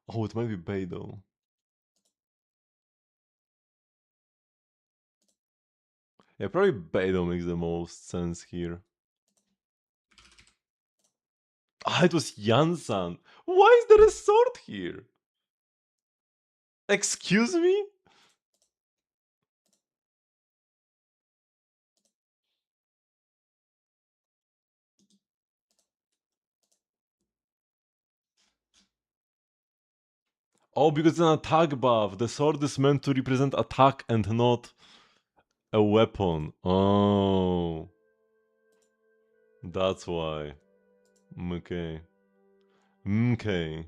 Oh, it might be Beidou. Yeah, probably Beidou makes the most sense here. Ah, it was Yansan. Why is there a sword here? Excuse me? Oh, because it's an attack buff. The sword is meant to represent attack and not a weapon. Oh. That's why. Okay. Okay.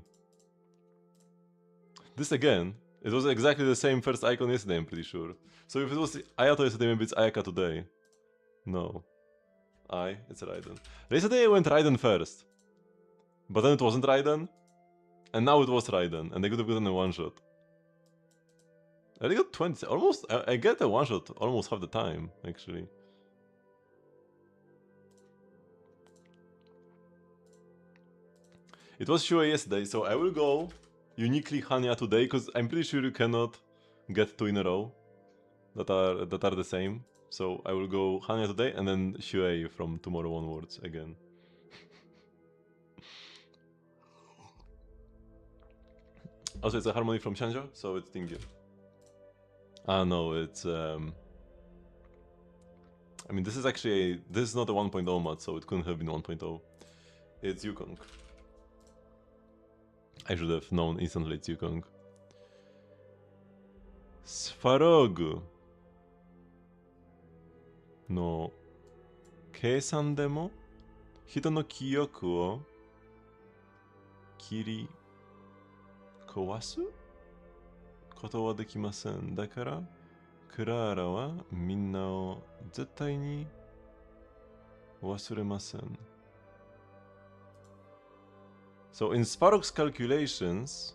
This again, it was exactly the same first icon yesterday, I'm pretty sure. So if it was Ayato yesterday, maybe it's Ayaka today. No. It's Raiden. Yesterday I went Raiden first. But then it wasn't Raiden. And now it was Raiden. And I could have gotten a one-shot. I got 20. Almost. I get a one-shot almost half the time, actually. It was Shua yesterday, so I will go uniquely Hanya today, because I'm pretty sure you cannot get two in a row that are the same. So I will go Hanya today and then Shua from tomorrow onwards again. Also, it's a harmony from Shanjo, so it's Tingyu. Ah, no, it's I mean, this is actually this is not a 1.0 mod, so it couldn't have been 1.0. It's Yukong. I should have known instantly it's Yukong. Sfarog no keisan demo hito no kiyoku o kiri kawasu koto wa dekimasen. Dakara Clara wa minna o zettai ni wasuremasen. So in Sparrow's calculations,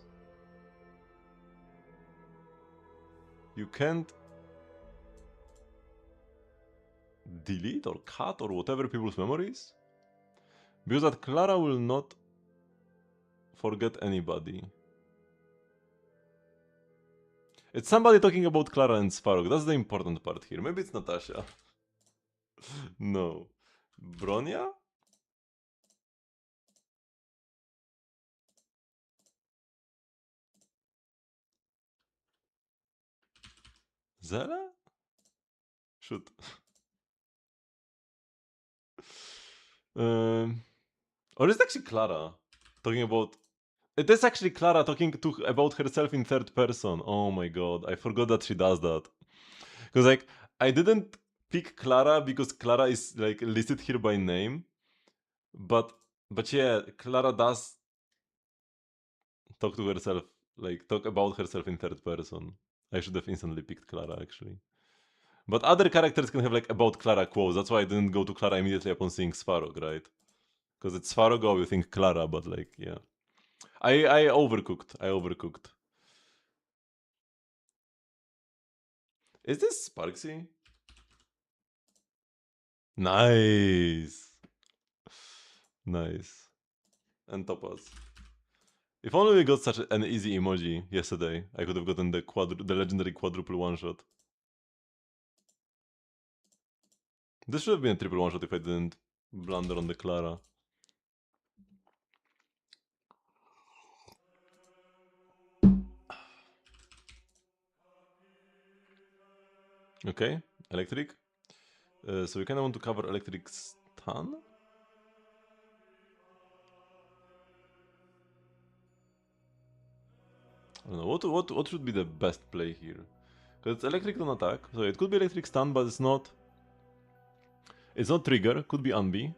you can't delete or cut or whatever people's memories, because that Clara will not forget anybody. It's somebody talking about Clara and Sparrow. That's the important part here. Maybe it's Natasha. No. Bronya? Zella? Shoot. Or is it actually Clara talking about... It is actually Clara talking about herself in third person. Oh my god, I forgot that she does that. Because like, I didn't pick Clara because Clara is like listed here by name. But yeah, Clara does talk to herself, like talk about herself in third person. I should have instantly picked Clara actually. But other characters can have like about Clara quotes. That's why I didn't go to Clara immediately upon seeing Svarog, right? Because it's Svarog, oh, you think Clara, but like, yeah. I overcooked. Is this Sparksy? Nice. Nice. And topaz. If only we got such an easy emoji yesterday, I could have gotten the legendary quadruple one-shot. This should have been a triple one-shot if I didn't blunder on the Clara. Okay, electric. So we kind of want to cover electric stun? I don't know, what should be the best play here? Because it's electric on attack, so it could be electric stun, but it's not... It's not trigger, could be Unbi.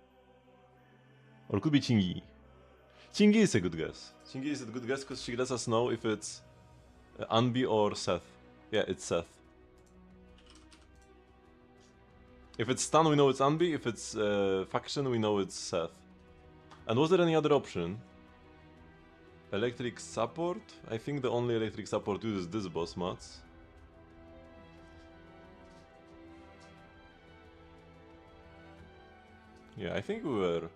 Or could be Chingy. Chingy is a good guess. Chingy is a good guess because she lets us know if it's Unbi or Seth. Yeah, it's Seth. If it's stun, we know it's Unbi. If it's faction, we know it's Seth. And was there any other option? Electric support? I think the only electric support uses this boss mats. Yeah, I think we were...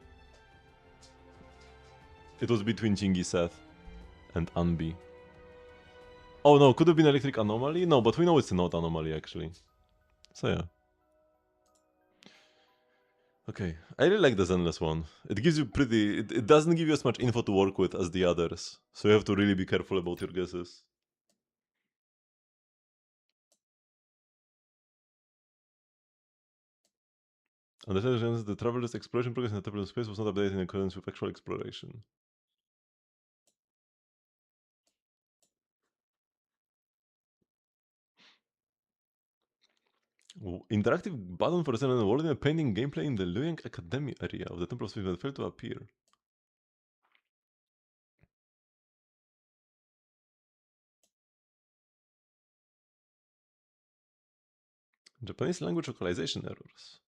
It was between Chingy Seth and Unbi. Oh no, could have been electric anomaly? No, but we know it's not anomaly actually. So yeah. Okay, I really like the Zenless one. It gives you pretty... It doesn't give you as much info to work with as the others. So you have to really be careful about your guesses. Understand the traveler's exploration progress in the temple space was not updated in accordance with actual exploration. Interactive button for sending world in a painting gameplay in the Luyang Academy area of the Temple of Space that failed to appear. Japanese language localization errors.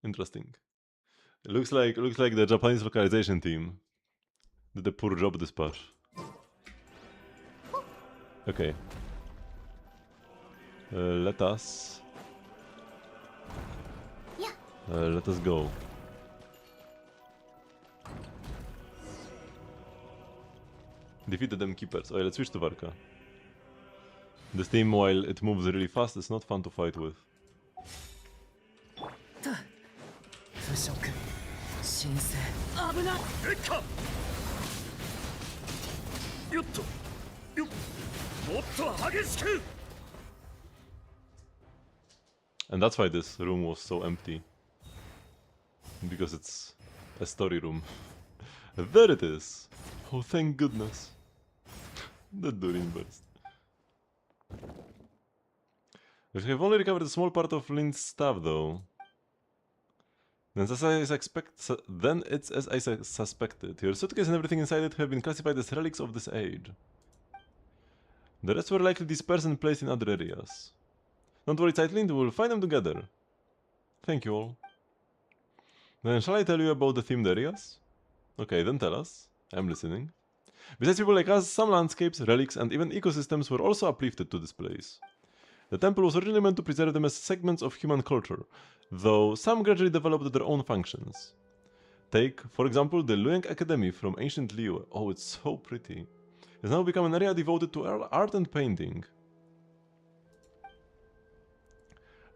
Interesting. It looks like the Japanese localization team did a poor job this patch. Okay. Let us go. Defeated them keepers. Oh yeah, let's switch to Varka. This team, while it moves really fast, is not fun to fight with. 腐食神聖危ないえっかよっとよっもっと激しく And that's why this room was so empty. Because it's a story room. There it is! Oh, thank goodness. The Durin burst. We have only recovered a small part of Lynn's stuff, though. Then it's as I suspected. Your suitcase and everything inside it have been classified as relics of this age. The rest were likely dispersed and placed in other areas. Don't worry, Tightlind, we'll find them together. Thank you all. Then shall I tell you about the themed areas? Okay, then tell us. I'm listening. Besides people like us, some landscapes, relics, and even ecosystems were also uplifted to this place. The temple was originally meant to preserve them as segments of human culture, though some gradually developed their own functions. Take, for example, the Luyang Academy from ancient Liyue. Oh, it's so pretty. It's now become an area devoted to art and painting.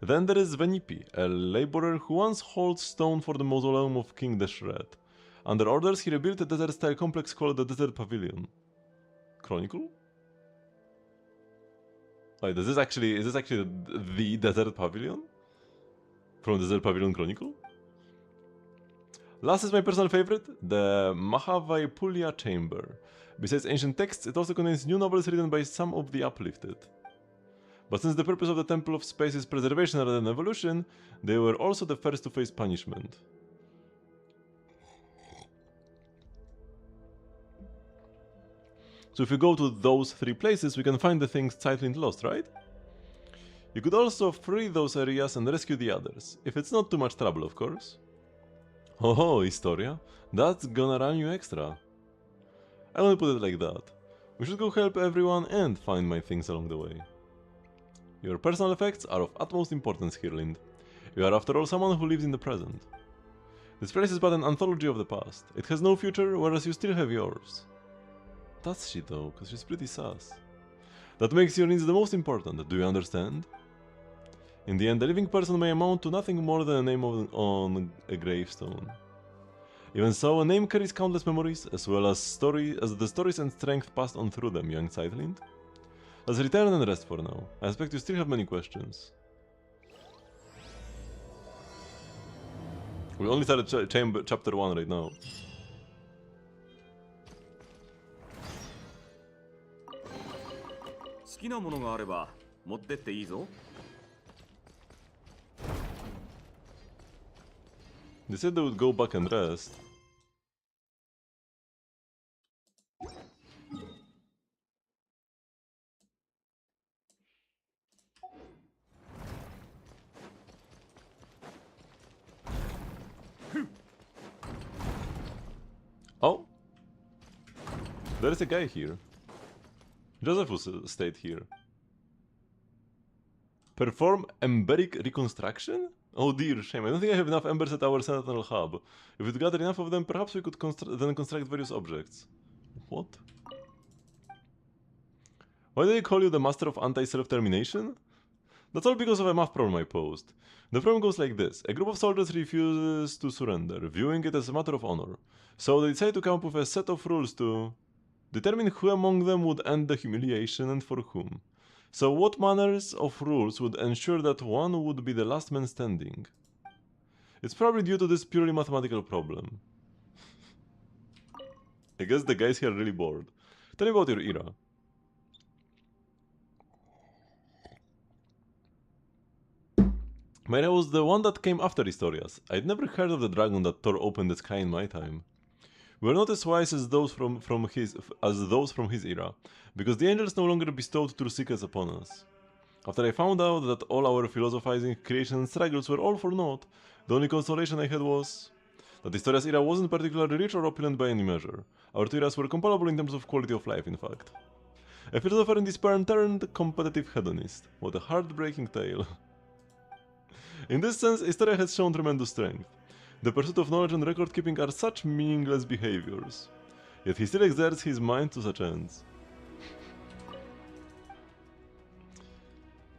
Then there is Venipi, a laborer who once hauled stone for the mausoleum of King Deshret. Under orders, he rebuilt a desert-style complex called the Desert Pavilion. Chronicle? Wait, is this actually the Desert Pavilion? From Desert Pavilion Chronicle? Last is my personal favorite, the Mahavaipulya Chamber. Besides ancient texts, it also contains new novels written by some of the uplifted. But since the purpose of the Temple of Space is preservation rather than evolution, they were also the first to face punishment. So if we go to those three places, we can find the things Tightlind lost, right? You could also free those areas and rescue the others, if it's not too much trouble, of course. Oh, Historia, that's gonna run you extra. I won't put it like that. We should go help everyone and find my things along the way. Your personal effects are of utmost importance here, Lind. You are after all someone who lives in the present. This place is but an anthology of the past. It has no future, whereas you still have yours. Does she though? Because she's pretty sus. That makes your needs the most important, do you understand? In the end, a living person may amount to nothing more than a name on a gravestone. Even so, a name carries countless memories, as well as the stories and strength passed on through them, young Sightlind. Let's return and rest for now. I expect you still have many questions. We only started chapter 1 right now. They said they would go back and rest. Oh! There is a guy here. Josephus stayed here. Perform emberic reconstruction? Oh dear, shame. I don't think I have enough embers at our central hub. If we gather enough of them, perhaps we could then construct various objects. What? Why do they call you the master of anti-self-termination? That's all because of a math problem I posed. The problem goes like this. A group of soldiers refuses to surrender, viewing it as a matter of honor. So they decide to come up with a set of rules to determine who among them would end the humiliation and for whom. So what manners of rules would ensure that one would be the last man standing? It's probably due to this purely mathematical problem. I guess the guys here are really bored. Tell me about your era. My era was the one that came after Historias. I'd never heard of the dragon that tore open the sky in my time. We were not as wise as those from his era, because the angels no longer bestowed true secrets upon us. After I found out that all our philosophizing, creation and struggles were all for naught, the only consolation I had was that Historia's era wasn't particularly rich or opulent by any measure. Our two eras were comparable in terms of quality of life, in fact. A philosopher in despair turned competitive hedonist. What a heartbreaking tale. In this sense, Historia has shown tremendous strength. The pursuit of knowledge and record-keeping are such meaningless behaviors. Yet he still exerts his mind to such ends.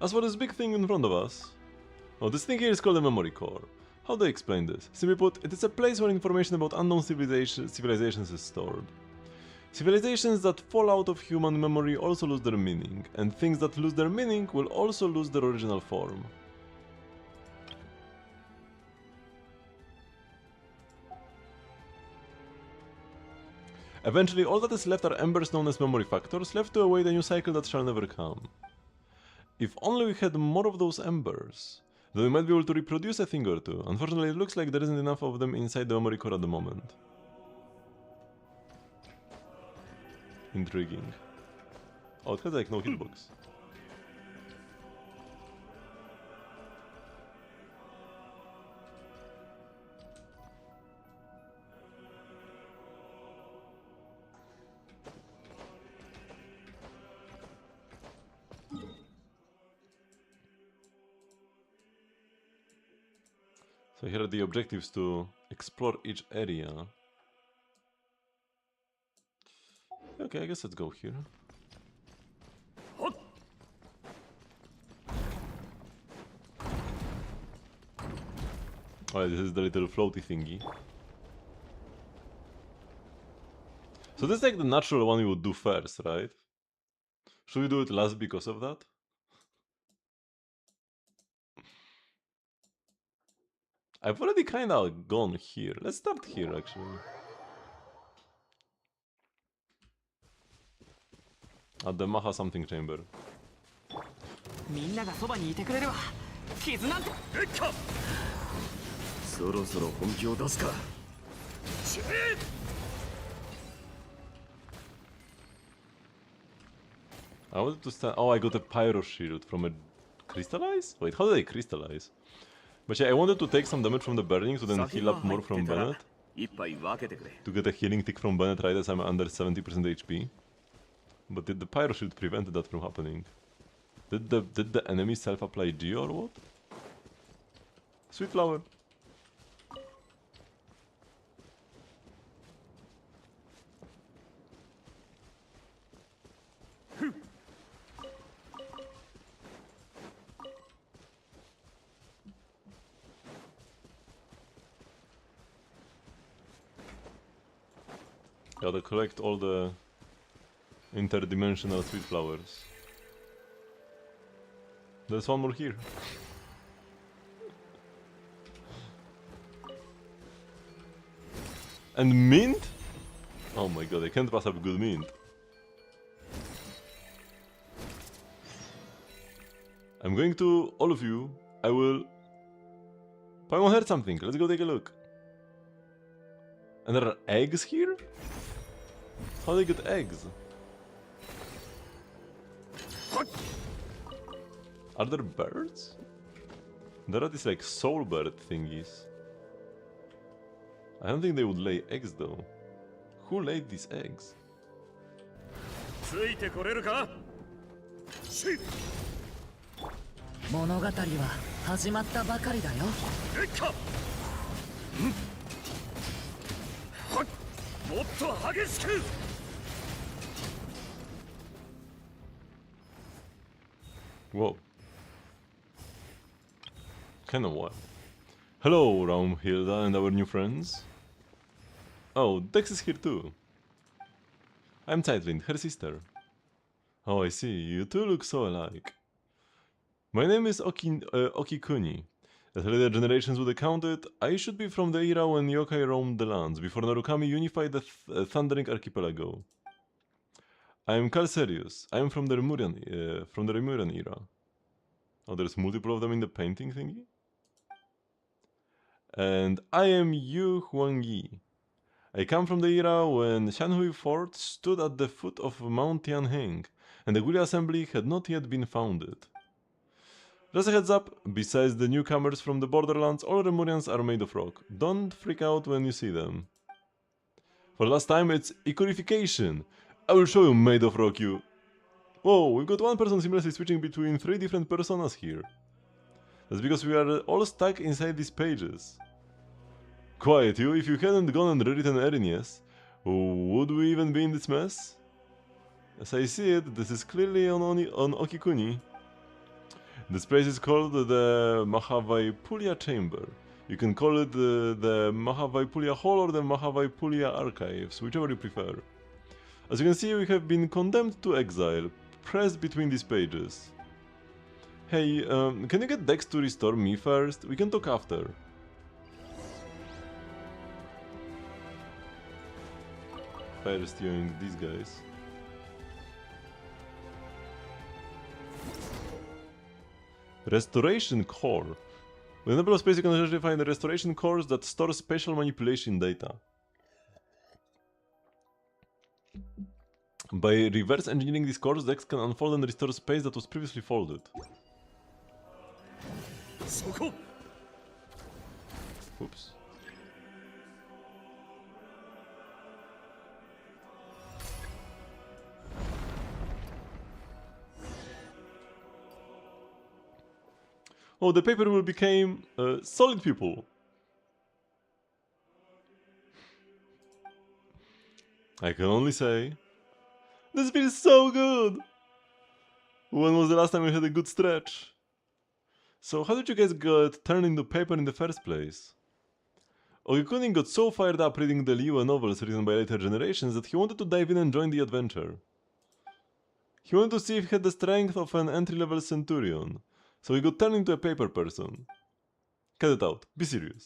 As for this big thing in front of us... Oh, this thing here is called a memory core. How do I explain this? Simply put, it is a place where information about unknown civilizations is stored. Civilizations that fall out of human memory also lose their meaning, and things that lose their meaning will also lose their original form. Eventually, all that is left are embers known as memory factors, left to await a new cycle that shall never come. If only we had more of those embers, then we might be able to reproduce a thing or two. Unfortunately, it looks like there isn't enough of them inside the memory core at the moment. Intriguing. Oh, it has like no hitbox. So here are the objectives to explore each area. Okay, I guess let's go here. Oh, this is the little floaty thingy. So this is like the natural one we would do first, right? Should we do it last because of that? I've already kinda gone here. Let's start here, actually. At the Maha something chamber. みんながそばにいてくれれば傷なんてそろそろ本気を出すか。I wanted to stand. Oh, I got a pyro shield from a crystallize? Wait, how did I crystallize? But yeah, I wanted to take some damage from the burning to then heal up more from Bennett. To get a healing tick from Bennett right as I'm under 70% HP. But did the pyro shield prevent that from happening? Did the enemy self-apply G or what? Sweet flower. Gotta collect all the interdimensional sweet flowers. There's one more here. And mint? Oh my god, I can't pass up good mint. I'm going to all of you. I will... Paimon heard something. Let's go take a look. And there are eggs here? How do they get eggs? Are there birds? There are these like soul bird thingies. I don't think they would lay eggs though. Who laid these eggs? ついてこれるか？しっ！物語は始まったばかりだよ。レッカ！はっ！もっと激しく！ Whoa. Kinda wild. Hello, Raumhilda and our new friends. Oh, Dex is here too. I'm Zeitlind, her sister. Oh, I see, you two look so alike. My name is Okikuni. As later generations would account it, I should be from the era when yokai roamed the lands, before Narukami unified the Thundering Archipelago. I am Calcerius. I am from the Remurian era. Oh, there's multiple of them in the painting thingy? And I am Yu Huangyi. I come from the era when Shanhui Fort stood at the foot of Mount Tianheng, and the Gulia Assembly had not yet been founded. Just a heads up, besides the newcomers from the borderlands, all Remurians are made of rock. Don't freak out when you see them. For the last time, it's Iconification! I will show you, made of rock, you... Whoa, we've got one person seamlessly switching between 3 different personas here. That's because we are all stuck inside these pages. Quiet you, if you hadn't gone and rewritten Erinius, would we even be in this mess? As I see it, this is clearly on Okikuni. This place is called the Mahavaipulia Chamber. You can call it the Mahavaipulia Hall or the Mahavaipulia Archives, whichever you prefer. As you can see, we have been condemned to exile, pressed between these pages. Hey, can you get Dex to restore me first? We can talk after. Fire steering these guys. Restoration Core. With a number of space you can actually find the restoration cores that store special manipulation data. By reverse engineering these cores, Dex can unfold and restore space that was previously folded. Oops. Oh, the paper will become solid people. I can only say, this feels so good. When was the last time we had a good stretch? So how did you guys get turned into paper in the first place? Ogikunin got so fired up reading the Liwa novels written by later generations that he wanted to dive in and join the adventure. He wanted to see if he had the strength of an entry-level centurion, so he got turned into a paper person. Cut it out, be serious.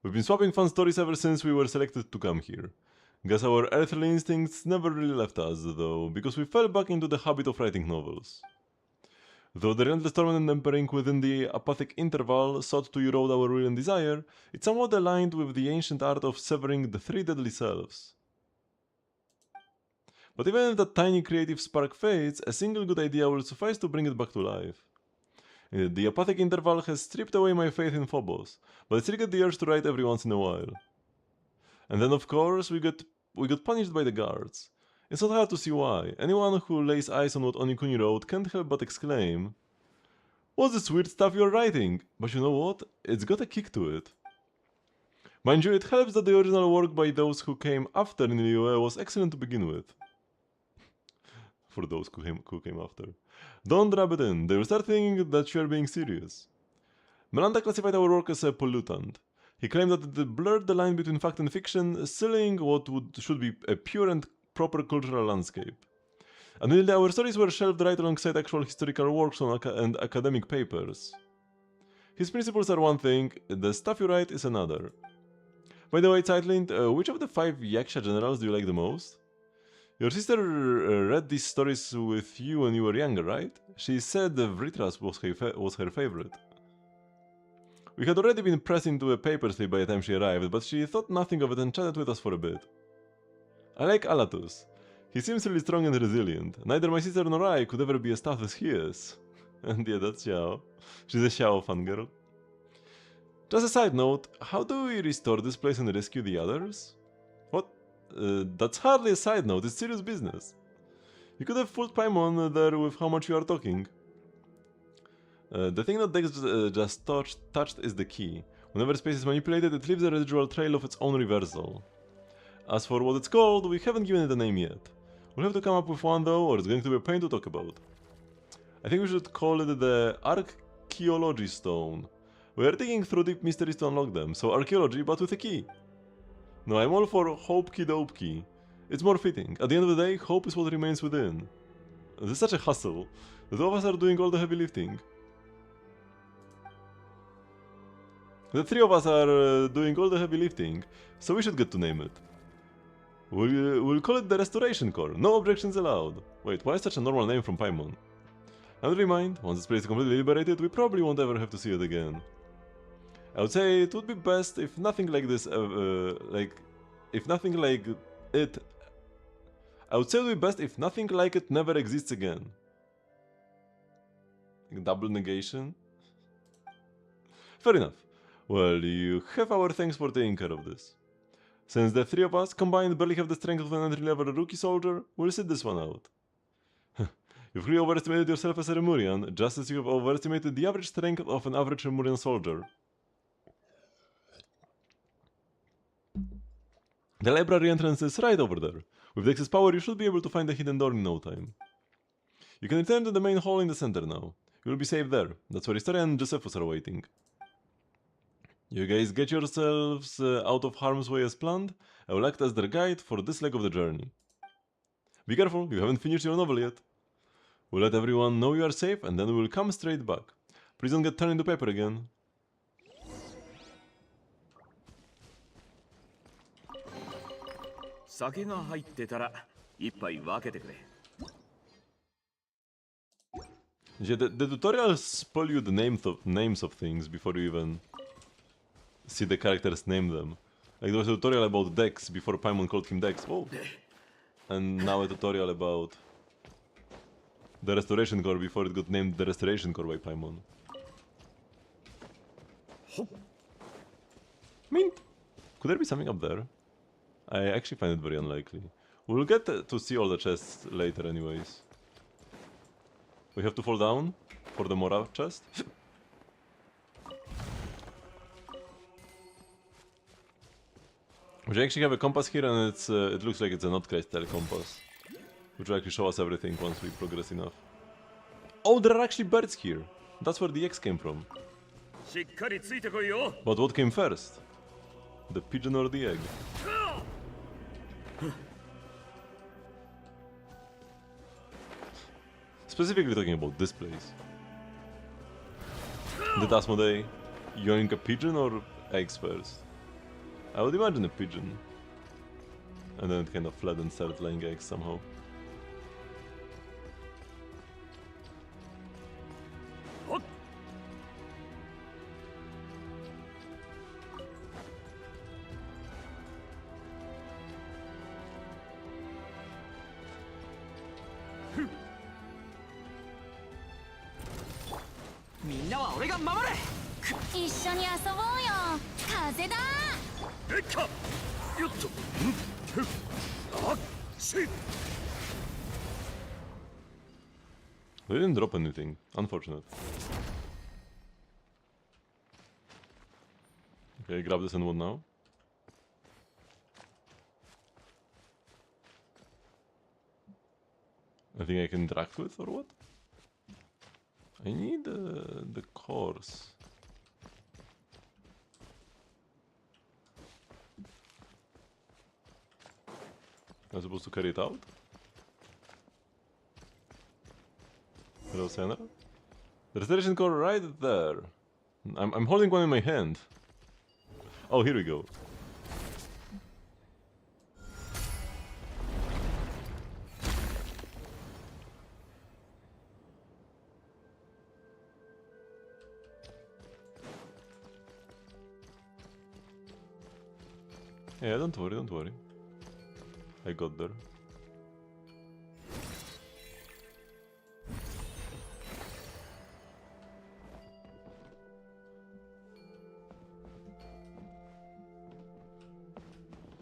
We've been swapping fun stories ever since we were selected to come here. Guess our earthly instincts never really left us, though, because we fell back into the habit of writing novels. Though the relentless torment and tempering within the apathic interval sought to erode our will and desire, it somewhat aligned with the ancient art of severing the 3 deadly selves. But even if that tiny creative spark fades, a single good idea will suffice to bring it back to life. The apathic interval has stripped away my faith in Phobos, but I still get the urge to write every once in a while. And then of course we got punished by the guards. It's not hard to see why. Anyone who lays eyes on what Onikuni wrote can't help but exclaim, What's this weird stuff you're writing? But you know what? It's got a kick to it. Mind you, it helps that the original work by those who came after in Liyue was excellent to begin with. For those who came after. Don't rub it in, they will start thinking that you are being serious. Miranda classified our work as a pollutant. He claimed that it blurred the line between fact and fiction, sealing what should be a pure and proper cultural landscape. Admittedly, our stories were shelved right alongside actual historical works and academic papers. His principles are one thing, the stuff you write is another. By the way, Zeitlin, which of the 5 Yaksha generals do you like the most? Your sister read these stories with you when you were younger, right? She said Vritras was her favorite. We had already been pressed into a paper slip by the time she arrived, but she thought nothing of it and chatted with us for a bit. I like Alatus. He seems really strong and resilient. Neither my sister nor I could ever be as tough as he is. And yeah, that's Xiao. She's a Xiao fangirl. Just a side note, how do we restore this place and rescue the others? What? That's hardly a side note, it's serious business. You could have fooled Paimon there with how much you are talking. The thing that Dex just touched is the key. Whenever space is manipulated, it leaves a residual trail of its own reversal. As for what it's called, we haven't given it a name yet. We'll have to come up with one though, or it's going to be a pain to talk about. I think we should call it the Archaeology Stone. We are digging through deep mysteries to unlock them, so archaeology but with a key. No, I'm all for Hope Key Dope Key. It's more fitting. At the end of the day, hope is what remains within. This is such a hustle. The two of us are doing all the heavy lifting. The 3 of us are doing all the heavy lifting, so we should get to name it. We'll call it the Restoration Corps. No objections allowed. Wait, why is such a normal name from Paimon? And never mind, once this place is completely liberated, we probably won't ever have to see it again. I would say it would be best if nothing like this, I would say it would be best if nothing like it never exists again. Double negation? Fair enough. Well, you have our thanks for taking care of this. Since the 3 of us combined barely have the strength of an entry-level rookie soldier, we'll sit this one out. You've really overestimated yourself as a Remurian, just as you have overestimated the average strength of an average Remurian soldier. The library entrance is right over there. With Dex's power, you should be able to find the hidden door in no time. You can return to the main hall in the center now. You'll be safe there. That's where Historia and Josephus are waiting. You guys get yourselves out of harm's way as planned. I will act as their guide for this leg of the journey. Be careful, you haven't finished your novel yet. We'll let everyone know you are safe and then we will come straight back. Please don't get turned into paper again. Yeah, the tutorials spoil you the names of things before you even see the characters name them. Like there was a tutorial about Dex before Paimon called him Dex. Oh. And now a tutorial about the Restoration Corps before it got named the Restoration Corps by Paimon. I mean, could there be something up there? I actually find it very unlikely. We'll get to see all the chests later anyways. We have to fall down for the Mora chest. We actually have a compass here and it looks like it's a not crystal compass. Which will actually show us everything once we progress enough. Oh, there are actually birds here. That's where the eggs came from. But what came first? The pigeon or the egg? Specifically talking about this place. Did Asmodee yoink a pigeon or eggs first? I would imagine a pigeon. And then it kind of fled and started laying eggs somehow. They didn't drop anything, unfortunate. Okay, grab this and what now? I think I can interact with or what? I need the course. I'm supposed to carry it out? Hello, Senra? The restoration core right there. I'm holding one in my hand. Oh, here we go. Yeah, don't worry, don't worry. I got there.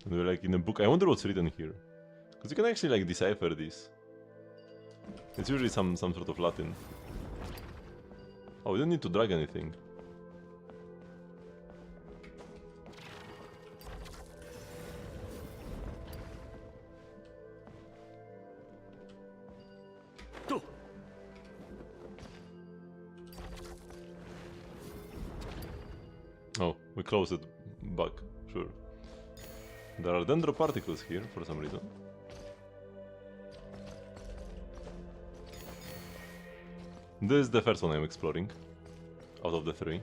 And we're like in a book. I wonder what's written here. Because you can actually like decipher this. It's usually some sort of Latin. Oh, we don't need to drag anything. Oh, we closed it back, sure. There are dendro particles here for some reason. This is the first one I'm exploring, out of the three.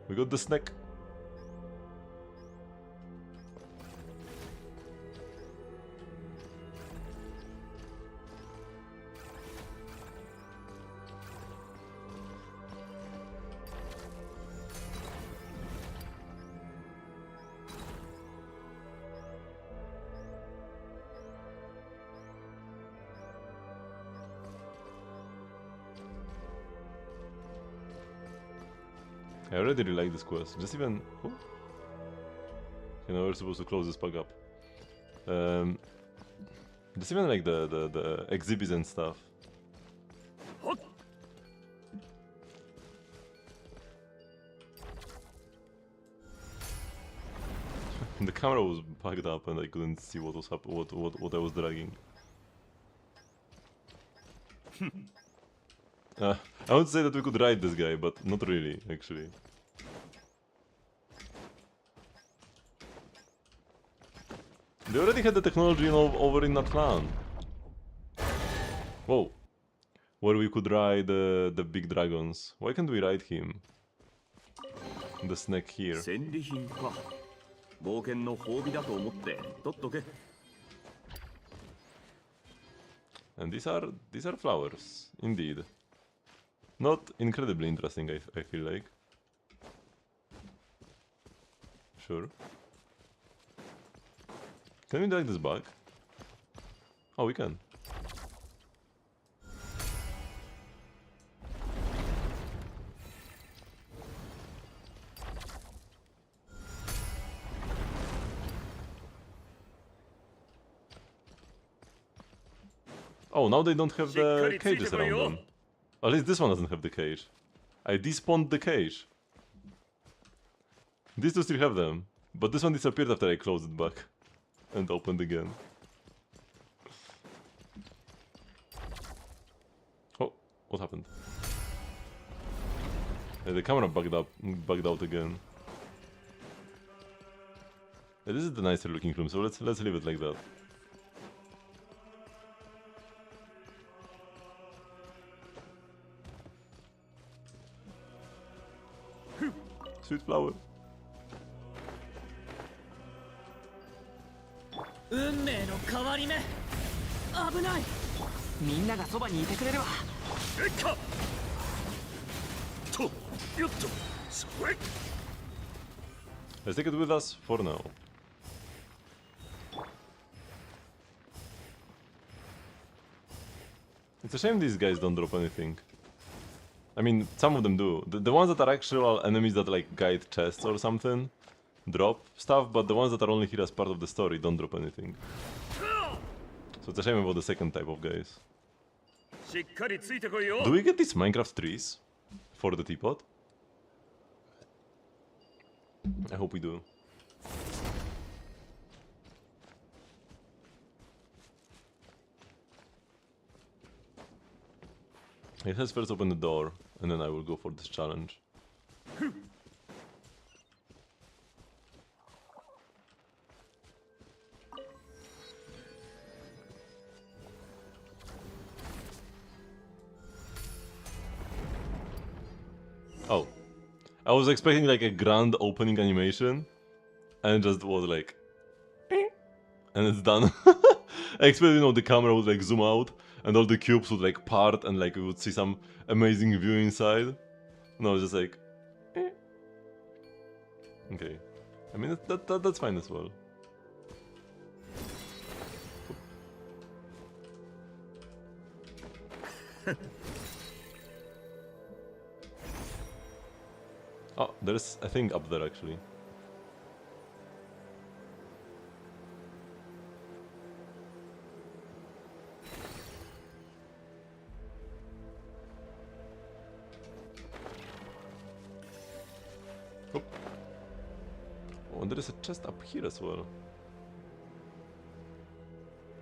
We got the snack. I already really like this quest. Just even... Oh. You know, we're supposed to close this bug up. Just even like the exhibits and stuff. The camera was bugged up and I couldn't see what was what I was dragging. I would say that we could ride this guy, but not really, actually. They already had the technology over in that clan. Whoa. Where we could ride the big dragons. Why can't we ride him? The snake here. 戦利品か。冒険の褒美だと思って取っとけ。 And these are flowers, indeed. Not incredibly interesting, I feel like. Sure. Can we drag this back? Oh, we can. Oh, now they don't have the cages around them. At least this one doesn't have the cage. I despawned the cage. These two still have them, but this one disappeared after I closed it back and opened again. Oh, what happened? The camera bugged out again. This is the nicer looking room, so let's leave it like that. Sweet flower. 運命の変わり目。危ない。みんながそばにいてくれれば。えっか。と、よっと、それ。 Let's take it with us for now. It's a shame these guys don't drop anything. I mean, some of them do. The ones that are actual enemies that like guide chests or something drop stuff, but the ones that are only here as part of the story don't drop anything. So it's a shame about the second type of guys. しっかりついてこいよ。 Do we get these Minecraft trees for the teapot? I hope we do. It has first open the door, and then I will go for this challenge. Oh. I was expecting like a grand opening animation, and it just was like... and it's done. I expected, you know, the camera would like zoom out, and all the cubes would like part, and like we would see some amazing view inside. No, it's just like... Okay. I mean, that's fine as well. Oh, there's a thing up there actually. Oh. Oh, and there is a chest up here as well.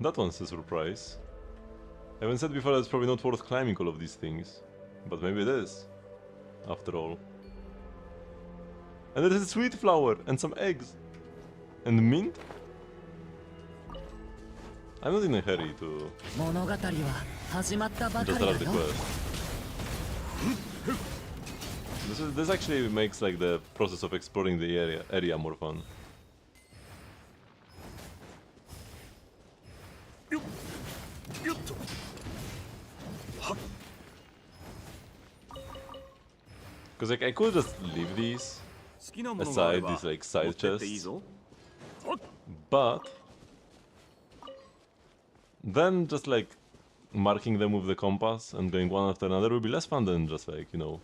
That one's a surprise. I haven't said before that it's probably not worth climbing all of these things, but maybe it is, after all. And there's a sweet flower and some eggs and mint. I'm not in a hurry to 物語は始まったばか just りだ start the よ quest. This actually makes like the process of exploring the area more fun. よっと。 Because like I could just leave these 好きなものがあれ aside, ば these like 持 side ってっていい chests, ぞ。 but then just like marking them with the compass and going one after another would be less fun than just like, you know,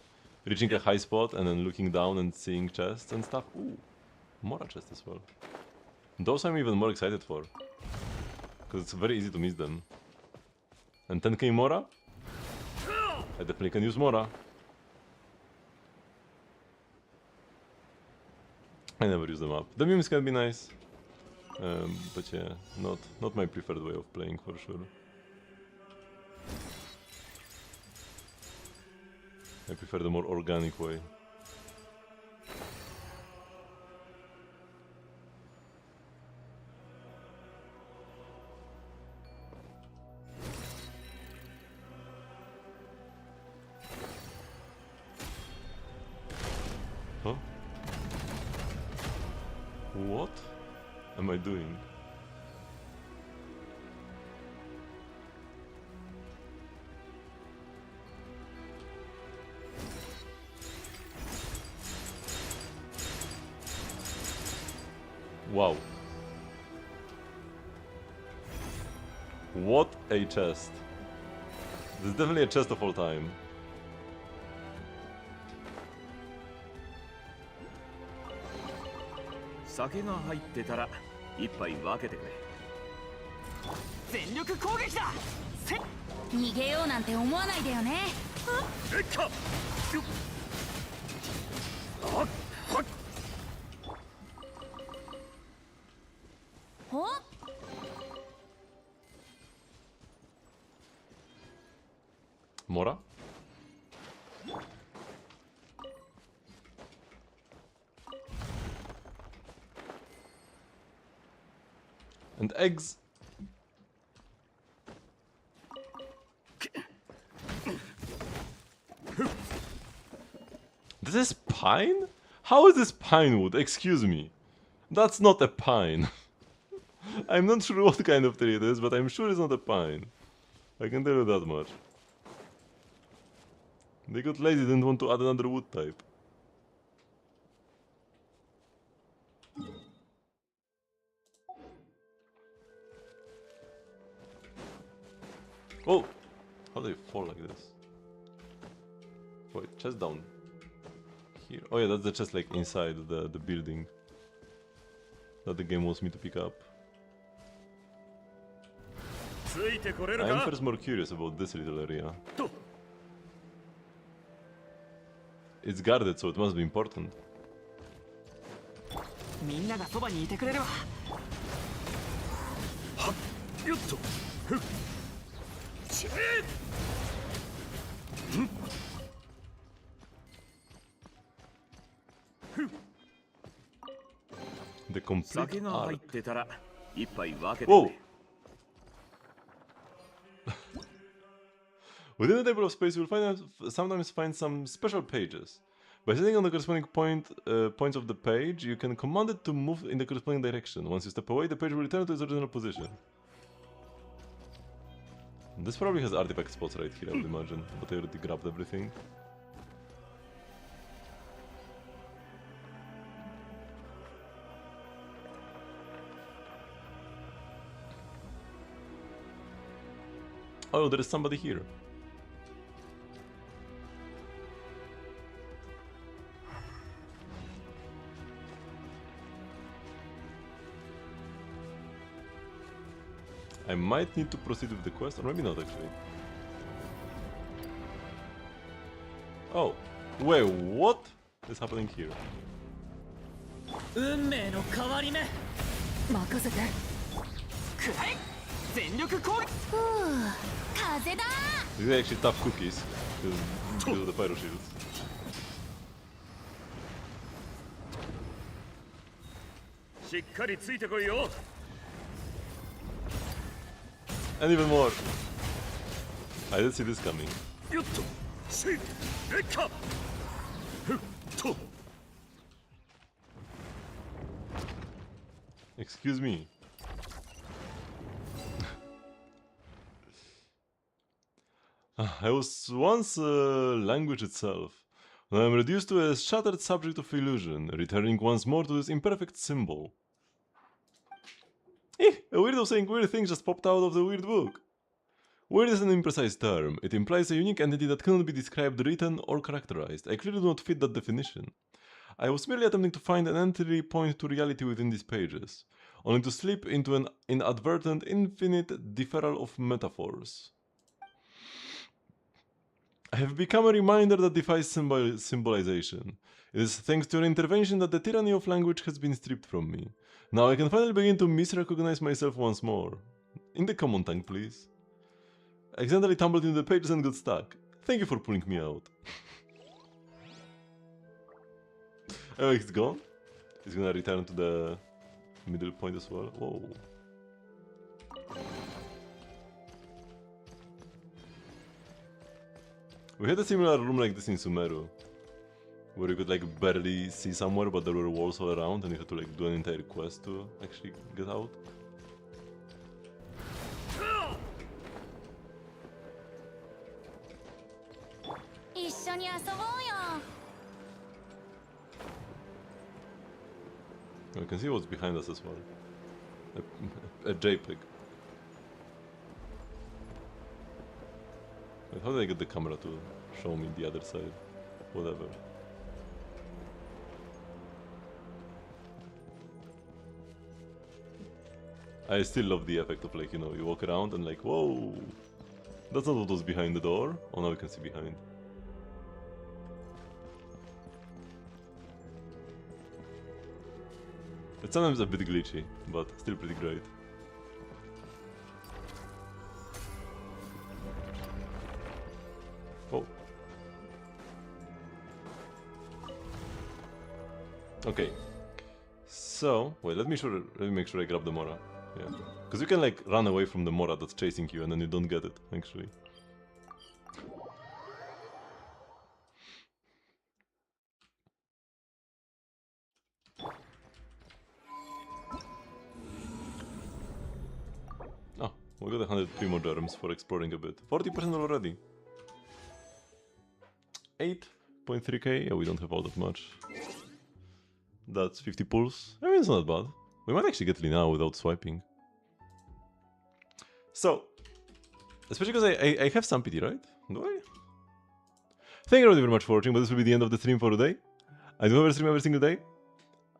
reaching a high spot and then looking down and seeing chests and stuff. Ooh, Mora chest as well. Those I'm even more excited for, because it's very easy to miss them. And 10k Mora? I definitely can use Mora. I never use them up. The memes can be nice, but yeah, not my preferred way of playing for sure. I prefer the more organic way. Huh? What am I doing? Wow. What a chest. This is definitely a chest of all time.酒が入ってたら一杯分けてくれ。全力攻撃だせっ逃げようなんて思わないでよね。レッカよっ。はっはっ。ほっ Mora? And eggs. This is pine? How is this pine wood? Excuse me. That's not a pine. I'm not sure what kind of tree it is, but I'm sure it's not a pine. I can tell you that much. They got lazy, didn't want to add another wood type. Oh! How do they fall like this? Wait, chest down here. Oh yeah, that's the chest like inside the building that the game wants me to pick up. ついてこれる I am か first more curious about this little area. と It's guarded, so it must be important. みんながそばにいてくれるわ。よっとふっしまえ The complete 酒が入っ arc. てたら一杯分けてく Whoa! れ Within the table of space, you will sometimes find some special pages. By sitting on the corresponding points of the page, you can command it to move in the corresponding direction. Once you step away, the page will return to its original position. This probably has artifact spots right here, I would imagine, but I already grabbed everything. Oh, there is somebody here. I might need to proceed with the quest, or maybe not actually. Oh, wait, what is happening here? 運命の変わり目。任せて。くらえ。全力攻撃。ふう風だ These are actually tough cookies because of the pyro shields.しっかりついてこいよ And even more. I didn't see this coming. よっとしレッカふっと Excuse me. I was once language itself. Now I'm reduced to a shattered subject of illusion, returning once more to this imperfect symbol. A weirdo saying weird things just popped out of the weird book. Weird is an imprecise term. It implies a unique entity that cannot be described, written, or characterized. I clearly do not fit that definition. I was merely attempting to find an entry point to reality within these pages, only to slip into an inadvertent, infinite deferral of metaphors. I have become a reminder that defies symbolization. It is thanks to your intervention that the tyranny of language has been stripped from me. Now I can finally begin to misrecognize myself once more. In the common tongue, please. I accidentally tumbled into the pages and got stuck. Thank you for pulling me out. Oh, it's gone? It's gonna return to the middle point as well. Whoa. We had a similar room like this in Sumeru, where you could like barely see somewhere, but there were walls all around, and you had to like do an entire quest to actually get out. You can see what's behind us as well. A JPEG. Wait, how did I get the camera to show me the other side? Whatever. I still love the effect of like, you know, you walk around and like, whoa! That's not what was behind the door. Oh, now we can see behind. It's sometimes a bit glitchy, but still pretty great. Oh. Okay. So, wait, let me make sure I grab the Mora. Yeah. Because you can like run away from the Mora that's chasing you and then you don't get it, actually. Oh, we got 103 more germs for exploring a bit. 40% already. 8.3k? Yeah, we don't have all that much. That's 50 pulls. I mean, it's not bad. We might actually get Lina without swiping. So, especially because I have some pity, right? Do I? Thank you very much for watching, but this will be the end of the stream for today. I do have a stream every single day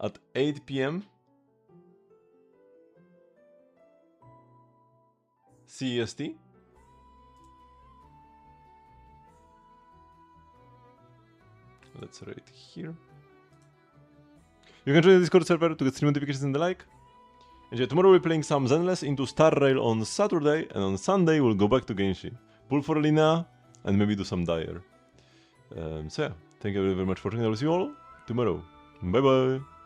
at 8 PM CEST. Let's right here. You can join the Discord server to get stream notifications and the like. And yeah, tomorrow we're playing some Zenless into Star Rail on Saturday, and on Sunday we'll go back to Genshin. Pull for Lina, and maybe do some Dire. So yeah, thank you very much for watching. I will see you all tomorrow. Bye bye!